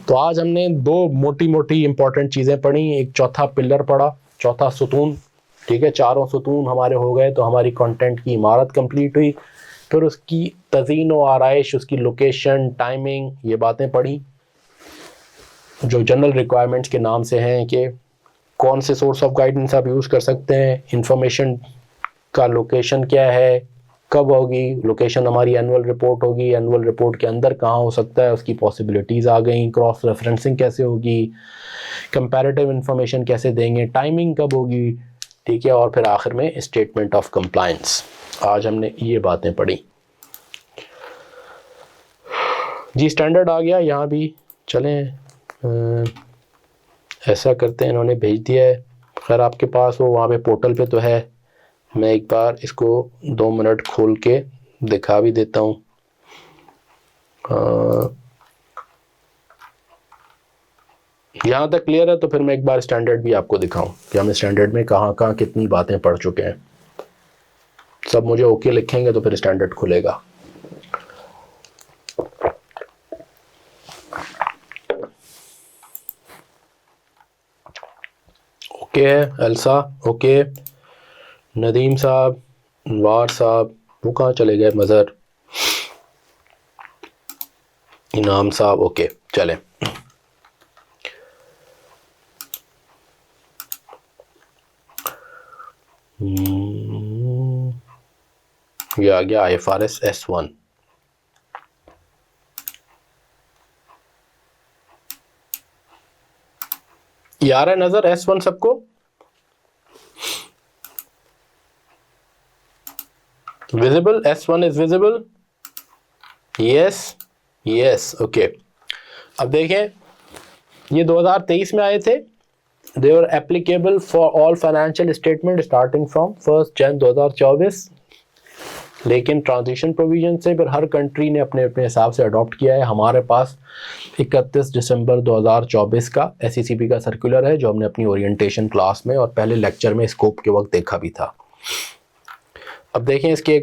तो आज हमने दो मोटी मोटी इंपॉर्टेंट चीज़ें पढ़ी, एक चौथा पिलर पढ़ा, चौथा सुतून, ठीक है। चारों सुतून हमारे हो गए तो हमारी कंटेंट की इमारत कंप्लीट हुई। फिर उसकी तज़ीन व आराइश, उसकी लोकेशन, टाइमिंग, ये बातें पढ़ी जो जनरल रिक्वायरमेंट्स के नाम से हैं कि कौन से सोर्स ऑफ गाइडेंस आप यूज़ कर सकते हैं, इंफॉर्मेशन का लोकेशन क्या है, कब होगी लोकेशन, हमारी एनुअल रिपोर्ट होगी, एनुअल रिपोर्ट के अंदर कहाँ हो सकता है, उसकी पॉसिबिलिटीज़ आ गई, क्रॉस रेफरेंसिंग कैसे होगी, कंपैरेटिव इंफॉर्मेशन कैसे देंगे, टाइमिंग कब होगी, ठीक है, और फिर आखिर में स्टेटमेंट ऑफ कंप्लायंस। आज हमने ये बातें पढ़ी जी। स्टैंडर्ड आ गया यहाँ भी, चलें ऐसा करते हैं, इन्होंने भेज दिया है, खैर आपके पास वो वहाँ पे पोर्टल पे तो है, मैं एक बार इसको 2 मिनट खोल के दिखा भी देता हूँ। यहाँ तक क्लियर है तो फिर मैं एक बार स्टैंडर्ड भी आपको दिखाऊं कि हम स्टैंडर्ड में कहाँ कहाँ कितनी बातें पढ़ चुके हैं। सब मुझे ओके लिखेंगे तो फिर स्टैंडर्ड खुलेगा। ओके है एल्सा, ओके नदीम साहब, वार साहब, वो कहाँ चले गए, मज़र, इनाम साहब, ओके चलें। ये आ गया IFRS S1। ये आ रहा है नजर S1 सबको? Visible, S1 is visible? Yes yes, okay. अब देखें ये 2023 में आए थे, they were applicable for all financial statement starting from 1 January 2024, लेकिन ट्रांजिशन प्रोविजन से फिर हर कंट्री ने अपने अपने हिसाब से अडॉप्ट किया है। हमारे पास 31 दिसंबर 2024 का SECP का सर्कुलर है जो हमने अपनी ओरिएंटेशन क्लास में और पहले लेक्चर में स्कोप के वक्त देखा भी था। अब देखें इसके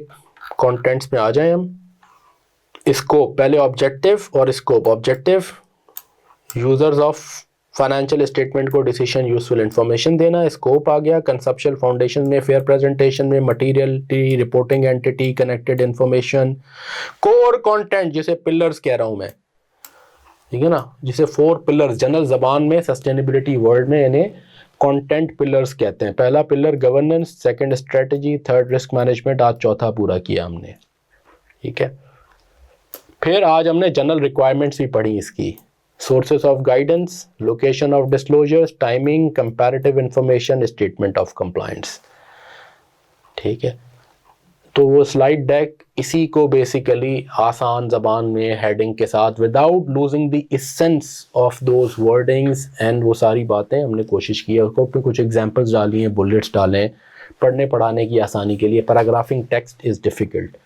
कंटेंट्स में आ जाएं हम। स्कोप, पहले ऑब्जेक्टिव और scope. Objective, users of financial statement को डिसीजन यूजफुल इंफॉर्मेशन देना। स्कोप आ गया कंसेप्चुअल फाउंडेशन में, फेयर प्रेजेंटेशन में, materiality, reporting entity, connected information, core content जिसे पिलर्स कह रहा हूं मैं, ठीक है ना, जिसे 4 पिलर्स जनरल जबान में सस्टेनेबिलिटी वर्ल्ड में इन्हें कंटेंट पिलर्स कहते हैं। पहला pillar governance, second strategy, third risk management, आज चौथा पूरा किया हमने, ठीक है। फिर आज हमने जनरल रिक्वायरमेंट्स भी पढ़ी इसकी, sources of guidance, location of disclosures, timing, comparative information, statement of compliance, ठीक है। तो वो स्लाइड डेक इसी को बेसिकली आसान ज़बान में हेडिंग के साथ without losing the essence of those wordings and वो सारी बातें हमने कोशिश की है। उसको कुछ एग्जांपल्स डाली हैं, बुलेट्स डालें पढ़ने पढ़ाने की आसानी के लिए। Paragraphing text is difficult.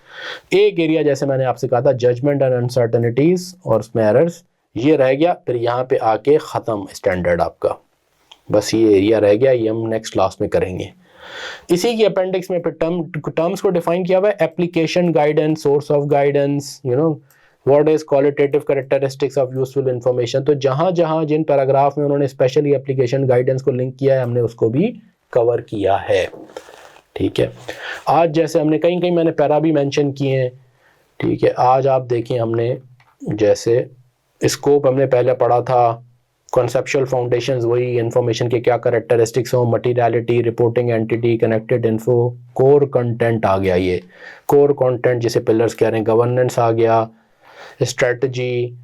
एक एरिया जैसे मैंने आपसे कहा था जजमेंट एंड अनसर्टनिटीज़ और उसमें एरर्स, ये रह गया, फिर यहाँ पे आके ख़त्म स्टैंडर्ड आपका, बस ये एरिया रह गया, ये हम नेक्स्ट क्लास में करेंगे। इसी की अपेंडिक्स में फिर टर्म्स को डिफाइन किया हुआ है, application guidance, source of guidance, you know what is qualitative characteristics of useful information. तो जहां जहां जिन पैराग्राफ में उन्होंने स्पेशली एप्लीकेशन गाइडेंस को लिंक किया है हमने उसको भी कवर किया है, ठीक है। आज जैसे हमने कहीं कहीं मैंने पैरा भी मेंशन किए हैं, ठीक है। आज आप देखें हमने जैसे स्कोप हमने पहले पढ़ा था, कॉन्सेप्चुअल फाउंडेशंस वही इंफॉर्मेशन के क्या कैरेक्टरिस्टिक्स हो, materiality, reporting entity, connected info, core content आ गया। ये कोर कंटेंट जिसे पिलर्स कह रहे हैं, गवर्नेंस आ गया, स्ट्रेटजी,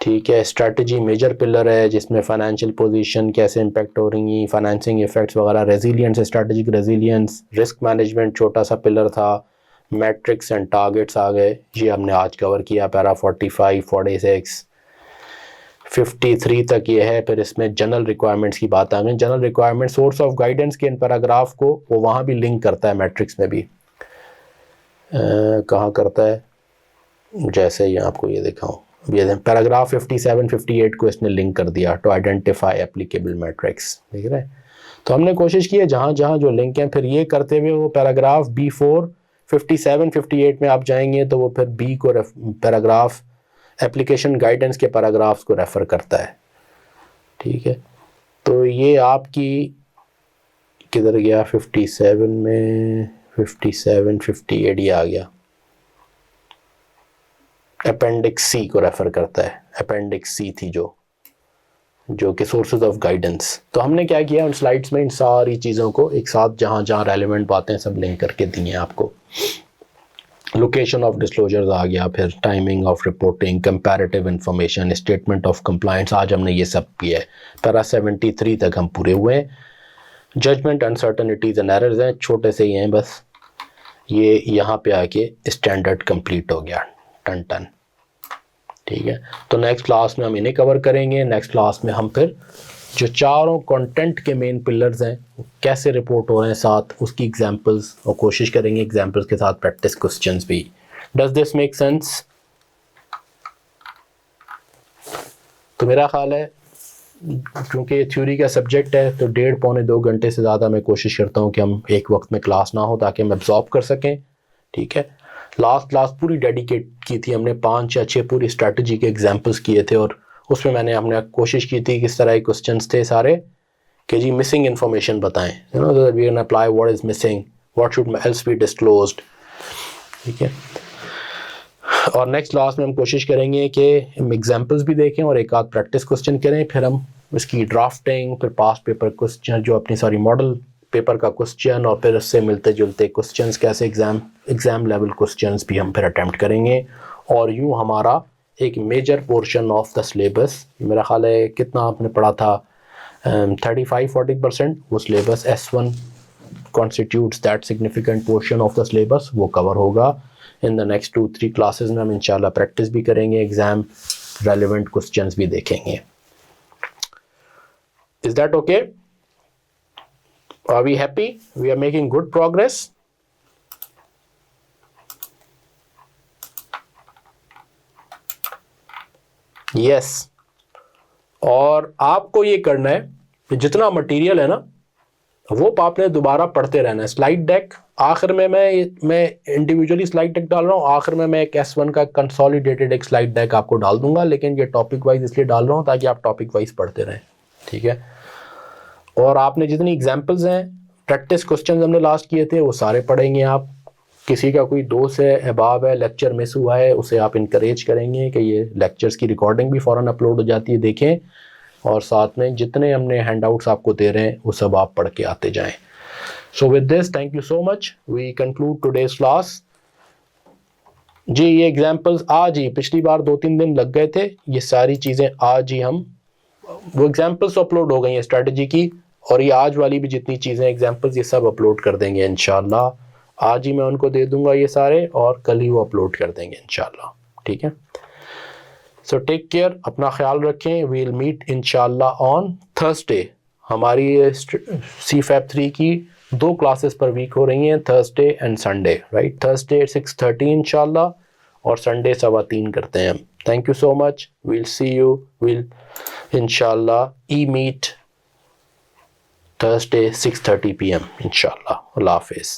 ठीक है, स्ट्रेटजी मेजर पिलर है जिसमें फाइनेंशियल पोजीशन कैसे इम्पैक्ट हो रही है, फाइनेंसिंग इफेक्ट्स वगैरह, resilience, strategic resilience, risk management छोटा सा पिलर था, मैट्रिक्स एंड टारगेट्स आ गए, ये हमने आज कवर किया। पैरा 45, 46, 53 तक ये है। फिर इसमें जनरल रिक्वायरमेंट्स की बात आ गई। General requirement source of guidance के इन पैराग्राफ को वो वहाँ भी लिंक करता है, मैट्रिक्स में भी कहाँ करता है, जैसे ये आपको ये दिखाऊँ, ये पैराग्राफ 57, 58 को इसने लिंक कर दिया टू आइडेंटिफाई एप्लीकेबल मैट्रिक्स, ठीक है। तो हमने कोशिश की है जहाँ जहाँ जो लिंक हैं, फिर ये करते हुए वो पैराग्राफ B4 57, 58 में आप जाएंगे तो वो फिर B को पैराग्राफ एप्लीकेशन गाइडेंस के पैराग्राफ्स को रेफ़र करता है, ठीक है। तो ये आपकी किधर गया, 57 में 57, 58 ये आ गया, अपेंडिक्स सी को रेफ़र करता है। अपेंडिक्स सी थी जो कि सोर्सेज ऑफ गाइडेंस। तो हमने क्या किया उन स्लाइड्स में, इन सारी चीज़ों को एक साथ जहाँ जहाँ रेलिवेंट बातें सब लिंक करके दी हैं आपको। लोकेशन ऑफ डिस्क्लोजर्स आ गया, फिर timing of reporting, comparative information, statement of compliance, आज हमने ये सब किया है। पैरा 73 तक हम पूरे हुए हैं। जजमेंट, अनसर्टनिटीज़ एंड एरर्स हैं, छोटे से ही हैं बस। ये यहाँ पे आके स्टैंडर्ड कंप्लीट हो गया, टन टन। ठीक है, तो नेक्स्ट क्लास में हम इन्हें कवर करेंगे। नेक्स्ट क्लास में हम फिर जो चारों कंटेंट के मेन पिलर्स हैं वो कैसे रिपोर्ट हो रहे हैं साथ उसकी एग्जांपल्स, और कोशिश करेंगे एग्जांपल्स के साथ प्रैक्टिस क्वेश्चंस भी। Does this make sense? तो मेरा ख्याल है क्योंकि ये थ्योरी का सब्जेक्ट है तो 1.5-2 घंटे से ज़्यादा मैं कोशिश करता हूँ कि हम एक वक्त में क्लास ना हो ताकि हम एब्जॉर्ब कर सकें। ठीक है, लास्ट क्लास पूरी डेडिकेट की थी हमने, 5 या 6 पूरी स्ट्रैटेजी के एग्जांपल्स किए थे और उसमें हमने कोशिश की थी किस तरह के क्वेश्चंस थे सारे कि जी मिसिंग इन्फॉर्मेशन बताएं, you know that we can apply what is missing, what should else be disclosed. ठीक है, और नेक्स्ट क्लास में हम कोशिश करेंगे कि हम एग्जांपल्स भी देखें और एक आध प्रैक्टिस क्वेश्चन करें, फिर हम इसकी ड्राफ्टिंग, फिर पास्ट पेपर क्वेश्चन जो अपनी सारी मॉडल पेपर का क्वेश्चन, और फिर उससे मिलते जुलते क्वेश्चंस कैसे एग्ज़ाम लेवल क्वेश्चंस भी हम फिर अटैम्प्ट करेंगे। और यूँ हमारा एक major portion of the syllabus, मेरा ख्याल है कितना आपने पढ़ा था, 35-40% वो syllabus S1 constitutes that significant portion of the syllabus, वो कवर होगा। इन द नेक्स्ट 2-3 क्लासेस में हम इंशाल्लाह प्रैक्टिस भी करेंगे, एग्ज़ाम रेलिवेंट क्वेश्चंस भी देखेंगे। Is that okay? Are we happy? We are making good progress. Yes. और आपको ये करना है कि जितना मटेरियल है ना वो आपने दोबारा पढ़ते रहना है। स्लाइड डेक आखिर में मैं इंडिविजुअली स्लाइड डेक डाल रहा हूँ, आखिर में मैं एक S1 का कंसोलिडेटेड एक स्लाइड डेक आपको डाल दूंगा, लेकिन ये टॉपिक वाइज इसलिए डाल रहा हूँ ताकि आप टॉपिक वाइज पढ़ते रहें। ठीक है, और आपने जितनी एग्जाम्पल्स हैं, प्रैक्टिस क्वेश्चन हमने लास्ट किए थे वो सारे पढ़ेंगे आप। किसी का कोई दोस्त है, अहबाब है, लेक्चर मिस हुआ है, उसे आप इनकरेज करेंगे कि ये लेक्चर्स की रिकॉर्डिंग भी फ़ौरन अपलोड हो जाती है, देखें, और साथ में जितने हमने हैंडआउट्स आपको दे रहे हैं वो सब आप पढ़ के आते जाएं। So with this, thank you so much, we conclude today's class. जी ये एग्जाम्पल्स आज ही, पिछली बार 2-3 दिन लग गए थे, ये सारी चीज़ें आज ही हम वो एग्जाम्पल्स अपलोड हो गई हैं स्ट्रैटेजी की, और ये आज वाली भी जितनी चीज़ें एग्जाम्पल्स ये सब अपलोड कर देंगे इंशाल्लाह। आज ही मैं उनको दे दूंगा ये सारे, और कल ही वो अपलोड कर देंगे इंशाल्लाह। ठीक है, सो टेक केयर, अपना ख्याल रखें। वी विल मीट इंशाल्लाह ऑन थर्सडे। हमारी CFAP 3 की 2 क्लासेस पर वीक हो रही हैं, Thursday and Sunday, right? Thursday 6:30 इंशाल्लाह, और संडे 3:15 करते हैं हम। Thank you so much, we'll see you, will इंशाल्लाह मीट Thursday 6:30 PM इंशाल्लाह। अल्लाह हाफिज़।